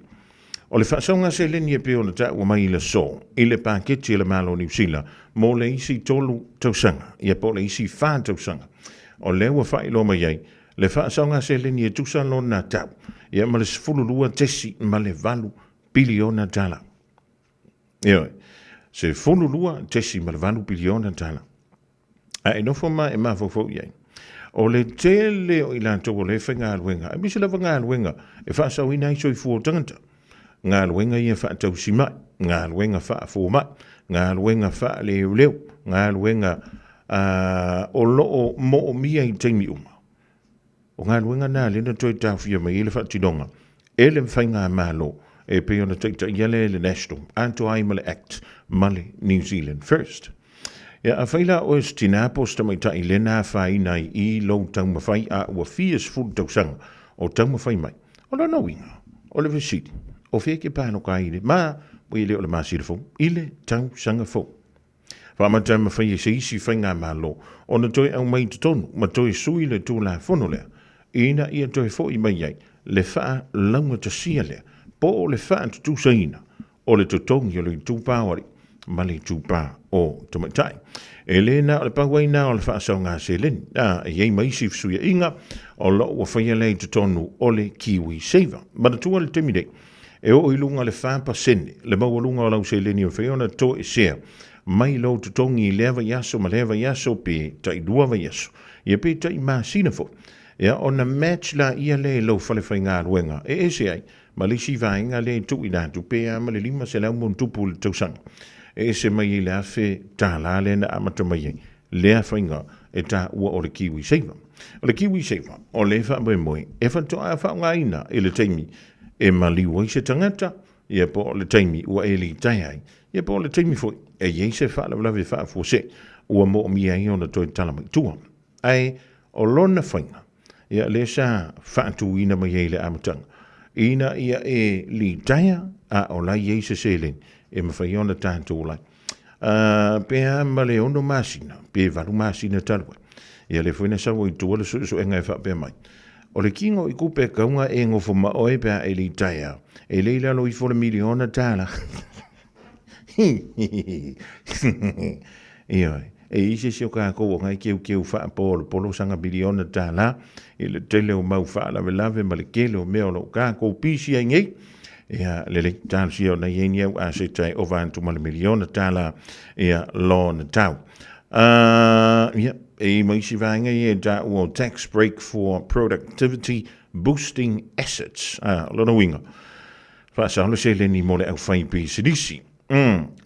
o le faa saunga se leni e pe o le ta ua mai le so i le paketi le malo New Zealand mo le isi tolu tausanga i po le isi faa tausanga o le ua faa ilo mai ai le faa saunga se leni e tusa lo na tau i ma le sfululua tesi ma le valu biliona dala. Io, se fonulua tesi malvanu biliona dala. A enofo ma e mafofo iai. O le tele o ilanto o le whenga alwenga. E misi lava ngā alwenga. E wha sau ina iso i fuo tangata. Ngā alwenga i e wha tau si mai. Ngā alwenga wha fuo mai. Ngā alwenga wha leo leo. Ngā alwenga o loo mo o mia i teimi uma. O ngā alwenga nā lena toi tawhia mai ele wha tinonga. Ele mwhainga malo. E pe ona taita iale le National Anti-Animal Act male New Zealand First. Ia a whaila o es tina posta mai ta i lena whai nai i lo tau mawhai a ua fias full tausanga o tau mawhai mai. O la nawinga, o le visiti, o whiake pāno ka ile, ma o ile o le masira fo, ile tau sanga fo. Whamata mawhai e se isi whainga malo, o na toi au mai tutonu, ma toi sui le tū la fono lea, ina ia toi fo i mai ai, le wha launga tasia lea, po o le wha tutusaina, o le tutongi o le tūpāwari, mali tupa o tumatai. E le na o le pawaina o le whaasonga se len. Iei maisi fsuia inga o lo ua whaia lei tutonu o le Kiwi Saver. Manatua le temide. E o ilunga le 5% le mawalunga o lau se leni o whaiona to e sea. Mai lo tutongi leva yaso ma leva yaso pe tai duava yaso. Ia pe tai ma sinafo. Ia ona match la ia le lo fale whainga ruenga. E se ai. Ma le si vainga le tu ina tu pe a ma le lima se lau mon tupu le tausanga. E se mai le afe ta la le na amata mai. Le a whainga e ta ua o le Kiwi Saver. O le Kiwi Saver o le wha moe moe. E whanto a whaunga ina e le taimi. E maliwa i se tangata. Ia po le taimi ua e li tai ai. Ia po le taimi foi. E iei se wha lawe wha fo se. Ua mo mi ai ona toi talamai tua. Ai o lona whainga. Ia le sa whaatu ina mai ei le amatanga. Ina ia e li taia a o lai iei se selen. E mawhai ona tātou lai. Pea ma le ono masina. Pe varu masina talua. Ia le fuina sawa i tua le so enga e wha pe mai. O le kingo i kupe kaunga e ngofo ma oe pea e li taia. E leila lo i fo le miliona tala. Ia e ise se o ka ko ngai keu fa polo sanga biliona tala e le tele o mau fa la lave ma le kele o me o lo ka ko pisi ai ngai ia le tal si o na yeni au a se tai o van tu ma le miliona tala ia lo na tau ia e mai si va ngai e da o tax break for productivity boosting assets lo no winga fa sa lo se le ni mo le au fai pi sidisi.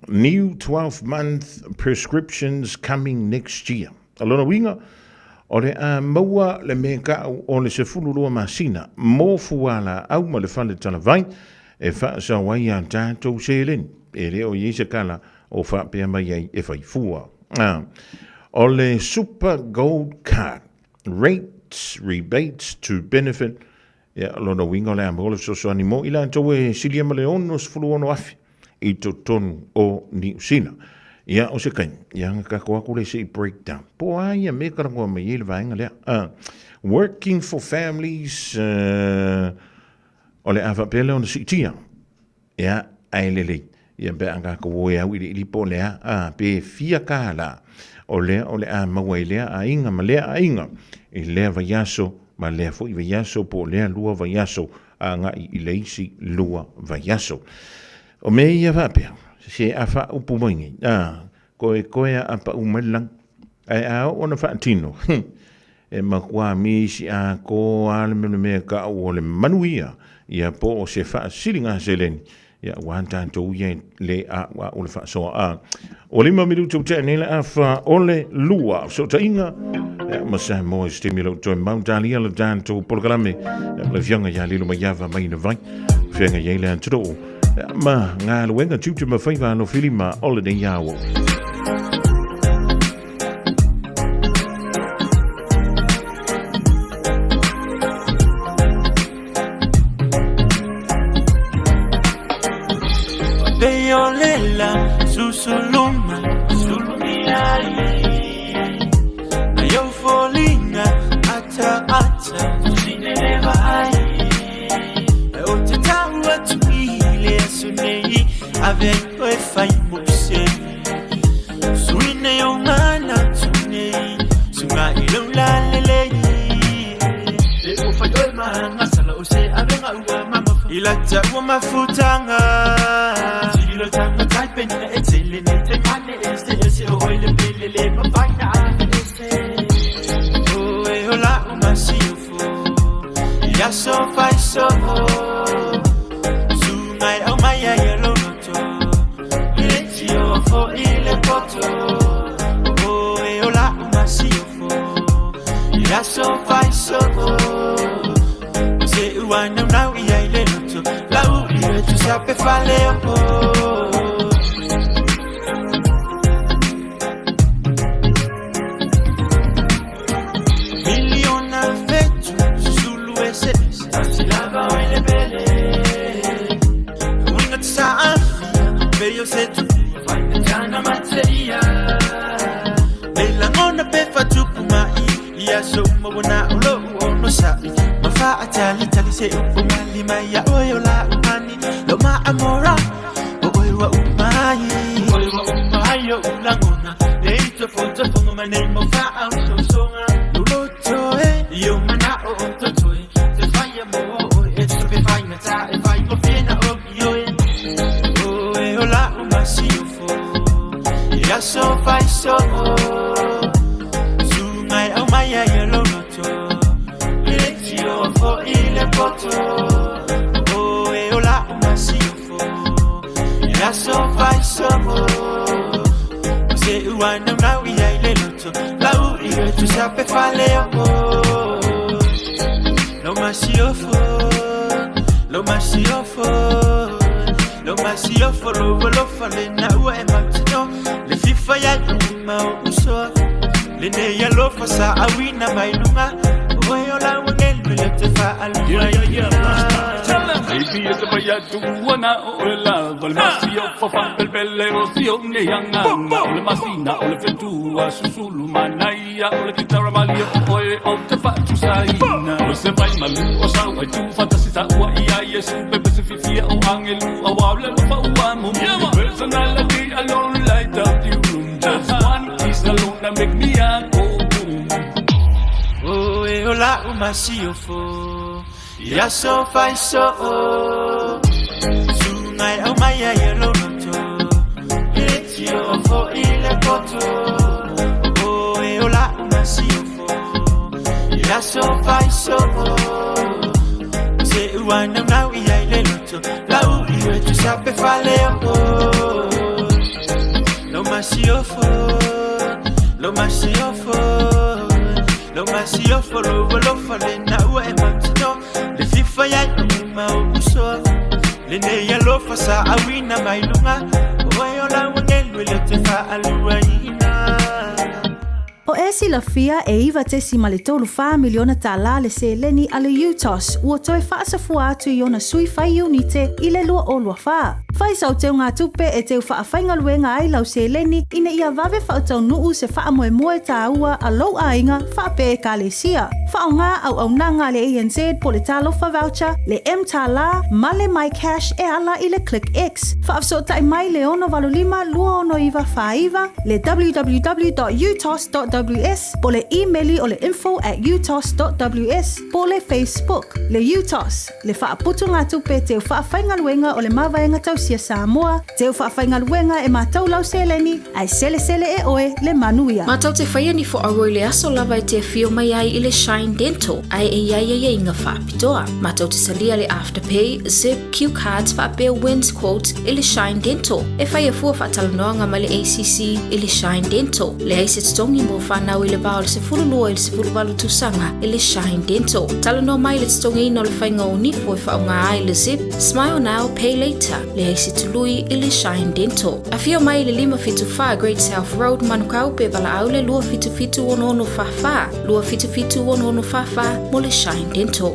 New 12-month prescriptions coming next year. Alona winga, o le a maua le meka o le se fululua masina, mo fuala au ma le fale talavai, e wha sa wai a tātou se len, e reo i se kala o wha pia mai ai e whai fua. O le Super Gold Card, rates, rebates to benefit, alona winga o le a maua le soso animo, ila tau e silia ma le ono se fuluono afi. I to tonu o ni usina. Ia o se kain, ia nga kako aku le se breakdown. Po ai a me karangoa mai ele vaenga lea. Working for families, o le awa pele o na sitia. Ia ai lele. Ia be anga ko woe au ili po lea. Pe fia ka la. O le a mawai lea a inga ma lea a inga. I lea vayaso, ma lea fo i vayaso po lea lua vayaso. A nga i leisi lua vayaso. O me ia vapea, se a wha upu moingi, koe a pa umelang, ai a ona wha tino, e makua misi a ko ale mea ka o le manuia, ia po o se wha silinga se leni, ia wanta tau ia le a wa o le wha soa a. O lima minutu te nele a wha ole lua, so ta inga, masa mo stimilo toi mautalia le tanto polkalame, le fianga ya lilo ma yava mai na vai, fianga ya le antro. Ma ngā luenga tūtu ma whaiva no whilima o le nei awo. Beolela, susuluma, sulumiai. Ayo folina, ata, sineleva ai. O te taua tui. Sunei avec oi fai muse suine yo ngana sunei sunga ilo la lele le o fai oi manga sala o se avenga ua mama ila ta ua mafutanga silo tanga type ni etele ne te mane este oi le pele ma vaina este o e hola uma siofo ya so fai so Maya yellow noto, Iletio for ile poto, oh eola umasiofo, Ilaso faiso, Se uana now ia ile noto, La uri tu sape faleo. Miliona fetu, Zulu ese, Asilava o ile bele. Yo sé tu jana materia Bela ngona pefa tukuma Ia so mabona ulo no sa Mafa atali tali se umali maya Oyo la umani Lo ma amora Oyo wa umai yo ulangona leito fonta fonga manemo fa auto songa luloto yo mana o to te fire mo it's to be fine ta if I go pena of yo oh ola umasifo ya so fai so sungai au maya yelo loto letio for ile poto oh ola umasifo ya so fai so se uana na wi ai le loto la u ile tu sape fale o lo masiofo lo masiofo lo fale na u e matino le fifa ya ma uso le ne ya lo fa sa awina mai lunga o yo la ngel le te fa al baby it's a ya tu wana ola vol masio fa fa belle rosio ne yanga ole masina ole fetu asusulu manaya ole kitara malio oe o te fa tu saina o se vai malu o sa o tu fantasisa o ia yesu bebe se fifia o angelu o wale fa o amo personality alone light up the room just one kiss alone that make me go oh e ola o masio fo ya so fai so sungai au maya yelo loto letio fo ile poto oh e ola masifo ya so fai so se uana na wi ai le loto la u ile tu sape fale o lo masifo lo fale na u e matino le fifa ya ma uso le ne ya lo fa sa awina mai lunga o yo la ngel le te fa aluaina O esi la fia e iwa te si male tolu wha miliona ta la le se leni ale UTOS ua toi wha sa fua atu i ona sui whai unite i le lua o lua wha. Whai sau teo ngā tupe e teo wha a whainga luenga ai lau se leni ina ia vave wha tau nuu se wha moe moe ta ua a lau a inga wha pe e ka le sia. Wha o ngā au nanga le ANZ po le talo wha voucher le M ta la male my cash e ala i le click X. Wha afso tai mai le ono valulima lua ono iwa wha iwa le www.utos.ws po le emaili o le info@utos.ws po le Facebook le UTOS le wha aputu ngā tupe teo wha a whainga luenga o le mawaenga tau sia Samoa teo wha a whainga luenga e mātau lau seleni ai sele e oe le manuia. Mātau te whaia ni fo aroi le aso lava e te whio mai ai i le Shine Dental ai e iai inga wha apitoa. Mātau te salia le Afterpay, Zip, Q-Cards wha apea Wins Quote i le Shine Dental. E whaia fua wha talanoanga ma le ACC i le Shine Dental. Le aise tongi mo whanau i le bao le se fululua i le se fuluwalu tusanga i le Shine Dental. Talanoa mai le tongi ino le whainga o nifo i whaunga ai le Zip, Smile Now, Pay Later. Le aise tului i le Shine Dental. A whio mai le 575 Great South Road manukau pe wala au le 255 ono whawha. 255 ono whawha mo le Shine Dental.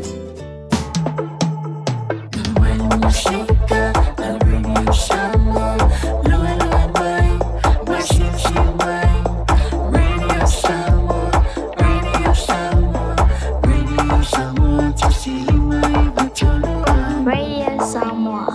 Radio Samoa.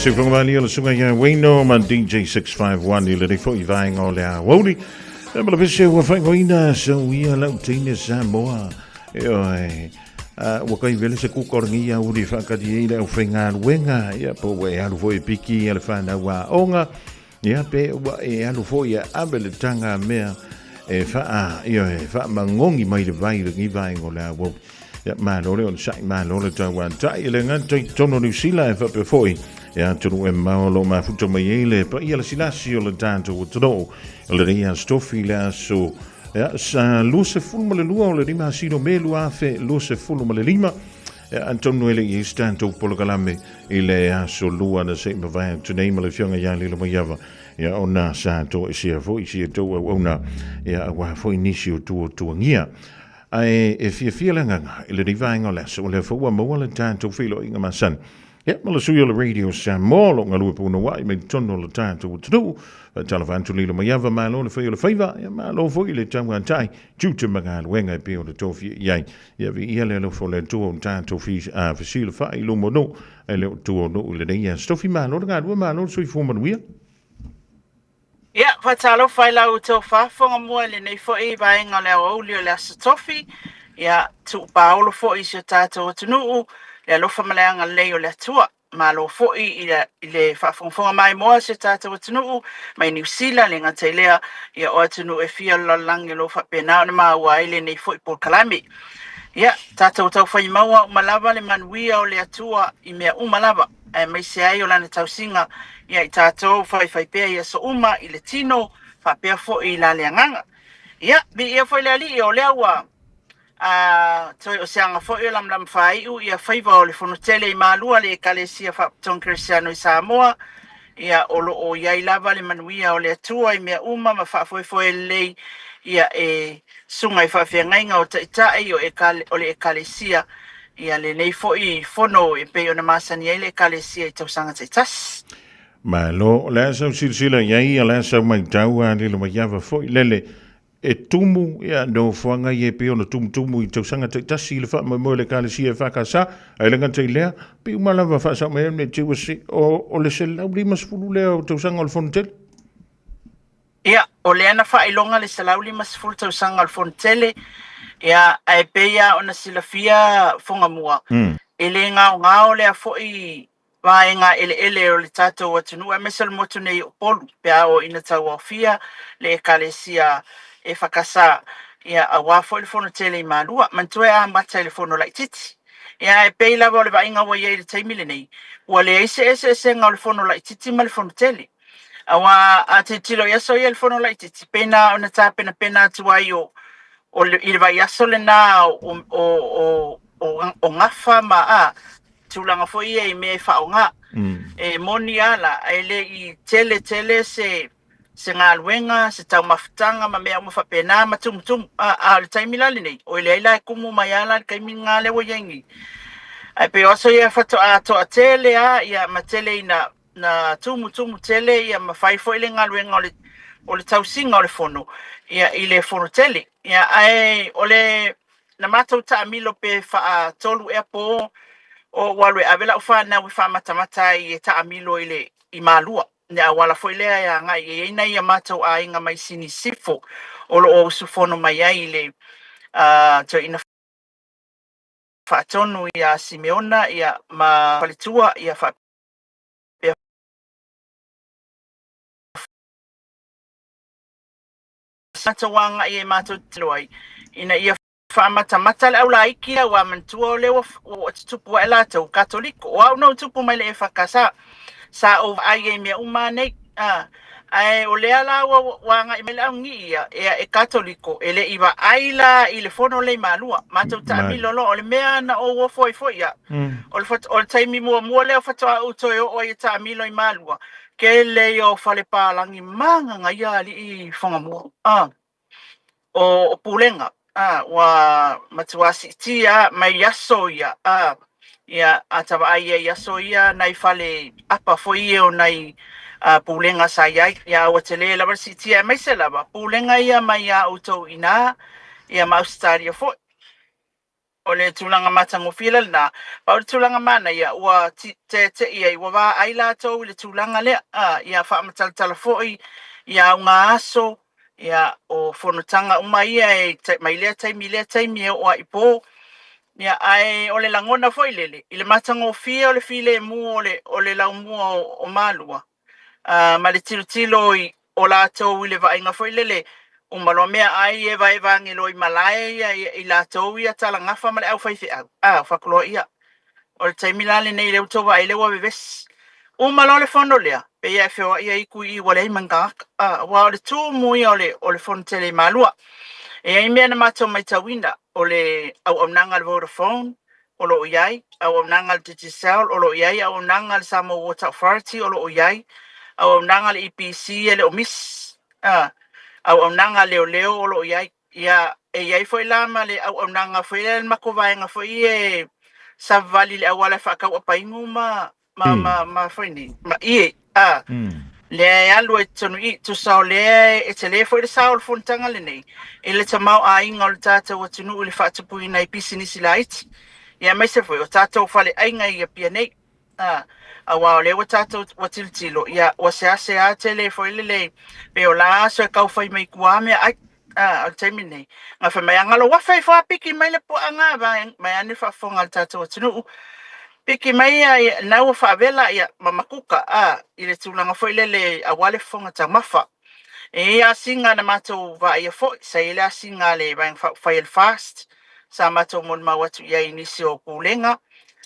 Sifung Valley le sunga ya Wayno ma DJ 651 ile de fo vai ngole woli. E ma pese wa fa goina so ia la tine Samoa. Wa kai vele se ku korngia uri fa ka di ile o fenga wenga ya po we alu foi piki ele fa na wa onga. Ya pe wa e alu foi ya abele tanga mea e fa fa mangongi mai de vai ngi vai ngole wo. Ja, maar hoor, on sai maar hoor het wel tai lengan tono New Zealand fa pe foi. Ja, toen we maar ma futo mai ele, pa ia la silasi o le tanto o todo. Le ria stofila so. Ja, sa luce fulmale lua o le rima sino me lua fe luce fulmale lima. Ja, Antonio ele i stanto polokalame ile so lua na se me vai to name le fionga ya le mo yava. Ja, ona sa to sia foi sia to ona. Ja, wa foi nisio to ngia. Ai e fia langa ile divine ole so le fo mo le tanto filo inga masan. Ja, maar so le radio Samoa lo ngalu po no wa me tono le tanto to telefoon to lilo ma ma lo le fo le faiva ja ma lo fo ile tanga tai tutu magal wenga pe o to fi ja vi ile lo fo le to tanto fi facile fa ilo mo no ele to no le dia stofi ma lo ga do ma lo so fo mo wi. Ja, fatalo faila o to fa fonga mo le nei fo e vai ngale o le la stofi ja tu Paulo fo i se tato tunu le alofa maleanga leo le tua ma lo fo'i ile whaafonga mai moa se tātou tunu mai New Zealand le ngata lea ia o tunu e fia lalangi lo whapena na maua ele nei fo'i por kalami ia tātou tau whai maua umalava le manuia o le atua i mea umalava mai se ai o lana tausinga ia i tātou whai pea ia so uma i le tino whapea fo'i la leanganga ia bi ia fo'i le ali o lea ua toi o seanga foi lam fai u ia faiva o le fonotele I malua le kalesia fa ton Cristiano I Samoa ia o ia lava le manuia o le atua I mea uma ma fa foi le ia e sunga I fa fiangainga o taitai o le kalesia ia le nei foi fono e pe ona masani le kalesia I tausanga taitas ma lo la so silsila ia la so mai tau le lo maiava foi lele e tumu ia no fuanga ye pe ona tumu I tausanga tasi le fa mo le kalesia fa kasa ai lenga te lea pe umala va fa sa me tiwasi o le sel lauli masfulu le o tausanga o fontel ia o le ana fa ilonga le salauli masfulu tausanga o fontele ia ai pe ia ona silafia fonga mua ele ngao le foi vaenga ele o le tato watunu mesel motu nei o polu pe o ina tawafia le kalesia e fakasa ia awa fo le fono tele I malua mantoe a mata le fono lai titi ia e peila vo le vainga wa ye le taimile nei wa le ese nga le fono lai titi ma le fono tele awa a titilo ia so ia le fono lai titi pena ona ta pena tuai o le vai aso le na o ngafa ma a tulanga fo ia I me fa onga e moni ala ele I tele se ngaluenga se tau mafutanga ma mea mawhapena ma tum le taimilali nei o ile ila kumu mayala kai minga le wayengi ai pe oso ia fato a to a tele ia ma tele na tumu tele ia ma fai fo ile ngaluenga o le tau singa o le fono ia ile fono tele ia ai ole na matau ta milo pe fa tolu e po o walwe avela ufa na wifa matamata I ta amilo ile I malua ya wala foi lea ya nga ye ina ia matau a inga mai sini sifo o sufono mai ai le to ina fatonu ia Simeona ia ma palitua ia fa satawanga ia matau tloi ina ia fa mata le aula iki wa mantua le o tupu ela to katoliko o no tupu mai le fa kasa sa o ai me umane ai o le ala wa nga imela ngi ia e katoliko ele iba aila ile fono le malua mato tami lolo o le mea na o foi ia o le taimi mo le fato o to o ia tami lo malua ke le o fale pa langi manga nga ia li fonga mo o pulenga wa matuasi tia mai yaso ia ia atava ai yaso ia nai fale apa foi o nai pulenga sa ia o tele la versity mai se lava pulenga ia mai auto ina ia ma australia foi o le tulanga matangofila na pa o le tulanga mana ia ua te ia ua wa ai latou le tulanga le ia whaamataltala fo'i ia unga aso ia o fonotanga uma ia e mai lea taimi o a ipo ia ai o le langona fo'i lele i le matangofia o le file mu o le laumua o malua ma le tilo o latou i le vainga fo'i lele o malo mea ai e vai vangi loi malai i latou ia talangafa ma le au faifi au whakolo ia o le taimilale nei leu tova ai lewa beves o malo le fono lea pe ia whio ia iku i wale mangaka wa o le tū mui o le fono tele malua e ai mea na matou mai tawina o le au nanga le Vodafone o lo iai au nanga le Digicel o lo iai au nanga le Samoa Water Authority o lo iai au nanga le EPC e le omis au nanga leo o lo iai ia e iai foi lama le au nanga foi le makovaenga foi e savali le awala whakau apaingu ma foi ni ma ie le alu e tonu i tu sao le e te le foi le sao le fontanga le nei e le tamau a inga o le tata o tunu le whaatapui na i pisinisi la iti ia mai se foi o tata o fale ainga i a pia nei a wao le wa tata o tiltilo ia wa se ase a te le foi le pe o la aso e kau fai mai kuame ai al taimi nei nga fa mai angalo wa fai fa piki mai le po anga mai ane fa fonga le tata o tunu piki mai ia na o fa vela ia mamakuka i le tulanga foi le awale fonga ta mafa e a singa na mato va ia foi sa ile a singa le va fa il fast sa mato mon ma watu ia inisio pulenga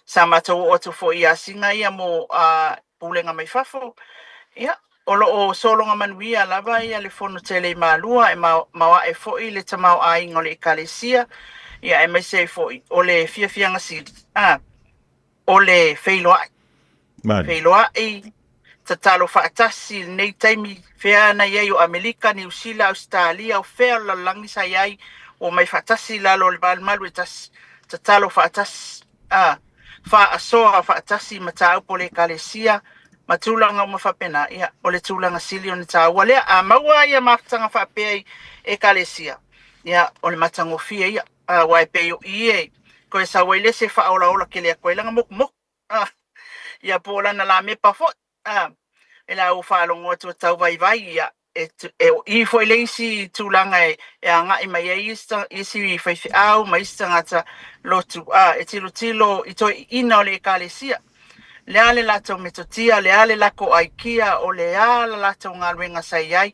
sa mato o to foi a singa ia mo pulenga mai fafo ia o solonga manuia lava ia le fono tele malua e mawa e foi le tamau a ingo le ekalesia ia e mese foi o le fianga sili o le feiloa i tatalo whaatasi nei taimi whea na iei o Amerika, New Zealand, Australia o whea la langi sa iei o mai whaatasi lalo le balmalu e tas tatalo whaatasi whaasoa whaatasi matau po le ekalesia matulanga o mawhapena ia o le tulanga sili o ni tāua lea a maua ia mawhatanga whapea ekalesia ia o le matangofia ia wai peo ie ko sa waile se fa ola ke le ko langa mok ia pola na la me pa fo ela o fa longo to tau vai ia e foi le si tulanga e anga i mai isi fa au mai stangata lotu e tilo i to ina le kalesia le ale la to metotia le ale la ko aikia o le ala la to ngalwenga sai ai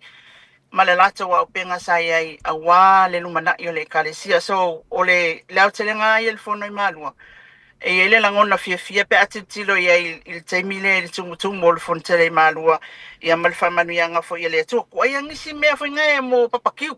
ma le lato wa penga sai ai a wa le lumana i le kalesia so o le lautelenga i le fono i malua e ele langona fia pe atitilo i il temile il tumutumo le fontele malua ia malfa manuanga fo ile to ko ia ngisi me fo ngai mo papakiu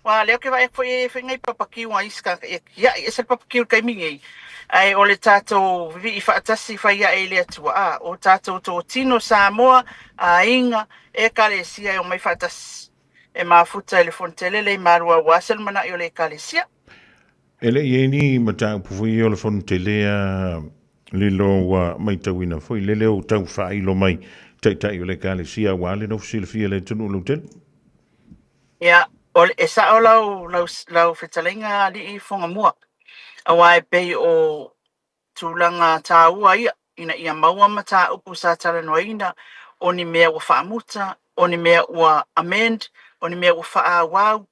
wa le ke vai fo ngai papakiu a iska ia ese papakiu kai mingi ai o le tato vi i fatasi fa ia ele atua o tato to tino Samoa a inga e kalesia o mai fatas e mafuta le fontele le marua wasel mana i le kalesia ele yeni mata pufui o le fontele lilo wa mai tawina foi lele o tau fai lo mai tai o le kalesia wale no silfia le tunu luten ya o esa o lau fetalenga li fonga mua awai pe o tulanga taua ina ia maua mata upu sa tala noina oni mea ua whaamuta, oni mea ua amend, oni mea ua whaawau,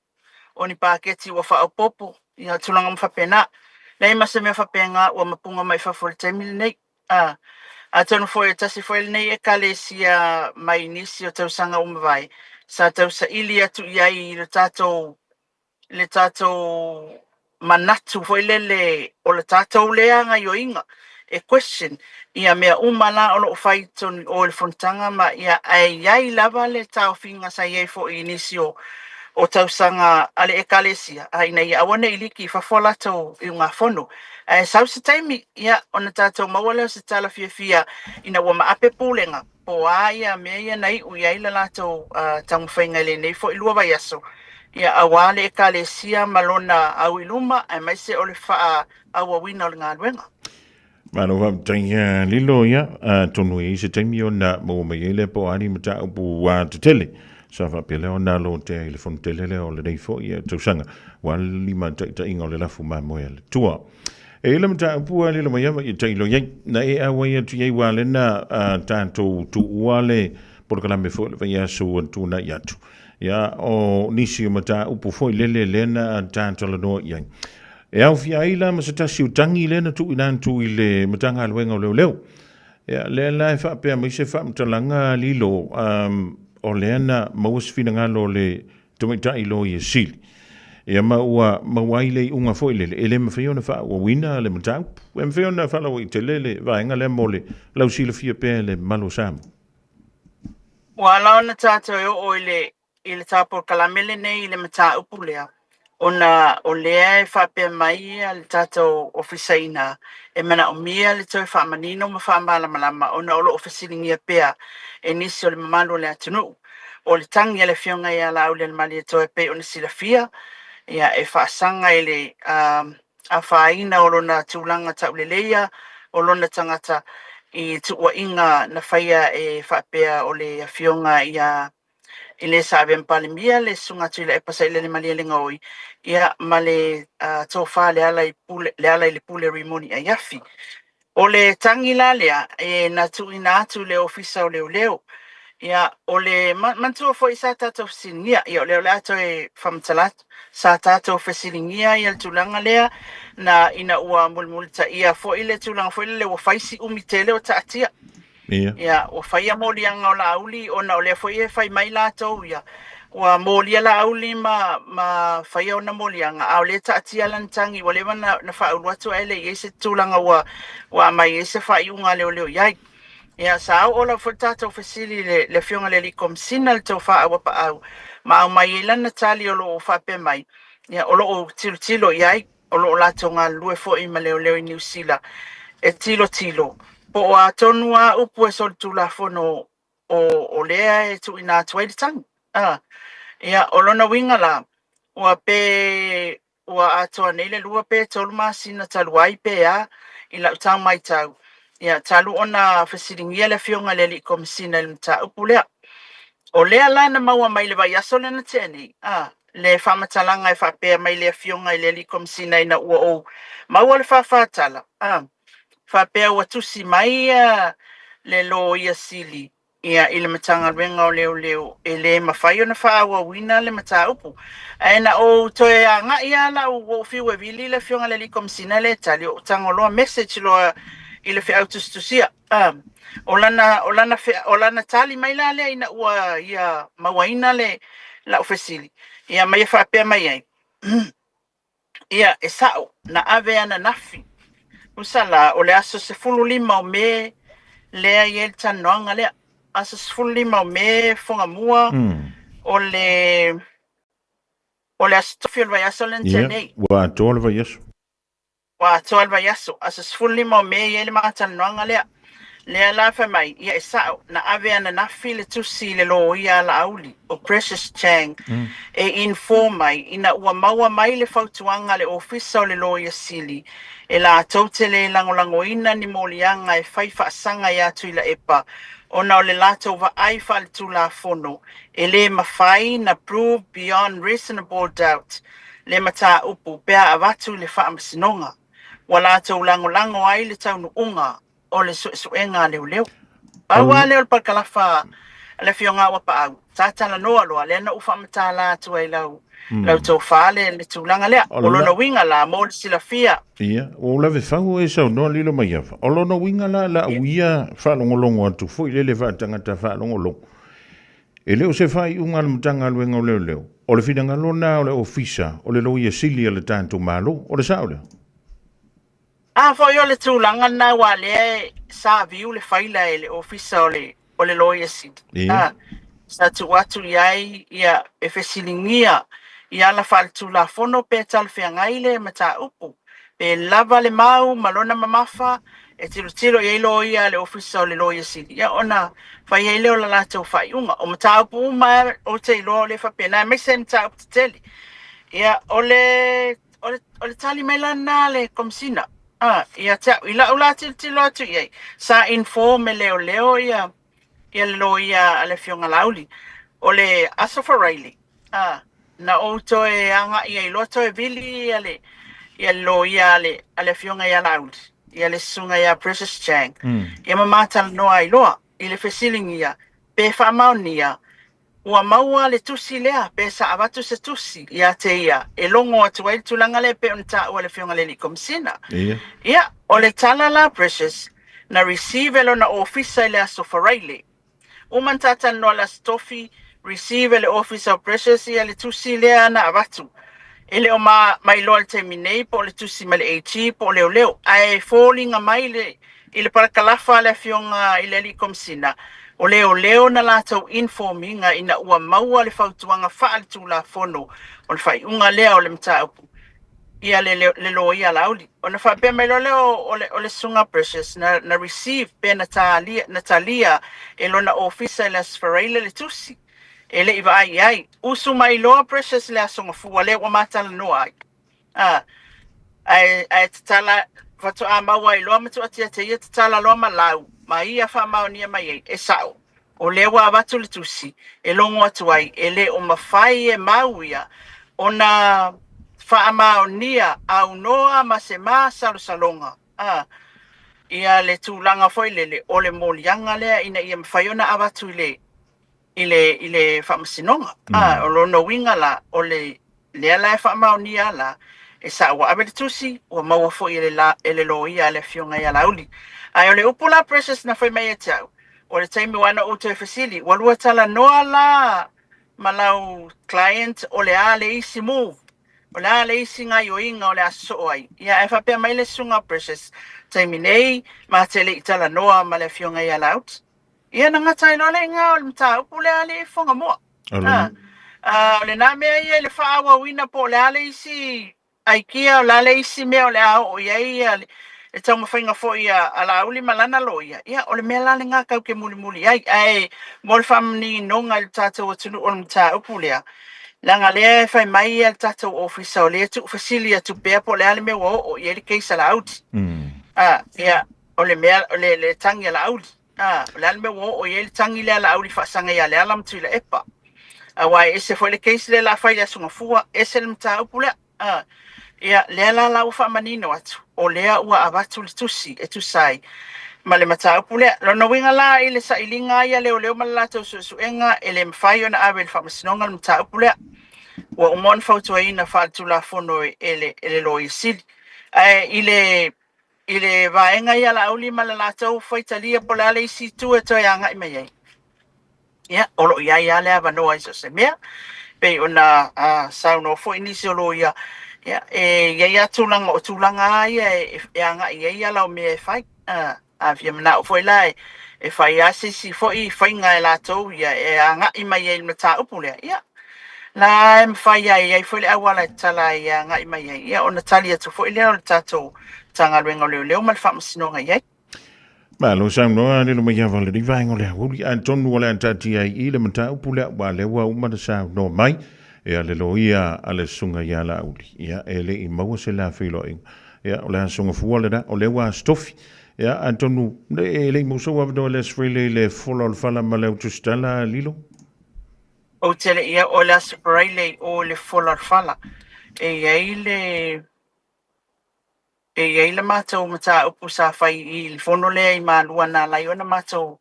oni paketi ua whaapopo, ia tulanga mwhapena. Nei masa mea whapenga ua mapunga mai whafole taimile nei. A tonu foi tasi foi nei e kalesia mai nisi o tausanga umawai. Sa tausa ili atu iai le tatou manatu foi lele o le tatou leanga yo inga. E question ia mea umala o lo faiton o le fontanga ma ia ai lava le tau finga sa iei fo inisio o tausanga ale ekalesia aina ia awane iliki fafola tau i ngā fono sau se taimi ia ona tātou mawale o se tala fia ina wama ape pūlenga po ia mea ia nei ui aila lātou tangu whainga le nei fo ilua vai aso ia awale ekalesia malona au iluma ai maise o le faa awawina o le ngā luenga. Mano va tanya lilo ya tonu e se taimi ona mo mai ele po ani mata upu wa tutele sa fa pele ona lo te le fon tele o le nei fo ia tu sanga wa lima ta inga le lafu ma mo ele tua e le mta pua le mai ia te lo ye na e a wa ia tu ye wa le na tanto tu wale por kana me fo le ia so tu na ia tu ia o nisi mata upu fo le na tanto le no ia e au fia ila ma se tasi utangi le na tu inan tu ile matanga luenga o leo ia le la fa pe ma se fa mtalanga lilo o leana maus fina ngalo le tumita ilo ye sili ia ma waile unga fo ile ma fiona fa o wina le mata em fiona fa lo itelele va nga le mole lau sili fia pe le malo sam wala na tato o ile tapo kalamele nei ile mata upulea ona o lea e whape mai al tato ofisaina e mana o mia le toi wha manino ma wha malama ona o lo ofisiringia pea e nisi o le mamalo le atunu o le tangi le fionga i ala au le mali e toi pe ona sila fia ia e whaasanga i le a whaina o lona tūlanga tau le leia o lona tangata i tuua inga na whaia e whapea o le fionga i le sabe mpale mia le sunga tui le pasa ile le mali le ngoi ia male tofa le ala i pule rimoni a yafi o le tangi la lea e na tui na atu le ofisa o leo ia o le mantua fo i sa tato fisilingia ia o leo le ato e whamtalatu sa tato fisilingia ia le tulanga lea na ina ua mulmulita ia fo ile tulanga fo ile le wafaisi umitele o taatia ia o faia molianga o la auli ona o le fo ia fai mai lato ia wa molia la auli ma faia ona molianga a o le taatia lantangi wa le na fa ulu atu ele ese tulanga wa mai ese fai unga leo iai ia sa o la fo tato fasili le fionga le likom sinal to fa awa pa au ma o mai lana tali o lo fa pe mai ia o lo tilo iai o lo la tonga lue fo i maleo i New Zealand e tilo po a tonua upu e sol tula fono o lea e tu ina tuai tang ia o lona winga la ua atoa nei le lua pe tolu masina taluai pe i lau tau mai tau ia talu ona fasiringia le fionga le li komisina le mta upu lea o lea lana maua mai le vai aso lena tene le whamatalanga e whapea mai le fionga i le li komisina ina ua o maua le whawhatala whapea ua tusi mai le lo ia sili ia i le matanga ruenga o leo e le mawhai ona whaawa wina le mata upu aina o toe a nga ia la o fiu e vili le fionga le li komisina le tali o tangoloa message loa i le whi autustusia o lana tali mai la le ina ua ia mawaina le la ofesili ia mai whapea mai ai ia e sao na ave ana nafi usala o le aso se fululima o me lea i el tanoanga lea aso se fululima o me fonga mua o le aso tofi o le vaiaso le ntenei wa toa le vaiaso aso se fululima o me i ele mga tanoanga lea la fe mai ia e sao na ave ana nafi le tusi le lo ia la auli o Precious Chang e inform mai ina ua maua mai le fautuanga le ofisa o le lo ia sili e la tautele langolango ina ni molianga e faifa asanga ia tui la epa ona o le lato wa aifa le tula fono e le mawhai na prove beyond reasonable doubt le mata upu pea avatu le wha amasinonga wa lato langolango ai le taunu unga o le suenga leo awa leo palkalafa le fionga wa pa au tatala noa loa le na ufa matala tu ai lau tau fale le tulanga lea o lona winga la mo sila fia ia o la ve fau e sa no lilo mai afa o lona winga la uia fa longolongo atu foi le va tangata fa longolongo e leo se fai unga le mtanga luenga leo o le finanga lona o le ofisa o le loia sili le tanto malo o le saule fo yo le tulanga na wale sa viu le faila ele ofisa o le loia sili sa tu watu iai ia e fesilingia ia la faltu la fono pe tal fiangaile mata upu pe lava le mau malona mamafa e tiro ia lo ia le ofisa o le loia sili ia ona fai ele o la lato fai unga o mata upu ma o te lo le fa pena me sem ta upu teli ia ole tali melana le komsina ia ta ila ula tilo atu ia sa informe leo ia le lo ia le fionga lauli ole Asafa Riley. Na oto e anga ia I loto e vili ia lo ia ale fionga ia laud. Ia le sunga ia Precious Chang. Ia mamata noa I loa. I le fesiling ia. Pe whamaunia. Ua maua le tusi lea. Pe sa avatu se tusi. Ia te ia. E longo atu ai tulanga le pe unta ua le fionga le li komsina. Ia. O le tala la Precious. Na receive lo na ofisa le Asafa Riley. Umantata no la stofi. Receive le office of Precious ia le tusi lea na avatu. Ele o mai loa le terminei po le tusi ma le AG po leo leo. Ai falling mai le parakalafa le fionga I le li komsina. O leo na lātou informinga ina ua maua le fautuanga faa le tūla fono. O le fai unga lea o le mta upu. Ia le loa ia lauli. O na whapea mai lo leo o le sunga Precious na receive pe Natalia e lo na ofisa le asfareile le tusi. Ele iwa ai. Usu mai loa Precious le asonga fua le wa matala noa ai. Ai tatala watu a maua I loa matu atia te ia tatala loa malau. Ma ia wha maonia mai ei. E sao. O le wa watu le tusi. E longo atu ai. Ele o mawhai e mauia. O na wha maonia au noa ma se maa salonga. Ia le tūlanga foi lele. O le molianga lea ina ia mwhaiona a watu ile whamasinonga. O lono winga la, o le ala e whamaunia la, e sa ua abe le tusi, ua maua fo ele lo ia le fionga ia lauli. Ai o le upula Precious na whai mai e tau. O le taimi wana uto e fasili, walua tala noa la malau client o le a le isi move. O le a le isi ngai o inga o le aso ai. Ia e whapea mai le sunga Precious. Taimi nei, ma te le itala noa ma le fionga ia laut. Ia na ngata ino le ngā o le mta upu le ale whonga moa. O le nā mea ia le whaawa wina po le ale isi aikia o le ale isi mea o le ao o iai le tau mawhainga fo ia ala uli malana lo ia. Ia o le mea lale ngā kau ke muli muli ai. Ai mo le whamni nonga le tātou atunu o le mta upu lea. Langa lea whai mai ia le tātou ofisa o lea tu fasilia tu pea po le ale mea o ia le keisa la auti. Ia o le mea o le tangi ala auti. Le alme o ye tangi le ala auli fasanga ya le alam tu le epa. Wai ese foi le case le la fai le sunga fua ese le mta upula. Ia le ala la ufa manino atu. O lea ua avatu le tusi e tusai. Ma le mta upula lo no winga la ile sa ilinga ia leo malata su enga ele mfai ona ave le famasinonga le mta upula. Wa umon fautu ina fa tu la fono ele lo isil. Ile vaenga ia la auli malalatau faitalia po la isi tu e toi anga I mai ai. Ia, olo ia ia lea vanoa iso se mea. Pe ona sauno fo inisi olo ia. Ia, ia tūlanga o tūlanga ia e anga ia lau mea e whai. A fia mana o fo ila e whai asisi fo I whainga e la tau ia e anga I mai ai mata upu lea. Ia. La e mwhai ai fo le awala e tala I anga I mai ai. Ia, ona tali atu fo ilea o le tātou. Tanga luenga leo mal whamasinonga iai. Ma lo sam no le mai ia vale vai ngole uli antonu wala antati ai ile mata upula wa le wa uma sa no mai e ale lo ia ale sunga ia la uli ia ele I mau se la filo ia ole sunga fuole da ole wa stofi ia antonu le mo so wa do le sfrile le folol fala male utustala lilo o tele ia o la sfrile o le folol fala e ia ile mātou mata upu sa whai I le fono lea I mālua nā laiona mātou.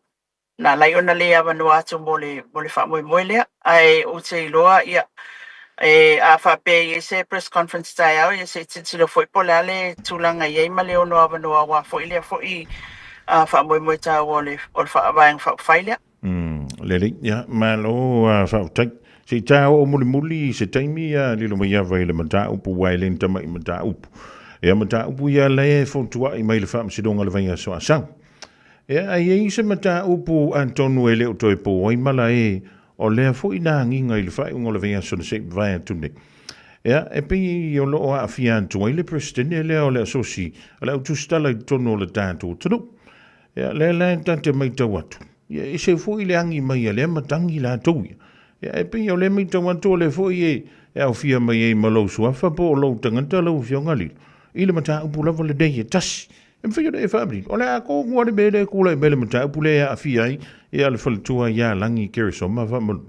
Nā laiona lea wanu atu mo le wha lea. Ai o te iloa ia. A whape I se press conference tai au. Ia se titilo fwoi po lea le tūlanga I ma leo no wanu a wā fwoi lea fwoi wha moe tau o le whaavang whai lea. Lele, ia, malo whautai. Se tau o muli se taimi lilo mai awai le mata upu wailen tama I mata upu. Ia mata upu ia le fontua I mai le whaamsidonga le vainga soa sau. Ia ai se mata upu antonu e leo toi po ai mala o lea fo ina nginga I le whaunga le vainga soa se vai atune. Ia e pi o loo a fia antua I le presidente lea o le asosi o le autustala I tono o le tātou tanu. Ia le tante mai tau atu. Ia e se fo I le angi mai a le matangi la tau ia. Ia e pi o le mai tau atu o le fo I e au fia mai malau suafa po o lau tanganta lau fionga lilo. Ile mata upu lava le dei e tasi. E mwhio de e whaabri. O le a ko ngua de mele kula e mele mata upu le a awhi ai. E ale whaletua ia langi kere so ma whamanu.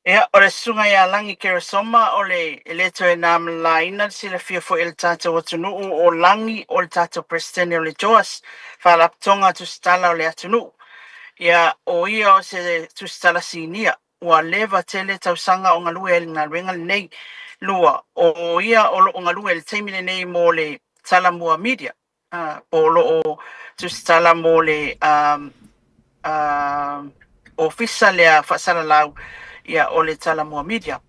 Ia, o le sunga ia langi Keresoma, o le leto e nā malaina sila fia fo il tātou atunu o langi o le tātou presidente o le Joas, whalaptonga tusitala o le atunu. Ia, o ia o se tusitala sinia, ua leva tele tausanga o ngalue e ngā renga nei lua. O ia o lo ngalue le teimile nei mo le talamua media. O lo o tusitala mo le ofisa lea whasara lau ia o le talamua media.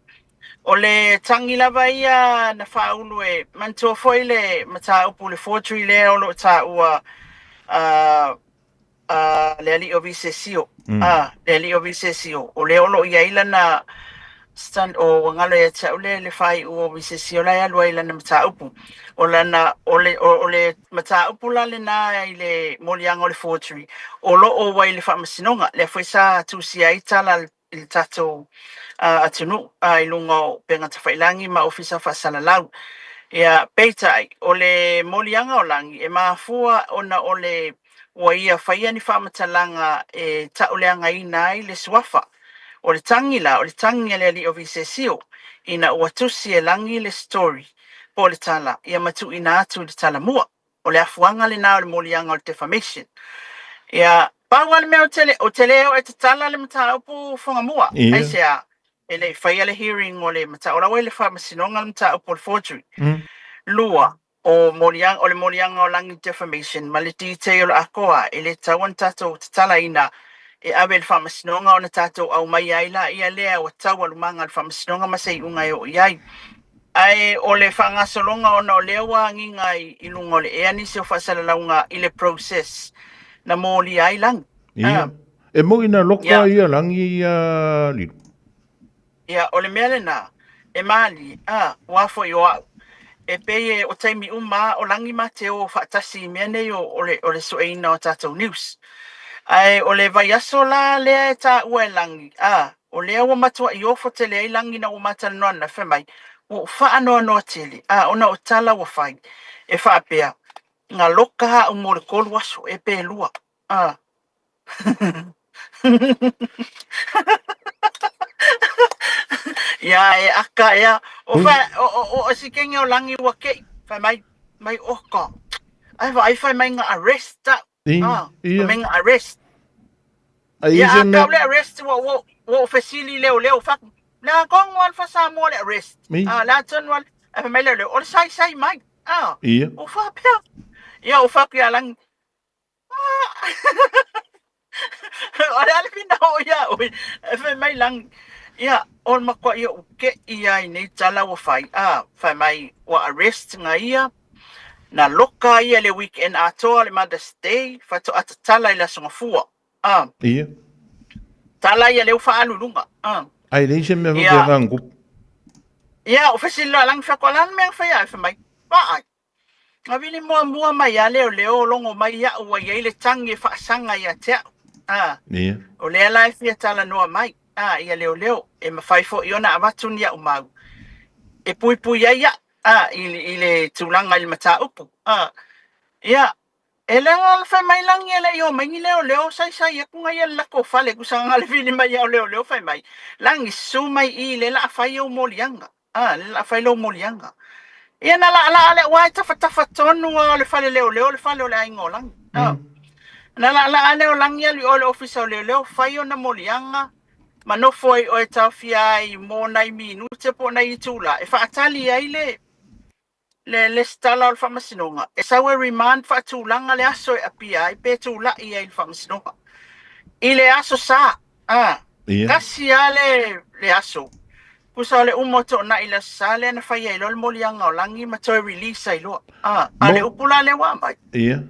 O le tangi lava ia na whaulu e mantua foi le mata upu le forgery lea o lo ta ua le ali o visesio. Le ali o visesio. O le olo ia ila na stand o ngalo ia ta ule le whai o visesio la ia lua ila na mata upu. O le mata upu la le na i le molianga o le forgery. O lo o wai le whamasinonga le whaisa tusia itala il tato atunu i lunga o penga tawhailangi ma ofisa whasala lau. Ia peitai o le molianga o langi e maafua ona o le ua ia whaia ni whamatalanga e tauleanga ina i le suafa. O le tangi la, o le tangi le ali o visesio ina ua tusi e langi le story po le tala. Ia matu ina atu le tala mua. O le afuanga le na o le molianga o le defamation. Ia paua le mea o te leo e te tala le mata upu whangamua. Ai sea, e le whaia le hearing o le mata o lawe le whamasinonga le mata upu le forgery. Lua o le molianga o langi defamation, ma le detail a koa e le tawan tatou te tala ina e awe le whamasinonga o na tatou au mai aila ia lea o tawa lumanga le whamasinonga ma sei unga e o iai. Ai o le whangasolonga o na o lewa nginga i lunga o le ea nisi o whasala launga i le process. Na moli ai lang. Ia. E mo ina loka ia langi ia liru. Ia, o le mele na, e mali, wafo i oau. E peye o taimi uma o langi ma te o whaatasi mene o le sueina o tatou news. Ai, o le vai aso la lea e ta ue langi. O lea ua matua i ofo te lea i langi na umata noa na whemai. O wha anoa noa tele. Ona o tala wa whai. E wha apea. Ngā loka ha umo le kolu aso e pe lua. Ia e aka ea. O sikenge o langi wa kei. Whai mai oka. Ai whai mai ngā arrest ta. Mai ngā arrest. Ia aka le arrest wa whesili leo whak. La kongo alfa sa mo le arrest. La ton wal. Whai mai leo. O le sai mai. Ia. O wha pia. Ia o whaku ia lang. O le alipina o ia. Whai mai lang. Ia, o makua ia uke ia i nei tala o whai. Whai mai o arrest nga ia. Na loka ia le weekend atoa le Mother's Day. Whato ata tala i la songa fua. Ia. Tala ia leo wha alulunga. Ai nei se mea wapea rangu. Ia, o whesilo lang whakolan mea whai ai whai mai. Wai. Nga vili mua mai a leo longo mai ia ua ia ile tangi whaasanga ia tea. Ia. O lea lai fia tala noa mai. Ia leo. E mawhaifo i ona awatu ni au mau. E pui ia. I le tūlanga i le mata upu. Ia. E leo alwhai mai langi e leo. Maingi leo. Sai. E kunga ia lako whale. Kusanga le vili mai au leo whai mai. Langi su mai i le la whai au molianga. Le la whai lau molianga. Ia na la ale wai tafa tonu o le whale leo. Le whale o le aingo langi. Na la ale o langi ali o le ofisa o leo. Whai o na molianga. Ma no foi o e tawhia i mō nai minu te po nai tūla. E whaatali ai le stala o le whamasinonga. E sawe remand whaatūlanga le aso e apia i pe tūla i ai le whamasinonga. I le aso sa. Kasi a le aso. Kusa o le umoto na i le sa le na whaia i lo le molianga o langi ma toi release ai loa. A le upula le wa mai. Ia.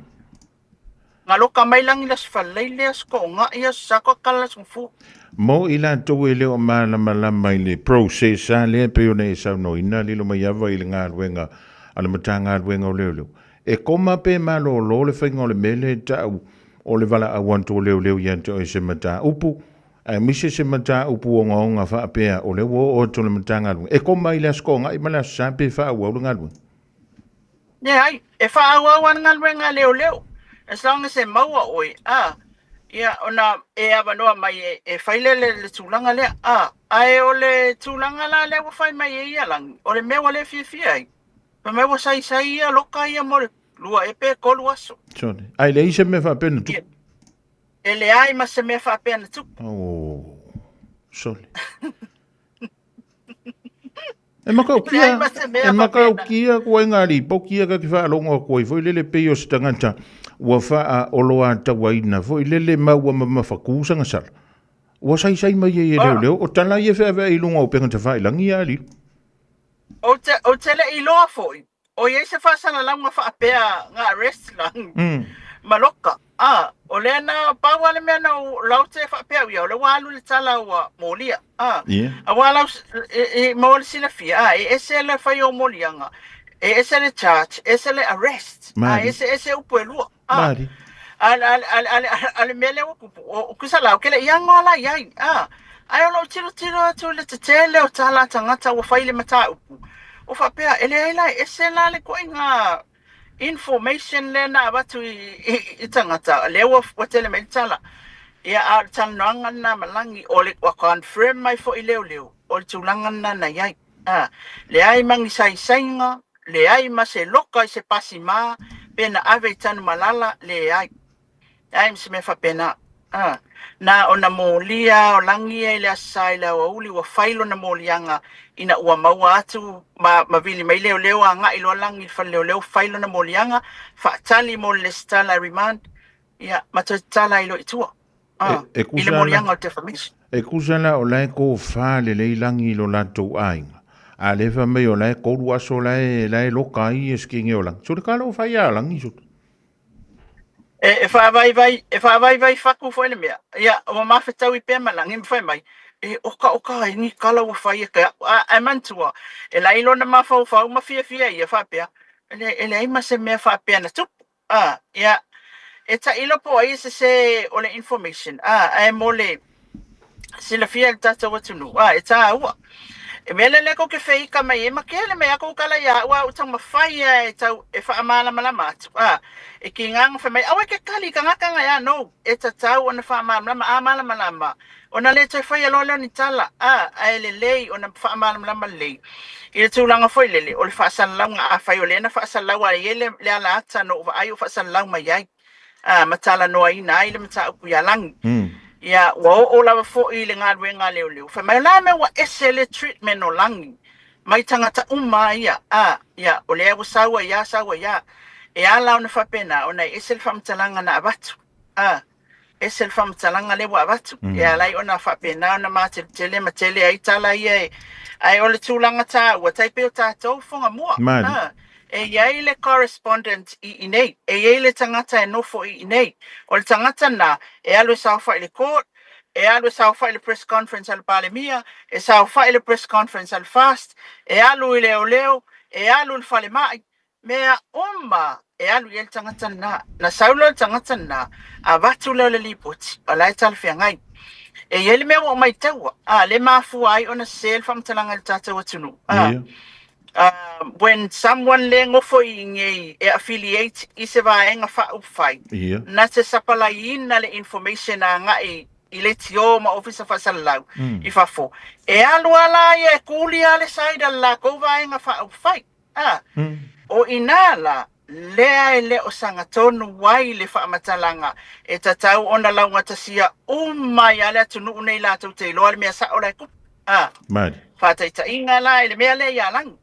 Nga loka mai langi le sfalei le asko o nga ia sako kala sungfu. Mo ila tau e leo malama i le process a lea peo ne e sau no ina lilo mai awa i le ngā ruenga ala mata ngā ruenga o leo. E koma pe malo lo le whainga o le mele tau o le wala a wanto o leo iante o se mata upu. A mise se mata upu o ngaonga wha pea o leo o to le mata ngā ruenga. E koma i le asko ngā i mala sampe wha ua o ngā ruenga. Ai, e wha ua wan ngā ruenga leo. As long as e maua oi, ia, ona e awa noa mai e whaile le tūlanga lea, Ai ole tūlanga la le wa fai mai ia lang. Ole me wa le fia ai. Pa me wa sai ia loka ia mo lua e pe kolu aso. Sone. Ai le ise me whapena tu. Ele ai ma se me whapena tu. Oh. Sone. E makau kia kua ngari, pau kia ka ki wha alonga koe, foi lele peo si tangata, ua wha o loa tawa ina, foi lele maua mawhakusanga sara. Ua sai mai e leo, o tala i e wha i lunga o penga te wha ilangi a li. O tele i loa foi, o ye se whasana langa wha apea ngā arrest lang, maloka. O le na pawa le mea na lau te whapea wia, o le walu le tala ua molia. A wala mo le sina fia, e ese le whai o molianga, e ese le charge, ese le arrest, ese upo e lua. Mari. Ale mele o kusa lau, ke le ianga ala iai. Ai o lau tiro atu le te tele o tala tangata o whai le mata upu. O whapea, ele ai lai, ese la le koe ngā information le na watu I tangata lewa watele me tala ia a tananga na malangi o le wa confirm mai fo I leo o le tulanga na iai le ai mangi sainga le ai ma se loka I se pasima pena ave tanu malala le ai se me fa pena na ona molia o langi e le asai la o uli wa failo na molianga ina ua maua atu ma vili mai leo anga ilo langi fa leo failo na molianga fa tali mo le stala remand ia ma tala ilo itua ile molianga o defamation e kusana o lai ko fa le langi ilo lato ainga a le fa me o lai ko rua so lai loka I eskinge o lang so le kalo fa ia langi so e fa vai faku foi le mea ia o ma fa tau I pe malangi fa mai e oka ni kala o fai ka a mantua e la ilo na ma fa ma fia ia fa pe ele ai ma se me fa pe na tu ia e ta ilo po ai se o le information ai mole se la fia ta ta watu no e ta wa e mele le ko ke fei ka mai ma ke le me ko kala ya wa o tang ma fai e ta e fa mala matu e ki ngang fa mai awe ke kali ka ngaka ya no e ta ta o na fa mala mala ona le te fai alo ni tala ai le ona fa mala le I tu langa foi le o le fa salanga a fai o le na fa salawa ele le ala ata no va ai o fa salanga mai ai matala no ai na ile mata ku ya lang ia o lava fo I le ngā leo fa mai la me wa esele treatment o langi mai tangata ia o le o sawa ia e ala ona fa pena ona esele famtalanga na abatu esele famtalanga le wa abatu ia lai ona fa pena ona matele ai tala ia ai o le tūlanga tā ua taipe o tātou whonga mua e iai le correspondent I nei e iai le tangata e nofo I nei o le tangata na e alu sao whai le court e alu sao whai le press conference al palemia e sao whai le press conference al fast e alu I leo e alu le whale mai mea oma e alu I le tangata na saulo le tangata na a watu leo le lipoti a lai talwhia ngai e ele me o mai taua le mafu ai ona sel famtalanga le tata watunu when someone le ngofo I ngei e affiliate I se vaenga fa upfai na se sapalaina le information a ngai I le tio ma officer fa salau I fa fo e alu ala e kuli ale saida la ko vaenga fa upfai o inala lea le o sanga tonu wai le whamatalanga e tatau ona launga tasia mai ale atunu nei lātou te loa le mea sa o lai kup whataita inga la le mea le ia lang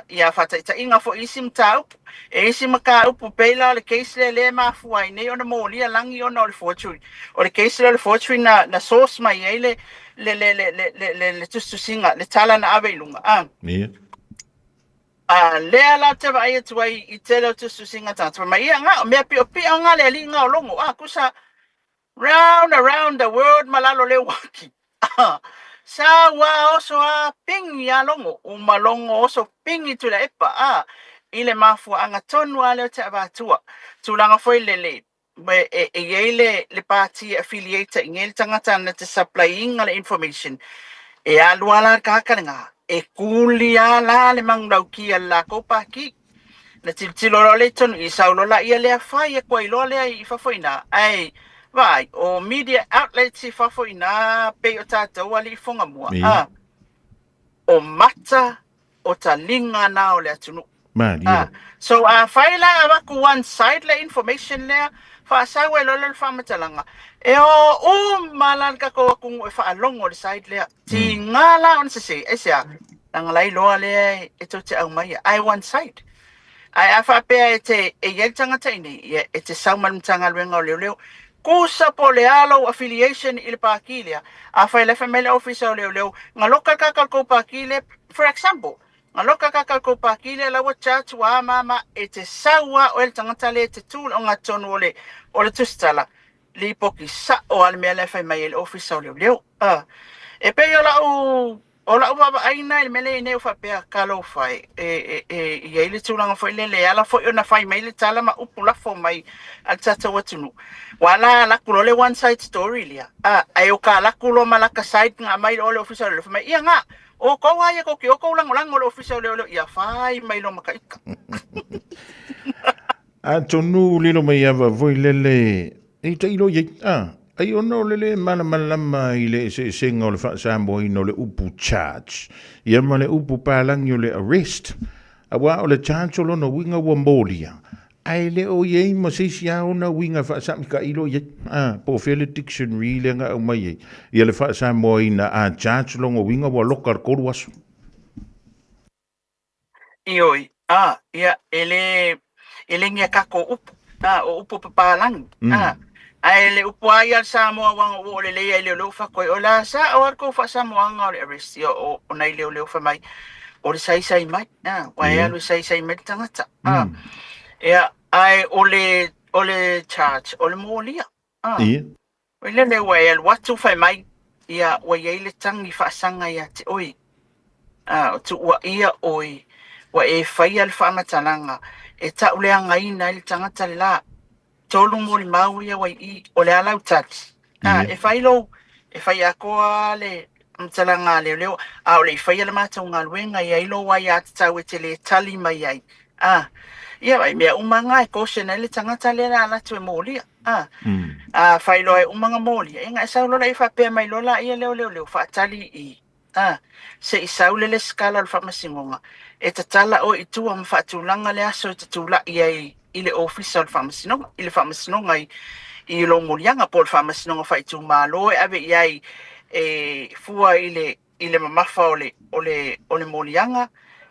ia whataita inga fo isim tau e isim ka upu peila le case le mafuai nei ona molia langi ona o le fortune o le case le fortune na source mai ei le tustu singa le tala na avelunga lea la te vai atu ai I tele o tustu singa tatu mai ia nga mea pio nga le li nga o longo kusa round around the world malalo le waki sa wa oso a pingi a longo o malongo oso pingi tu la epa ile mafu anga tonu ale o te avatua tulanga foi lele e ele le party affiliate ngel tangata na te supplying le information e aluala kakananga e kulia la le manglauki ala ko paki na tiltilo le tonu I saulo la ia le fai e ko ilo le I fa foina ai vai o media outlets si fafo ina pe o tātou ali fonga mua. O mata o ta linga na o le atunu. So whaila awaku one side le information lea, whaasawe lola le whamatalanga. E o malan kako wakungu e whaalongo le side lea. Ti ngala on se se, e sea, nangalai loa lea e to te au mai. I one side. Ai awhapea e te e yel tangata ini, e te saumalumtanga luenga o leo leo. Kusa po le alo affiliation il pakilia. A whaile family office o leo leo. Nga loka kakal ko pakile, for example, nga loka kakal ko pakile la wa church wa mama e te saua o el tangata le te tūl o ngā tonu o le tustala. Li poki sa o al mea le family office o leo leo. E pe o la uwa aina il mele ne ufa pe kalo fai e ile tulanga fo ile le ala fo ona fai mai le tala ma upula fo mai al tata watunu wala la kulo le one side story lia ayo ka la kulo mala ka side nga mai ole official le mai ia nga o ko wa ye ko ki o ko lang ole official le ia fai mai lo makaika a tonu lilo mai ava voi lele e te ilo ye ai ono lele malama ile se singa le fa sambo ino le upu charge ia ma le upu palangi o le arrest awa o le charge lo no winga wa Mongolia ai le o ye mo se sia ona winga fa sam ka ilo ye po fele dictionary le nga o mai ia le fa sambo ina a charge lo winga wa lokar ko wasu ioi ia ele ngia kako upu o upu palangi ai le upuai al Samoa wanga o le lea le lo fa koi o la sa o ko fa Samoa nga le arrest o nei le fa mai o le sai mai wa ia lo sai mai tangata ia ai o le charge o le molia o le wa ia watu fa mai ia wa ia le tangi fa sanga ia te oi tu wa ia oi wa e fa ia le fa matalanga e ta ule anga ina le tangata la tolu mo le mau ia wai I o le alau tati. E whai a koa le mtalanga leo o le whai ala mātou ngā luenga ia ilo wai a tatau e te le tali mai ai. Ia wai mea umanga e kose na le tangata le la alatu e mōlia. Whai loa e umanga mōlia. E ngā e sau lola i whapea mai lola ia leo whaatali I. Se I sau le skala le whamasingonga. E tatala o I tua ma whaatulanga le aso te tula ia ile official farmasinonga ile farmasinonga I lo molianga pol farmasinonga fai tu malo ave iai fua ile mamafa ole molianga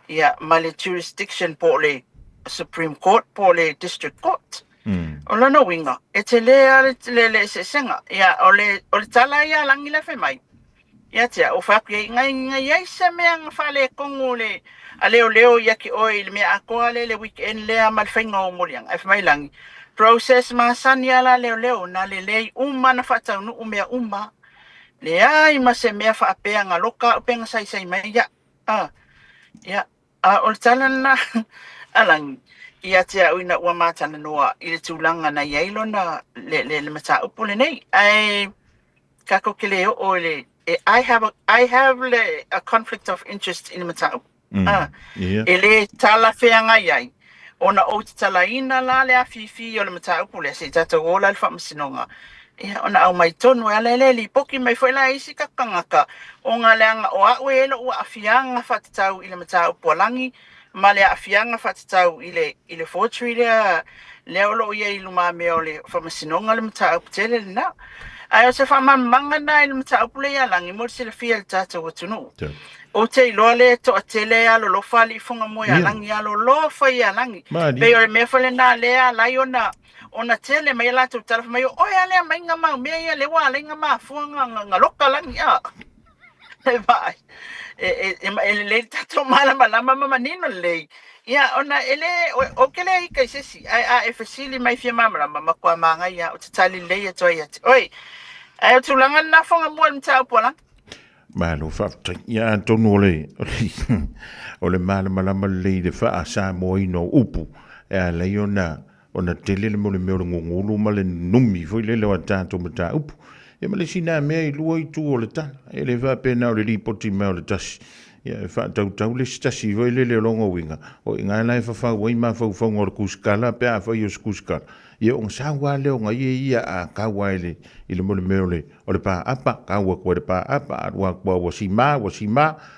ia male jurisdiction po le Supreme Court po le District Court ola no winga e te le se senga ia ole tala ia langi le fe mai ia tia o fa ki ngai ai se me ang fa le kongole a leo ia ki oi le mea akoa le weekend lea malwhainga o moriang e whamai langi process masani ala leo na lei na whatau nu umea le ai ma se mea whaapea ngā loka upenga sai mai ia o le tala na alangi ia tia uina ua mātana noa I le tūlanga na iailo na le mata upu le nei ai kako ke leo o le I have a conflict of interest in the mata ele tala feanga iai ona o te tala ina la le afifi o le mata upu le se tata ola le whamasinonga ona au mai tonu ala li poki mai whaila isi kakangaka o ngā leanga o aue elo ua afianga whatatau I le mata upu alangi ma le afianga whatatau I le forgery lea olo ia I luma mea o le whamasinonga le mata upu tele le na ai o se whamamanga na I le mata upu le alangi mo se le fia le tata watunu o te iloa le to a tele alo lo fali funga mo ya langi alo lo fa ya langi pe o me fale na le ala ona tele mai la tu tala mai o ya le mai ngama me ya le wa le ngama funga ngaloka langi e vai e le tato mala mama nino le ya ona ele o kele I kai sesi a e fasili mai fia mama mama kwa manga ya o tali le ya to ya oi ai tu langa na funga mo mta pola Malo fafta ia tonu ole malama le de fa sa moino upu e le ona tele le mole meo ngulu male numi foi le wa tanto mata upu e male sina me lu I tu ole ta e le va pena ole li poti me ole tas ia fa tau le stasi voi le longo winga o inga lai fa wai ma fa ngor kuskala pe fa yo skuskala ia o sawa le o ngai ia a ka waile ile mo le meole o le pa apa ka wa ko le pa apa wa ko wa sima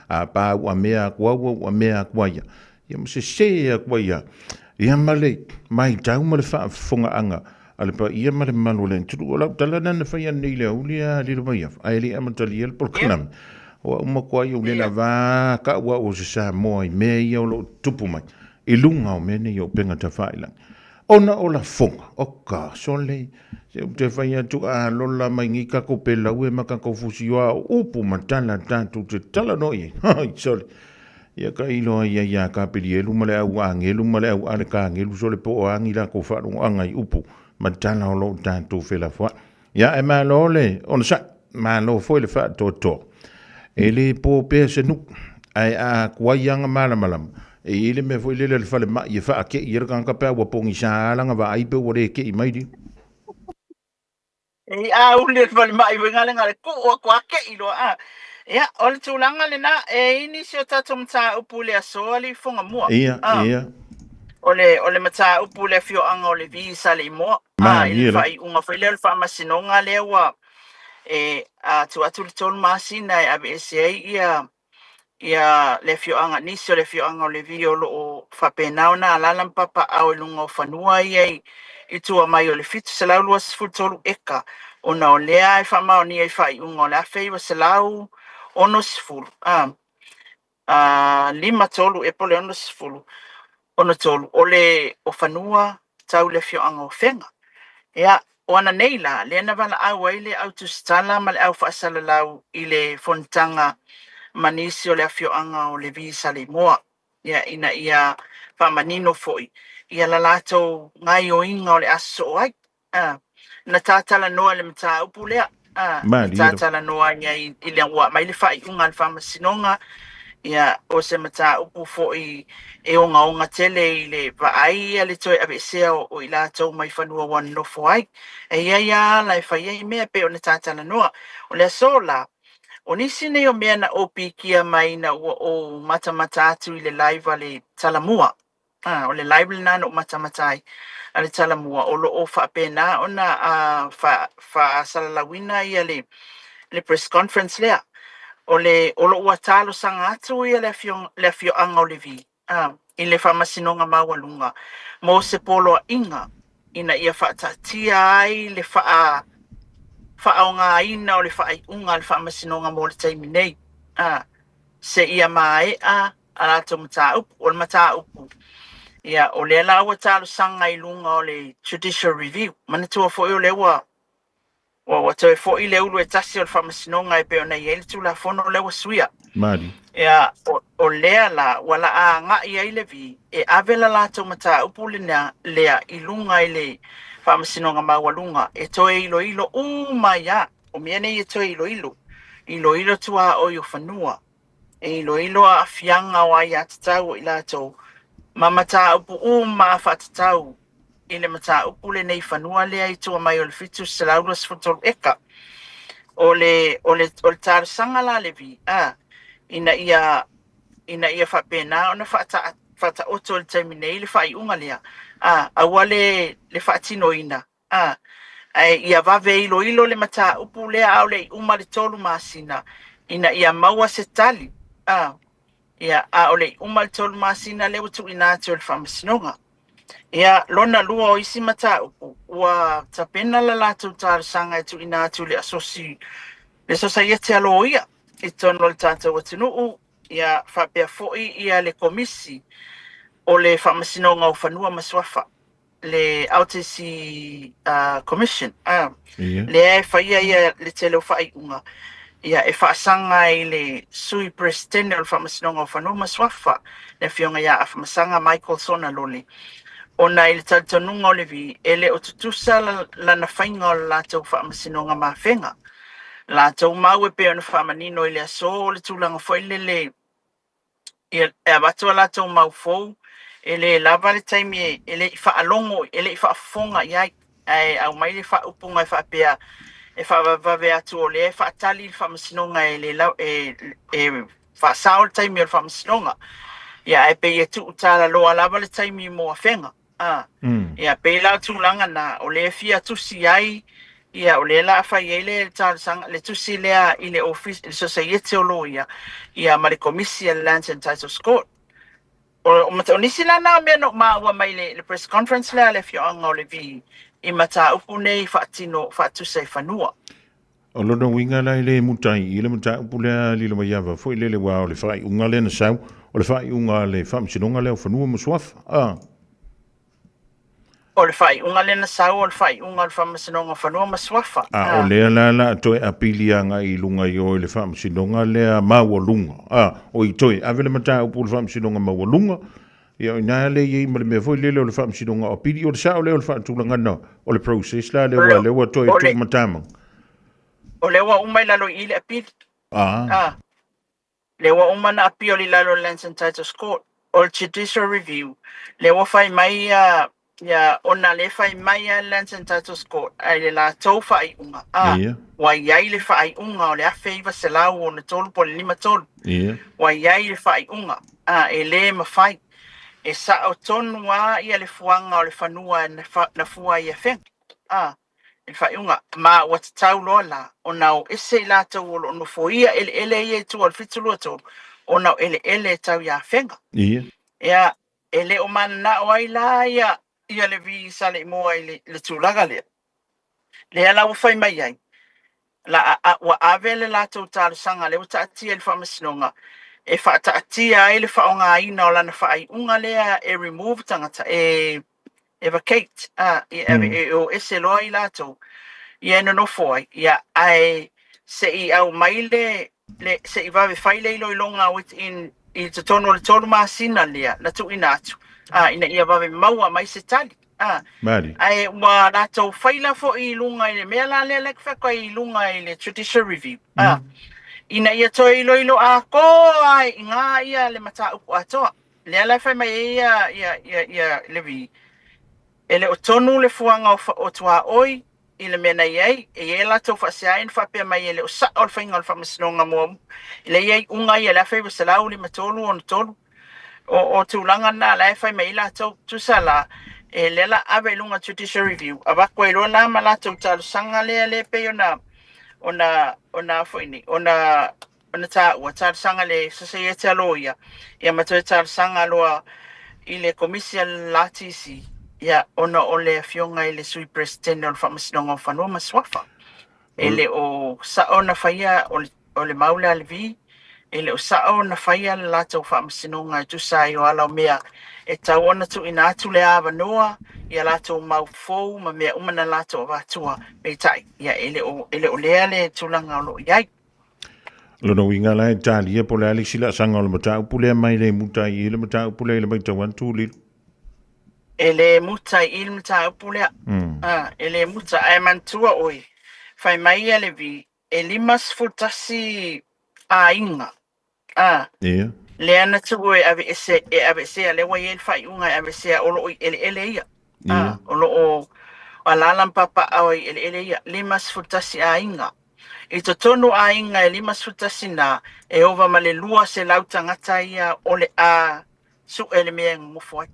a pa wa mea wa mea kwa ia mo se kwa ia male mai tau mo le fa fonga anga ale pa ia male malu le tu o la tala na fa ia ni le ulia le vai ai le amatali el por kanam o mo kwa ia le na va ka wa o se sa mo me ia o lo tupu mai i lunga o mene i o penga ta whaila. Ona o la fonga, o ka sole, se o te whaia tu a lola mai ngi ka ko pela ue maka ko fusioa o upu matala tatu te tala noi. Hai, sole. Ia ka ilo ia ka pili elu male au angelu male au ale ka angelu sole po o angi la ko wharu angai upu matala o lo tatu whela wha. Ia e maa lole, ona sa, maa lo foi le wha to. E le po pe se nuk, ai a kuaianga malamalama. E ile me foi le fale ma ye fa ke yer kan ka pa wa pongi sa la nga ai pe wore ke mai di e a ule fale ma i ngale ngale ko ko ke ilo a ya ol tulanga le na e ini sio tatu mta upule asoli fonga mua ia ole mata upule fio anga ole visa le mo ile fa i unga foi le fa masinonga le wa e a tu atul tol masina e absa ia le fio anga nisio le fio anga le vio o fapenao na alalam papa au lunga o fanua i tua mai o le fitu selau lua sifutolu eka ona o lea e whamao ni e whai unga o le awheiwa selau ono sifuru lima tolu e pole ono sifuru ono tolu o le o fanua tau le fio anga o whenga ia oana neila le na wala au aile au tustala ma le au whaasala lau i le fontanga manisi o le afio anga o le visa le moa ia ina ia whamanino foi ia la lato ngai o inga o le aso ai na tātala noa le mta upu lea tātala noa ia i le angua mai le whai unga le whamasinonga ia o se mta upu foi e onga tele i le vaai ia le toi abesea o i lato mai whanua wan nofo ai e ia lai whai ai mea pe o na tātala noa o le aso la o nisi nei o mea na opi kia mai na o matamata atu i le live le talamua. O le live le nana o matamatai a le talamua. O lo o whaapena o na wha salalawina ia le press conference lea. O lo ua talo sanga atu ia le fio anga o le vi. I le whamasinonga mawalunga. Mo se polo inga ina ia whaatatia ai le whaonga ina o le whaai unga le whaamasinonga mo le taimi nei. Se ia mai a alato mata upu, o le mata upu. Ia, o le alawa talo sanga i lunga o le judicial review. Manatua fo o le wa toi fo i le ulu e tasi o le whaamasinonga e peo na i ele tu la fono le wa suia. Mari. Ia, o lea la, wala a nga i ai le vi, e avela lato mata upu lea i lunga i le whaamasinonga mawalunga, e toe ilo umaya, o miene i toe ilo tua o yo whanua, e ilo a fianga o ai atatau i lato, ma mata upu whatatau, i le mata upu le nei whanua lea i tua mai o le fitu selauras fotol eka, o le tarsanga la le vi, ina ia whapena, ona whata oto le taimi nei le whai unga lea, aua le whaatino ina. Ia vave ilo le mata upu lea au le uma le tolu masina. Ina ia maua se tali. Ia o le uma le tolu masina le utu ina atu le whamasinonga. Ia lona lua o isi mata upu. Ua tapena la latu tārsanga etu ina atu le asosi. Le society alo ia. I tono le tātou atunuu. Ia whapea foi ia le komisi. O le whamasinonga o whanua maswafa, le Autisi Commission, le e whaia ia le tele o whai unga, ia e whaasanga i le sui presidente o le whamasinonga o whanua maswafa, le fionga ia a whamasanga Michael Sona Loli. Ona i le talitonunga o le vi, e le o tutusa lana whainga o le lātou whamasinonga mawhenga. Lātou mau e pe ona whamanino i le aso o le tūlanga whaile le, e abatua lātou mau fou, ele lava le taimi ele I whaalongo, ele I whaafonga iai, au mai le whaupunga I whaapea, e whaavave atu o le, e whaatali le whaamasinonga e whaasao le taimi o le whaamasinonga. Ia e pe e tu utala loa lava le taimi mo a whenga. Ia pela tulanga na o le fia tusi ai ia o le la fa ile tarsanga le tusi le ile office le society o lo ia ma le komisi Lands and Titles Court o mata nisi la na me no ma wa mai le press conference le fio anga o le vi I mata upu nei fatino fatu sei fanua. O lona winga lai le mutai I le mata upu le lilo mai ava foi le wa o le fai unga le na sau o le fai unga le famsinonga le o fanua maswafa. O le fai unga le na sau o le fai unga le famsinonga fanua maswafa. O le la toe apili anga I lunga I o le famsinonga le maua lunga. O I toe ave le mata upu le famsinonga maua lunga. Ia ina le ye ma le me foi le le fam sinonga o pidi o le sa o le fa tulanga no o le process la le wa toi tu matama o le wa umai la lo ile apil le wa umana apil la lo Lands and Titles Court o judicial review le wa fai mai ya ona le fai mai Lands and Titles Court ai la to fai unga wa yai le fai unga o le afeiva se la o na tolu po lima tolu wa yai le fai unga e le ma fai e sa o tonu wa ia le fuanga o le fanua na fua ia feng. E fai unga, ma o te tau loa la, o nao ese la tau o no foia ele ia tu al fitulua tau, o nao ele tau ia fenga. Ia, ele o mana na o ai la ia le vi sale moa le tulaga lea. Lea la o fai mai ai. La wa avele la tau tau sanga le o ta atia le whamasinonga. E whaata atia e le whaonga ina o lana whaai unga lea e remove tangata e vacate o ese loa I lato I ena no foi ia ai se I au mai le se I vave whaile ilo ilonga within I te tono le tolu maasina lea na tu ina atu ina ia vave maua mai se tali ai wa lato whaila fo I lunga I le mea la lea lek whako I lunga I le judicial review ina ia toi ilo a ko ai nga ia le mata upu atoa le ala fai mai ia levi ele o tonu le fuanga o tua oi I le mena iai e la tau whasiain whapea mai ele o sa o le whainga o le whamasonga mua le iai unga ia la fai wasalau li matolu o tolu o tūlanga na la fai mai la tau tusala e le la ave lunga judicial review avakwa ilo la ma la tau talu sanga le pe ona foini ona ta wa tar sanga le society aloia ia mato tar sanga loa I le komisian latisi ia ona ole fionga I le sui president o famasnonga fanua maswafa ele o sa ona faia o le maula alvi ele o sa ona faia la tau famasnonga tu sai o ala mea e tau ona tu ina tu le ava noa ia la tau mau fou ma mea umana la tau vatua me tai ia ele o le tulanga lo iai Lono winga lai tali e pole ali sila sanga o le mata upule mai le mutai I le mata upule le mai tawan tuli ele mutai I le mata upule ele muta ai mantua oi fai mai le vi e limas futasi a inga le ana tu e ave se le wa yel fai unga ave se o lo ele ia o lo o alalam papa oi ele ia limas futasi a inga I to tonu a inga e limas futasi na e ova ma le lua se lautangata ia o le a su ele mea ngufoi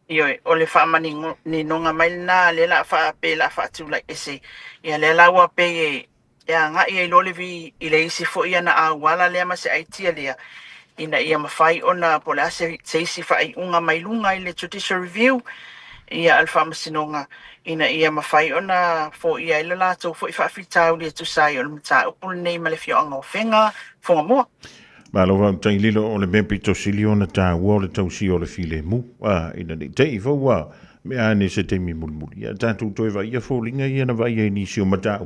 Ioi, o le whaamani ni nonga mai na le la wha pe la wha tu like ese ia le laua pe e a nga ia I lole vi I le isi fo ia na a wala lea ma se aitia lea ina ia mawhai ona po le ase se isi whai unga mai lunga I le judicial review ia al whamasinonga ina ia mawhai ona fo ia I le lato fo I whaafitau le tu sai o le mata upul nei ma le fio anga o whenga fonga mua Malo va tai lilo o le mepi to siliona ta wo le tau si o le file mu ina ni te fo wa me ane se te mi mulmuli ya tatu toi va ia fo linga ia na va ia ni si o mata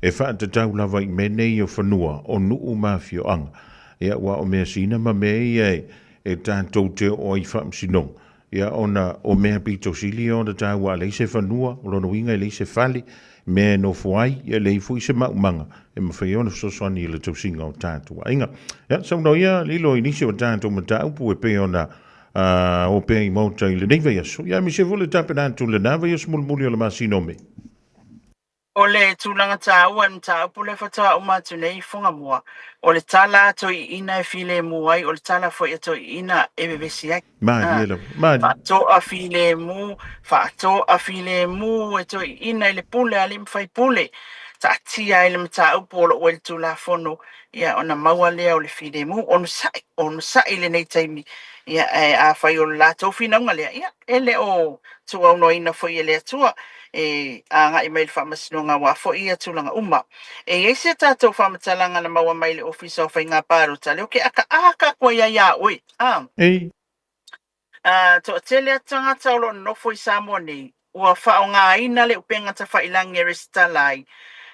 e fa te tau la vai me nei o fanua o nu u mafio anga ia wa o me sina ma me ia e tatu te o I fa msinon ia ona o me pito siliona ta wa le se fanua o lo winga le se fali me no fuai ia le fu se manga e ma fai ona so soni le tau singa o tatu inga ya so no ia lilo inisio o tatu mata upu e pe ona o pe I mauta I le neiva yaso ia mi se vole tapena tu le nava yas mulmuli o le masino me o le tūlanga tā ua mta upule whatua o mātu nei whunga mua. O le tala to I ina e while muai, o le tala fo I to I ina e bebesi ai. Mādi ela, mādi. Whato a while mu, whato a while mu e to I ina I le pule a le mwhai pule. Ta tia I le mta upolo o le tūla whono, ia ona maua lea o le while mu, onu sai le nei taimi. Ia a whai o la tau whinaunga lea, ia ele o tua uno ina fo I lea tua. A nga email whamasinonga wa fo ia tūlanga uma. Eise tātou whamatalanga na maua mai le ofisa o whainga pārota. Leo ke aka kua ia oi. Ei. To atele atangata o lo nofo I Samoa nei. Ua whao ngā ina le upenga ta whailangi e restalai.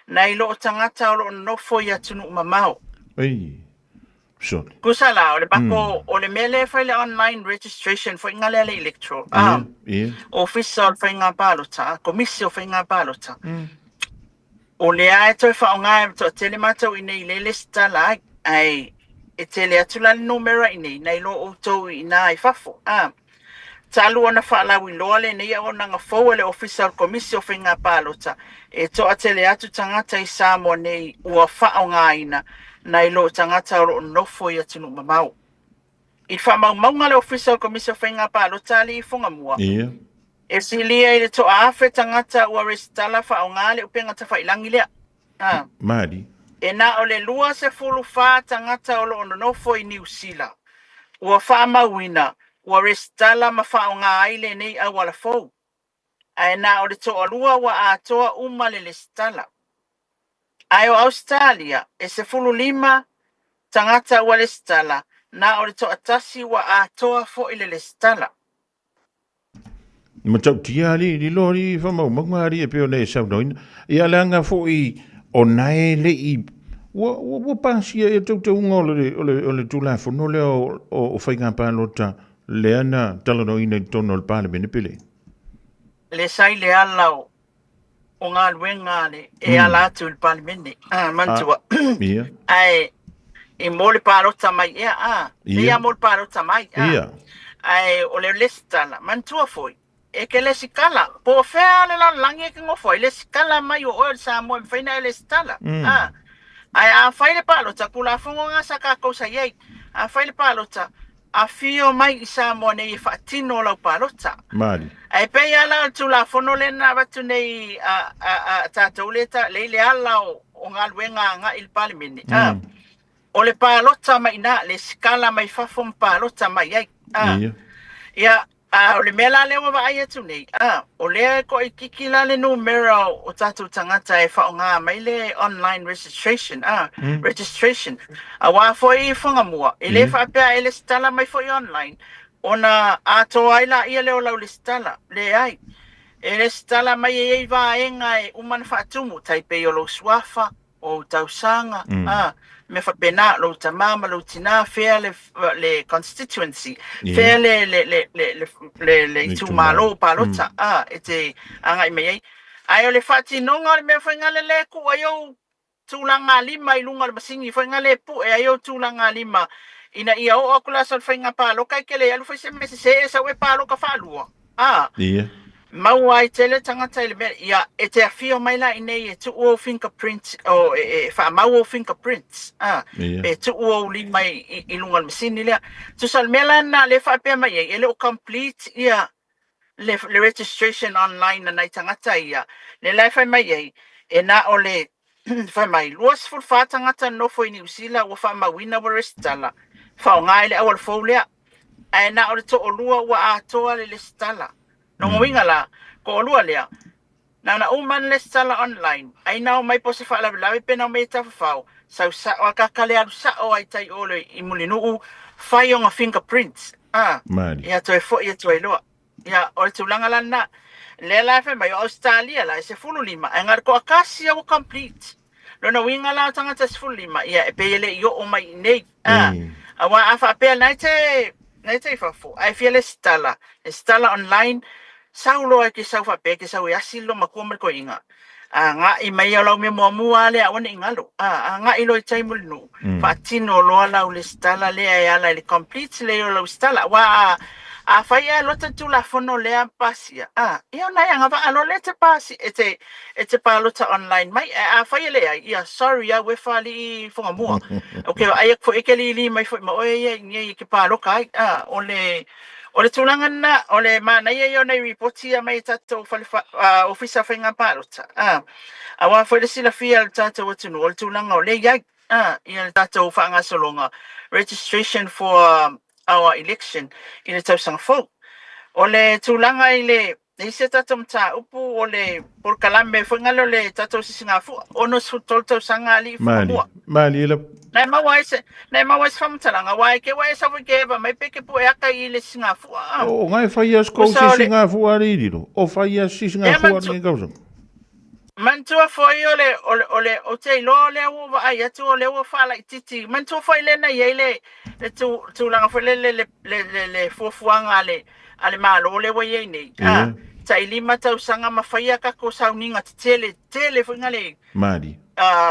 Nei lo tangata o lo nofo I atunu umamao. Ei. Sure. Kusala, o le bako, o le mele whaile online registration fo inga lele electoral. Yeah. Ofisa o whainga pālota, komisi o whainga pālota. O le ae toi whaonga e to tele matau I nei lele stala ai e tele atula le numera I nei lo o tau I nā I fafo. Talu ona whaalau I loa le nei o nanga fau le ofisa o komisi o whainga pālota. E to a tele atu tangata I Samoa nei ua whaonga ina. Nai lo tangata o nofo I atunu mamau. I whamaunga le official commission whainga pālota li I whunga mua. Ia. E silia I le to awhe tangata ua restala whaonga le upenga ta whailangi lea. Mādi. E na o le lua se fulu wha tangata o lo nofo I New Zealand. Ua whamauina, ua restala ma whaonga aile nei a wala fau. E na o le to alua ua atoa uma le stala. Ai o Australia, e se fulu lima tangata ua le stala, na o le to atasi ua atoa fo I le stala. Ma tau tia li lori whamau mangari e peo nei sau noina. Ia leanga fo I o nae le I wa pasia e tau ngole o le tūlafo no le o whainga pālota le ana talanoina I tono le pāle mene pele. Le sai le alau. O ngā luenga le e ala atu il palimene. Mantua. Ia. Ai, I mole pārota mai ea. Ia mole pārota mai. Ia. Ai, o le lestala. Mantua foi. E ke le sikala. Po fea le la langi e ke ngofoi. Le sikala mai o oil sa mo mwhaina e lestala. Ai, a whaile pārota. Kula fungo ngā saka kousa iei. A whaile pārota. A fio mai I Samoa nei e whaatino lau pārota. Māri. Ai pei ala tu la fono le na watu nei tātou leta le ala o ngā luenga ngā il palimene. O le pālota mai na, le skala mai whafom pālota mai ai. Ia, o le mela le wa ai atu nei. O le ko I kikila le numera o tātou tangata e whao ngā mai le online registration. Registration. A wā foi I whunga mua. E le whapea e le stala mai foi online. Ona ato ai la ia leo lau le stala, le ai. E le stala mai e ei vaenga e umana whaatumu, taipei o lo suafa, o tausanga, me whapena, lo tamama, lo tina, fea le constituency, fea le tumalo palota, e te anga I mei ei. Ai o le whaatinonga le mea whainga le leku, ai o tūlanga lima I lunga le masingi, whainga le pu, e ai o tūlanga lima, ina ia o akula sa whainga pāloka I kele alu whaise me se sa we pāloka whaalua. Ia. Mau ai tele tangata I le mea, ia e te awhio mai la inei e tu o fingerprints, o e whaamau o fingerprints. E tu o lima I lunga le masini lea. Tu sal mela na le whaapea mai e le o complete ia le registration online na nai tangata ia. Le lai whai mai e na o le whai mai. Luas full whātangata nofo I New Zealand o whaamawina wa restala. Whao ngai le awal fau lea. Ai na o le to o lua ua atoa le stala. Nongo winga la, ko o lua lea. Na uman le stala online. Ai na o mai po se whaalawilawi pena o mei tawhawhau. Sau sa o kakale alu sa o ai tai ole I mulinuu whai o ngā fingerprints. Mari. Ia toi fo ia toi loa. Ia o le tūlanga lana. Le la whai mai o Australia la se fulu lima. Ai ngar ko akasi o complete. Lona winga la tangata se fulu lima. Ia e peele I o mai nei. Awa afa apea nai te whafo. Ai fia le stala online. Saulo ai ke sau whape, ke sau e asilo makua mariko inga. Ngā I mai au lau me mua mua le awane ingalo. Ngā I loi taimuli nu. Whaatino loa lau le stala le ai ala le complete le o lau stala. Wa a fai e lota tu la fono lea pasia ia na ia ngava alo le te pasi e te palota online mai a fai lea ia sorry ia we fali fonga mua okay ai ko ekeli mai foi ma o ia ngi ke palo kai ole tulanga na ole mana ia nei reportia mai tato fali ofisa fenga palota awa foi le sila fia tato watu ole tulanga ole ia ia tato fanga solonga registration for our election in the Tausanga folk. Ole tulanga ile se tato mta upu ole por kalame fungalo le tato singafu ono sutol Tausanga ali fumua. Mali ile Na mawais famtalanga wai ke wai sa ke ba mai peke pu aka ile singafu. O ngai fai as ko singafu ali dilo. O fai as singafu ali ngauso. Mantua foi ole o te lo le o ai atu ole o fala titi mantua foi le na yele le tu langa foi le fofuanga ale malo le wo ye nei ta ilima Tausanga mafai ka ko sauninga tele foi ngale mari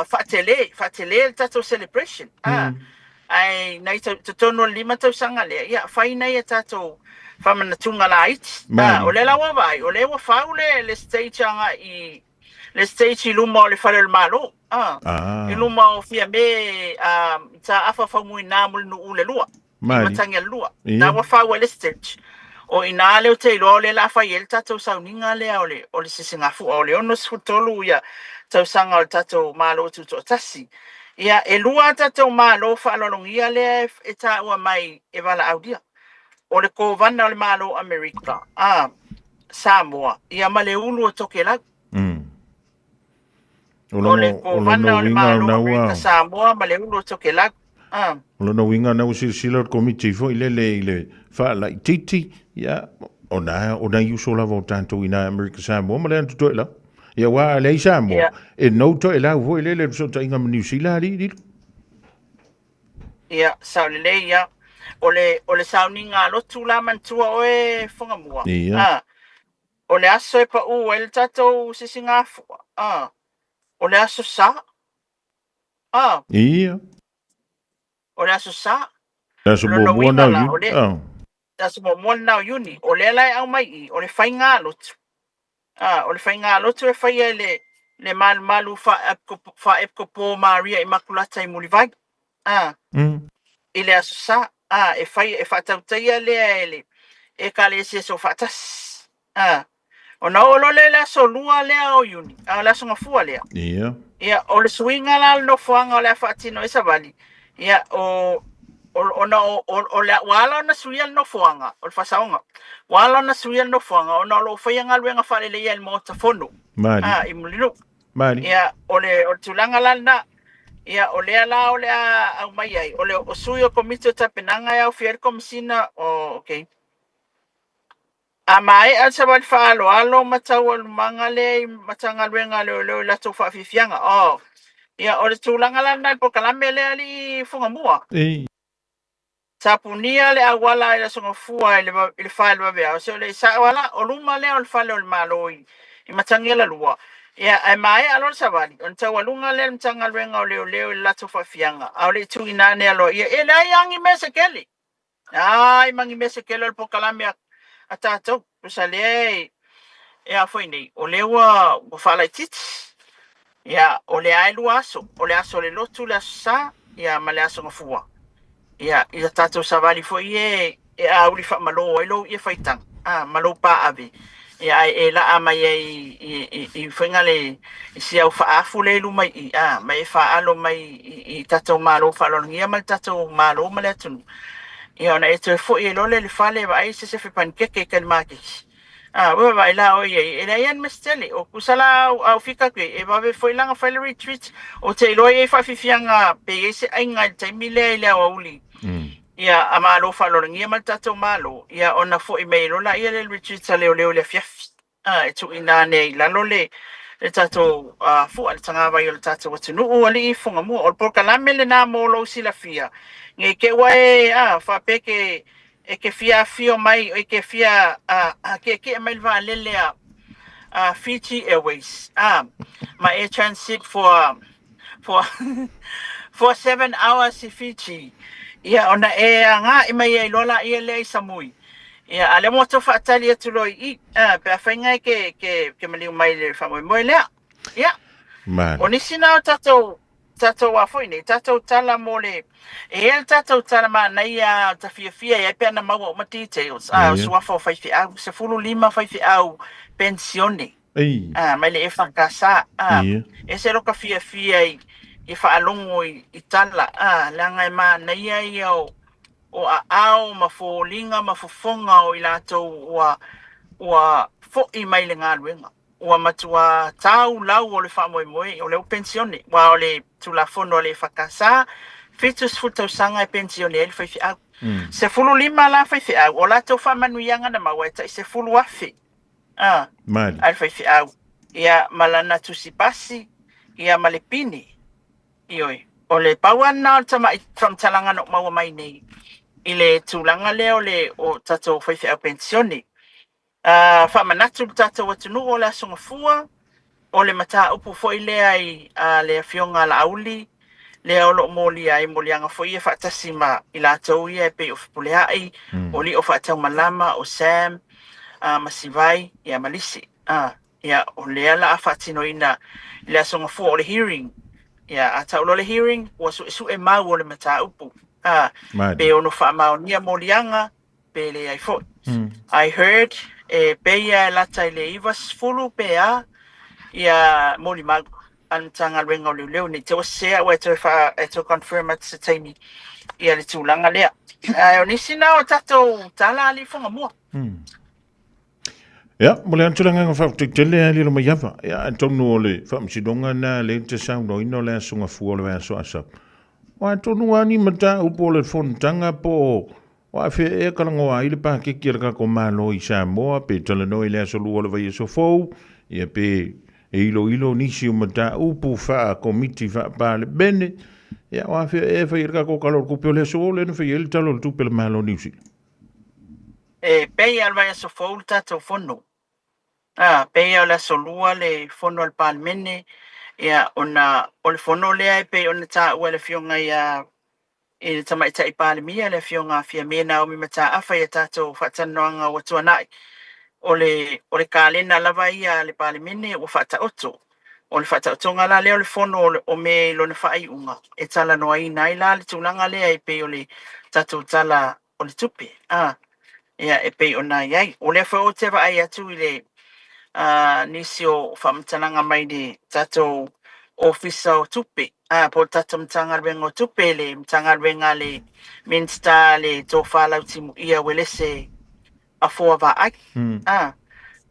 fatele tato celebration ai nai tono lima Tausanga le ya fai nai tato famana tunga light ole la wa vai ole wo faule le stage anga le stage luma le fale malo luma o fia me ta afa famu ina mul no ule lua matanga lua na wa fa le stage o ina le te lo le la fa yel tato sauninga le ole sisinga fu ole ono sutolu ya Tausanga o tato malo tu tasi ya e lua tato malo fa longia le eta wa mai e vala audia ole ko vana le malo America Samoa ya male ulu tokela ole ko vana le malo Samoa male ulu tokela Ola no winga na sila committee fo ile fa la titi ya ona yuso la votanto ina America Samoa male to la ya wa le Samoa e no to la vo ile so tinga New Zealand di ya saule ya ole sauninga lo tula mantua oe fonga mua ole aso e pa u el tato sisinga fu ole aso sa ole aso sa that's mo na you that's mo na uni ole lai au mai ole fainga lo ole fainga lo tu e fai le malu fa epko po Maria Immaculata i Mulivai ile aso sa e fai e fatautia le e kale se so fatas ona olo le so lua le o uni la so ngafua le ia o le swinga la no fuanga le fatino esa vali ia o le wala na suia no fuanga o fasaonga wala na suia no fuanga ona lo faianga luenga fale le el mota fono i mulino ia o tulanga la na ia ole au mai ai ole o suio komite tapenanga ya fier komisina okay amai al sabal falo alo matawal mangale matanga luenga le la tofa fifianga ia ole tulanga la na po kalamele ali funga mua sapunia le awala ile songa fua ile falo bea so le sa wala o luma le o falo el maloi i matangela lua ya ai mai alon sabali on tawalunga le mtanga lwenga o leo la tofa fianga au le tu inane alo ya ele yangi mesekeli ai mangi mesekeli po kalamia atato usale ya foi nei o lewa o fala tit ya o le ai luaso o le aso le lotu la sa ya malaso ngafua ya ila tato sabali foi e au li fa malo elo e faitang malo pa ave ya ela ama i fengale si au fa afu le lu mai mai fa alo mai i tato malo fa lo ngia mal tato malo maletun ya na eto fo e lo le fale ba ai se fe pankeke kalmaki we vai la o ye ela yan mesteli o kusala au fika ke e ba ve foi langa fa retreat o te lo e fa fifianga pe ese ainga te mile ile o uli ia amalo falo ngia mal tato malo ia ona fo email la ia le retreat leo le fiaf tu inane la lole le tato fo al tanga vai le tato watu no ali fonga mo o por kala mele na mo lo sila fia nge ke wai fa peke e ke fia fio mai e ke fia ke email va lele Fiji Airways my air transit for 7 hours in Fiji ia ona e nga i mai e lola ia le samui Ia ale mo to fatali atu loi I pe afenga ke mali mai le fa mo le. Ia. Man. O nisi na tato wa foi ni tato tala mole. E el tato tala ma na ia ta fia ia pe na mau ma details. So fo fai fi au se fulu lima fai fi au pensione. Ei. Mai le e fakasa. E se roka fia I fa alongo I tala. Langa ma na ia o ao ma fo linga ma fo fonga o ilato wa fo I mai le ngaluenga. Ua matua tau lau o le wha moe o le o pensione. Wa o le tulafono o le whakasa, fetus futau e pensione e le whaifi au. Se fulu lima la whaifi au, o la tau wha manuianga na maua e se fulu afe. Al whaifi au. Ia malana tusipasi, ia malepini. Ioi. O le pauana o tama I from talanga no maua mai nei. I le tulanga leo le o tato whaifi au pensione. Fa manatu tata watunu o la songa fua o le mata upu foi le ai le fionga la auli le olo moli ai molianga foi e fatasima ila tau ia pe of puleai o li of atau malama o Sam masivai ia malisi ia o le ala afatino ina le songa fua o le hearing ia atau lo le hearing o su e mau o le mata upu pe ono fa mau nia molianga pe le ai foi I heard peia lata le ivas fulu pea ia moli mag antanga renga leu ni te wasea we to fa to confirm at setani ia le tulanga lea o nisi na o tato tala ali fonga mo Ja, mole antulanga nga fa tele ali lo mayava ya tonu ole fa msidonga na le te sound no ino le sunga fu le so asa wa tonu ani mata upo le fontanga po wa fe e kalango ai le pa ke kira ka malo I Samoa pe tele no ile so lu vai so fo e pe e ilo nisi mata upu fa komiti fa pa le bene ya wa fe e fa ira ko kalor ku le so le no fe el talo tu pe malo nisi pe al vai so fo tato fono pe ala so lua le fono al palmene ya ona o le fono le pe ona ta o le fionga ya e tama ita ipale mia le fionga fia mena o mi mata afa ya tato fatanoanga o tuanai o le kalena lava ia le pale mene o fata oto o le fata oto ngala le o le fono o me lo ne fai unga e tala no ai nai la le tulanga le ai pe o le tato tala o le tupe ia e pe ona ai o le fa o te va ai atu ile nisi o famtananga mai de tato ofisa o tupe po tata mtanga rengo tupe le mtanga renga le minsta le tofala utimu ia welese afoa va ai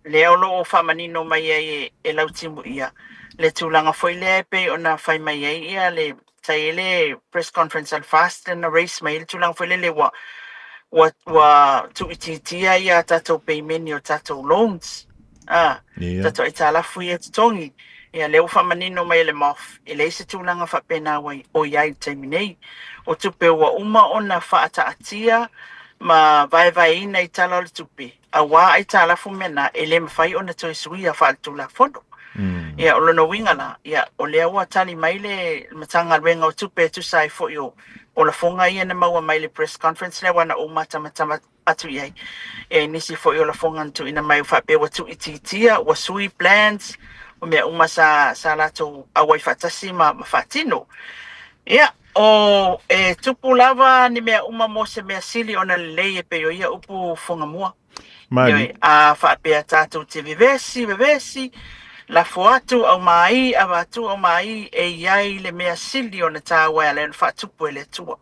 le olo o famanino mai e lautimu ia le tulanga foi le pe ona fai mai ia le taile press conference al fast and a race mai le tulanga foi le wa tu ititia ia tato payment o tato loans tato itala fui e tongi ia leo famanino mai le mof ele se tulanga fa pena wai o iai terminei o tupe wa uma ona fa atia ma vai ina itala le tupe awa itala fumena ele mfai ona to suia fa tula fondo ia o no wingala ia o le wa tali mai le matanga renga o tupe tu sai fo yo o la fonga ia na maua mai le press conference le wana o mata atu iai e nisi fo yo la fonga tu ina mai fa pe wa tu ititia wa sui plans o mea uma sa lato awai fatasi ma fatino. Ia, o tupu lava ni mea uma mo se mea sili ona lei e peo ia upu fonga mua. Ioi, a whaapea tātou te vevesi, la foatu au mai, avatu au mai, e iai le mea sili ona tāwai ale na whaatupu e le tua.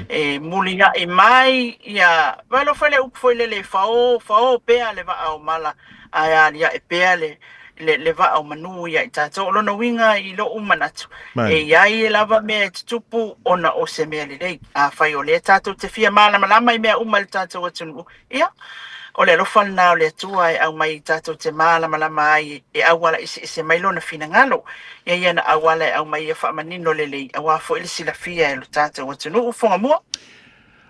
E mulinga e mai, ia, walo whale upu whale le whao pea le wa au mala, aia e pea le va au manu ia tato lo no winga I lo umanatu e iai lava me tupu ona o se me le a fai o le tato te fia mala malama I me umal tato watu ia o le lo falna o le tua au mai tato te mala malama ai e awala se mai lo na fina ngalo ia na awala au mai fa manino le awa fo ile sila fia lo tato watu no fonga mo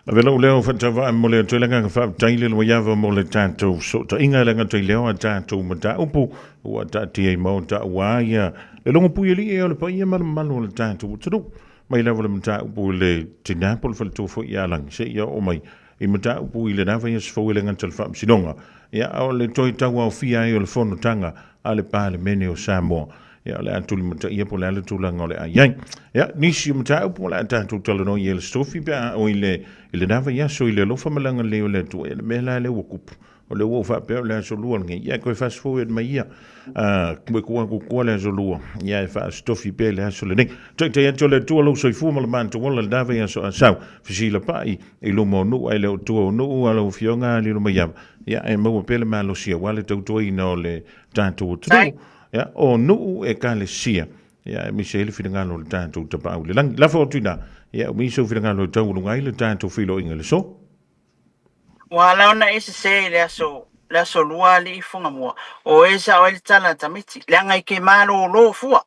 La vela o leo fatava mo le tuelenga ka fa taile lo yava mo le tato so ta inga lenga te leo tato mata upu o ta ti mo ta waia le longo puili e le paia malo le tato tru mai le mata upu le tinapol fa tu fo ya lang se ya o mai I mata upu I le nawa ia sfo ile ngantal fa msidonga. Ia au le toi tau au fia ai o le fono tanga ale pa le mene o Samoa. Ia le antuli mata ia po le ale tulanga o le aiai. Ia nisi mata upu le antatu talano ia le stofi pia o ile nawa ia so ile lofa malanga le o le tu ele mela le wakupu. O le wofa pe le solua nge ia ko fast forward mai ia ko le solua ia fa stofi pe le so le te to le tu lo so fu mal man to le dava ia so sa fisila pai e lo mo no ai le tu no ala fionga le lo mai ia e mo pe le malo sia wale to i no le tanto tu ia o no e ka le sia ia mi se le finanga lo tanto ta pa le la fortuna ia mi so finanga lo to ngai le tanto filo ingele so Wala ona ese se le aso lua li funga mua. O esa o ele tala tamiti. Le anga I ke maro lo fua.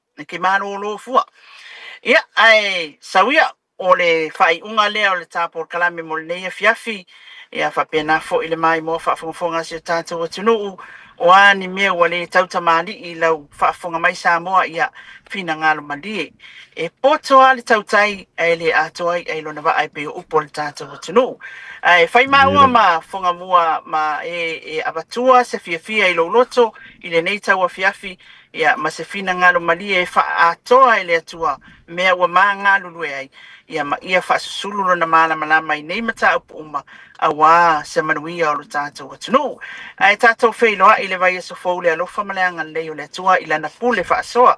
Ia ai sawia o le fai unga lea o le tapo kalame mo le neia fiafi. Ia fa pena fo ile mai mo fa fonga si tātou atunu. O ani mea wale tautamani I lau whaafonga mai Samoa ia whina ngalo mali. E poto ale tautai ai le atoai ai lona wa ai pe upo le tātou atunu. Ai whai maua ma fonga mua ma e abatua se fia I lo loto I le nei taua fiafi ia ma se whina ngalo mali e wha atoa ai le atua mea wa maa ngalo lue ai. Ia ma ia wha susulu na maala malama I nei mata upu uma a wā se manuia o lo tātou atunu. Ai tātou whailoa I le vai aso fau le alofa maleanga leo le atua I lana pule wha asoa.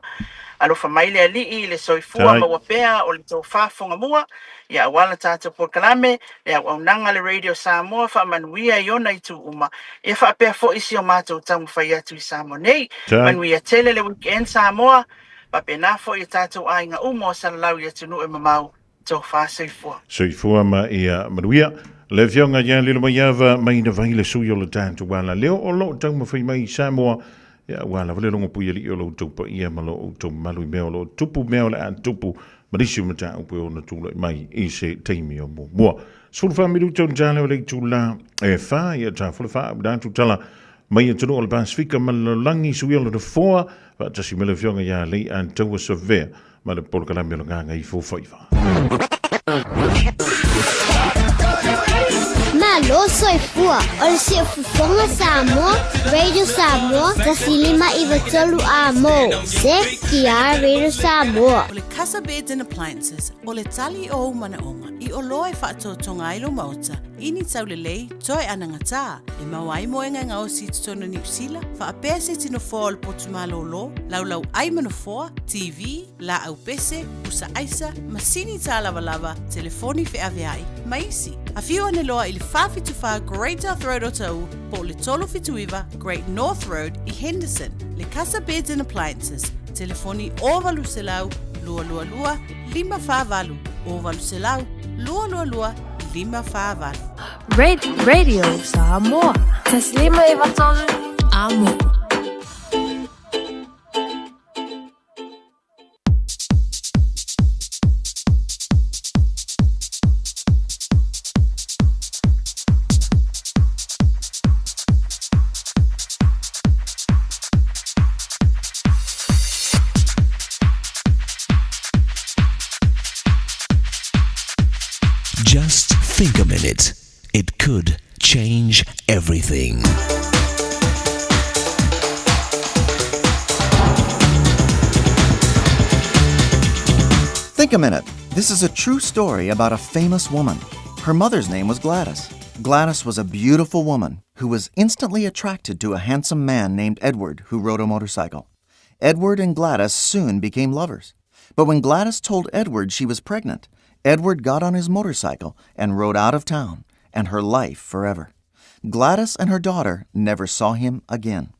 Alofa mai le alii le soifua ma wapea o le tau whafonga mua. Ia wala tātou por kalame, le au nanga le Radio Samoa wha manuia I ona I tu uma. Ia wha apea fo isi o mātou tamu whai atu I Samoa nei. Manuia tele le weekend Samoa. Pape na fo I tātou ainga umo salalau I atunu e mamau tau wha soifua. Soifua ma ia manuia. Le fionga ia lilo mai ava mai na vai le sui o le tātou wala. Leo o lo tau mawhai mai Samoa. Ia wala wale longa pui ali o lo tupa ia malo o tau malu mea o lo tupu mea o le an tupu. Marisi mata upe o na tula mai I se teimi o mua. Sulu wha miru tau njale o le tula e wha ia ta fule wha abdātu tala mai tunu o le Pasifika ma le langi sui o le foa. Wa tasi me le fionga ia le an taua sa vea ma le polo kalame o le nganga I fo whaiva. Malo soifua o le sia fufonga Samoa, Radio Samoa, tasilima I vatolu a mo. Se kia Radio Samoa. O le Casa Beds and Appliances, o le tali o manaonga, I o loa whaatotonga I lo mauta, ini tau le lei, toi anangata, e mawai moenga ngao si tutona New Zealand, whaapea se tino fōa le potumalo lo, lau ai manofoa, TV, la au pese, usa aisa, masini tā lava, telefoni fe aveai, maisi. A fiu ane loa I le whawhituwha Great North Road o tau, po le tolo fituiva Great North Road I Henderson, le Casa Beds and Appliances, telefoni o valu selau, lua, 5 o valu selau, lua, 5 Radio Samoa. Taslima I vatolu a mo. Just think a minute. It could change everything. Think a minute. This is a true story about a famous woman. Her mother's name was Gladys. Gladys was a beautiful woman who was instantly attracted to a handsome man named Edward who rode a motorcycle. Edward and Gladys soon became lovers. But when Gladys told Edward she was pregnant, Edward got on his motorcycle and rode out of town, and her life forever. Gladys and her daughter never saw him again.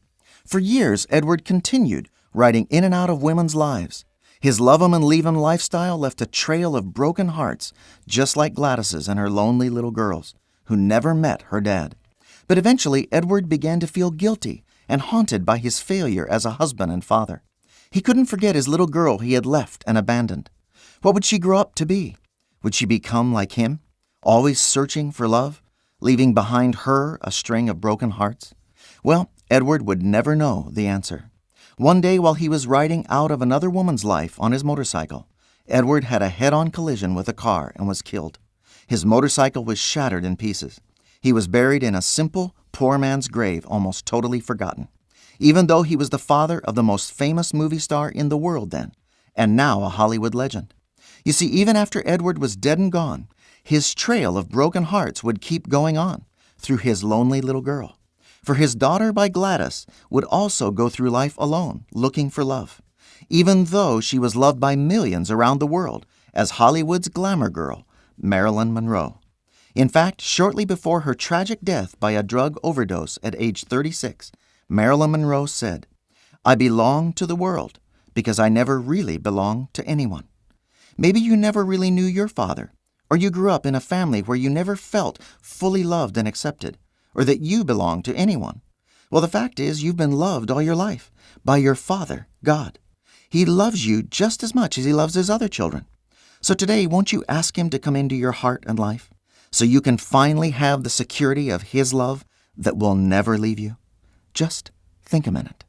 For years, Edward continued riding in and out of women's lives. His love 'em and leave 'em lifestyle left a trail of broken hearts, just like Gladys's and her lonely little girls, who never met her dad. But eventually, Edward began to feel guilty and haunted by his failure as a husband and father. He couldn't forget his little girl he had left and abandoned. What would she grow up to be? Would she become like him, always searching for love, leaving behind her a string of broken hearts? Well, Edward would never know the answer. One day while he was riding out of another woman's life on his motorcycle, Edward had a head-on collision with a car and was killed. His motorcycle was shattered in pieces. He was buried in a simple, poor man's grave, almost totally forgotten, even though he was the father of the most famous movie star in the world then, and now a Hollywood legend. You see, even after Edward was dead and gone, his trail of broken hearts would keep going on through his lonely little girl. For his daughter by Gladys would also go through life alone, looking for love, even though she was loved by millions around the world as Hollywood's glamour girl, Marilyn Monroe. In fact, shortly before her tragic death by a drug overdose at age 36, Marilyn Monroe said, "I belong to the world because I never really belonged to anyone." Maybe you never really knew your father, or you grew up in a family where you never felt fully loved and accepted, or that you belonged to anyone. Well, the fact is you've been loved all your life by your Father, God. He loves you just as much as he loves his other children. So today, won't you ask him to come into your heart and life so you can finally have the security of his love that will never leave you? Just think a minute.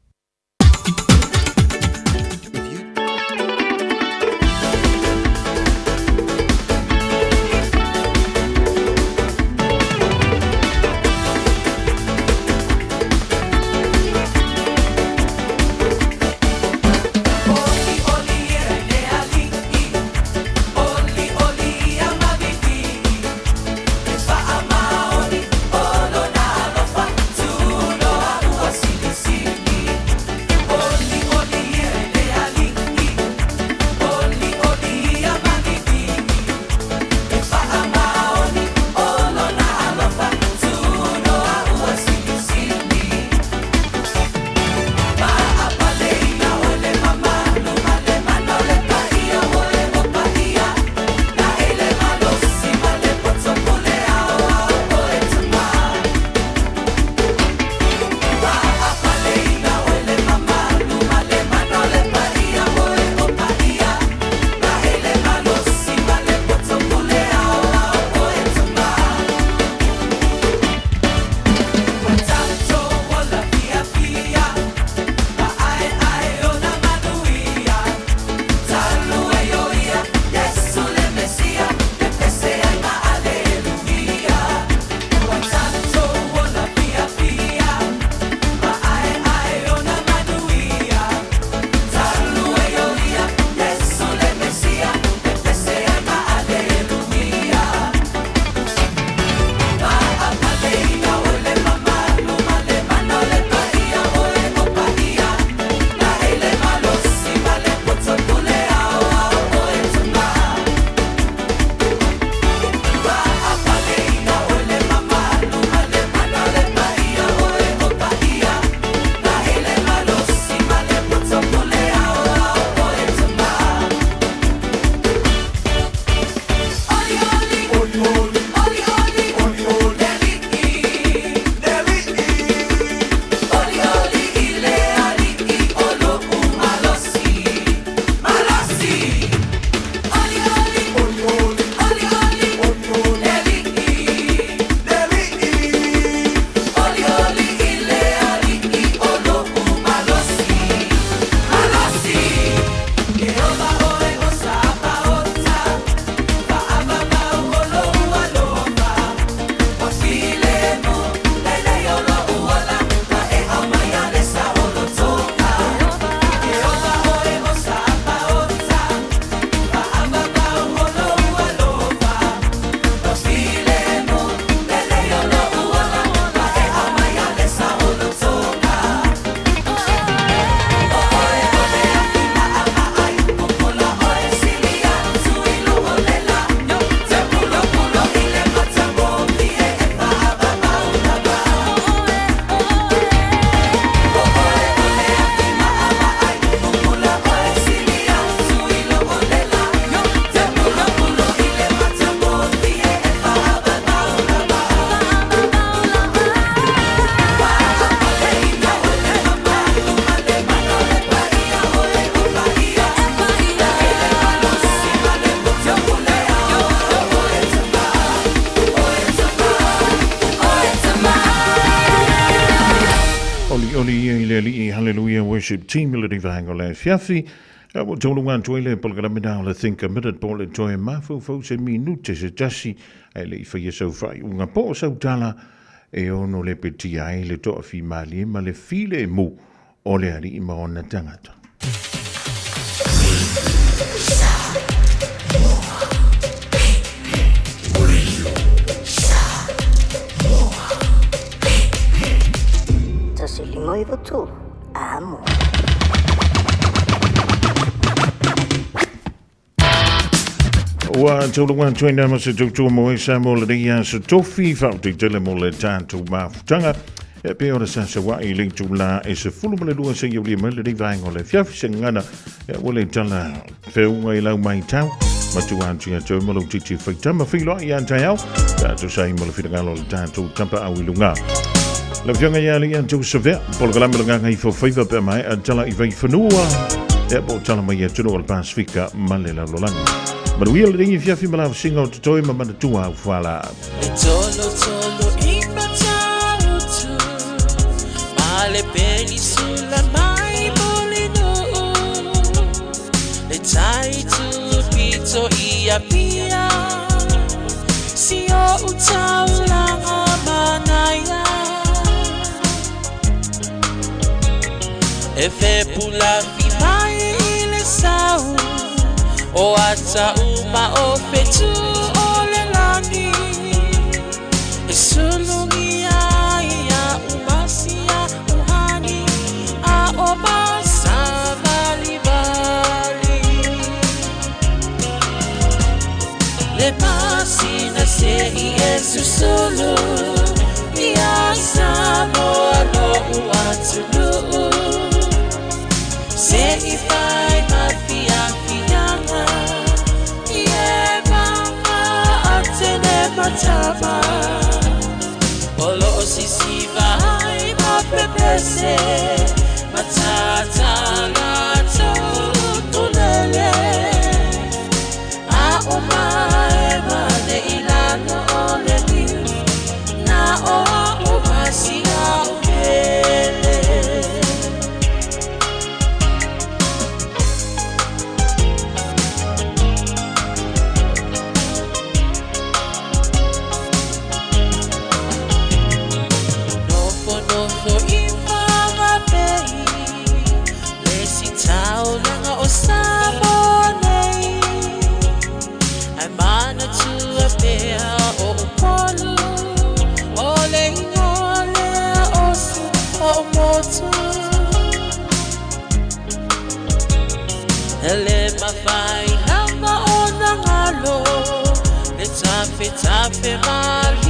Hallelujah Worship Team le vango le fiafi o tolu wan toile pol gramina le think a minute pol joy mafu fo se minute se jasi ai le fa yeso fa unga po sa utala e ono le peti ai le to fi mali ma le file mu o le ali ma ona tangata. Tasilimo i votu, amo. Wa tolungan tuina ma se tutu mo e sa mo le dia se tofi fa te tele mo le tantu ma futanga e pe ora sa wa i le tu la e se fulu mo le lua se yo le mo le vai ngole fiaf se ngana e wole tala fe unga i lau mai tau ma tu an tu to mo lo titi fa tama fi lo ia tau ta tu sai mo le fitanga lo tantu tampa au lunga la fianga ia le ia tu se ve por gala mo nga i fo fa pe mai tala i vai fanua e po tala mai tu no al pasifika ma le la lolanga. But we'll ring if you feel like sing out to toy mama the two out fala. Tolo imbatautu male penisula mai bolino le tai tu pito ia pia sio utaula manaya efe pula fi mai le sau o ata uma o petu o le lani e sulungi ia umasia uhani a o basa bali bali le pasina se i esu solo ia samo no uatulu se i fai mafia matama olo sisi vai ma pepese matata la tulele a oma ema de ilano ole ni na o masia upele ele mafai nama ona ngalo le tafe tafe mal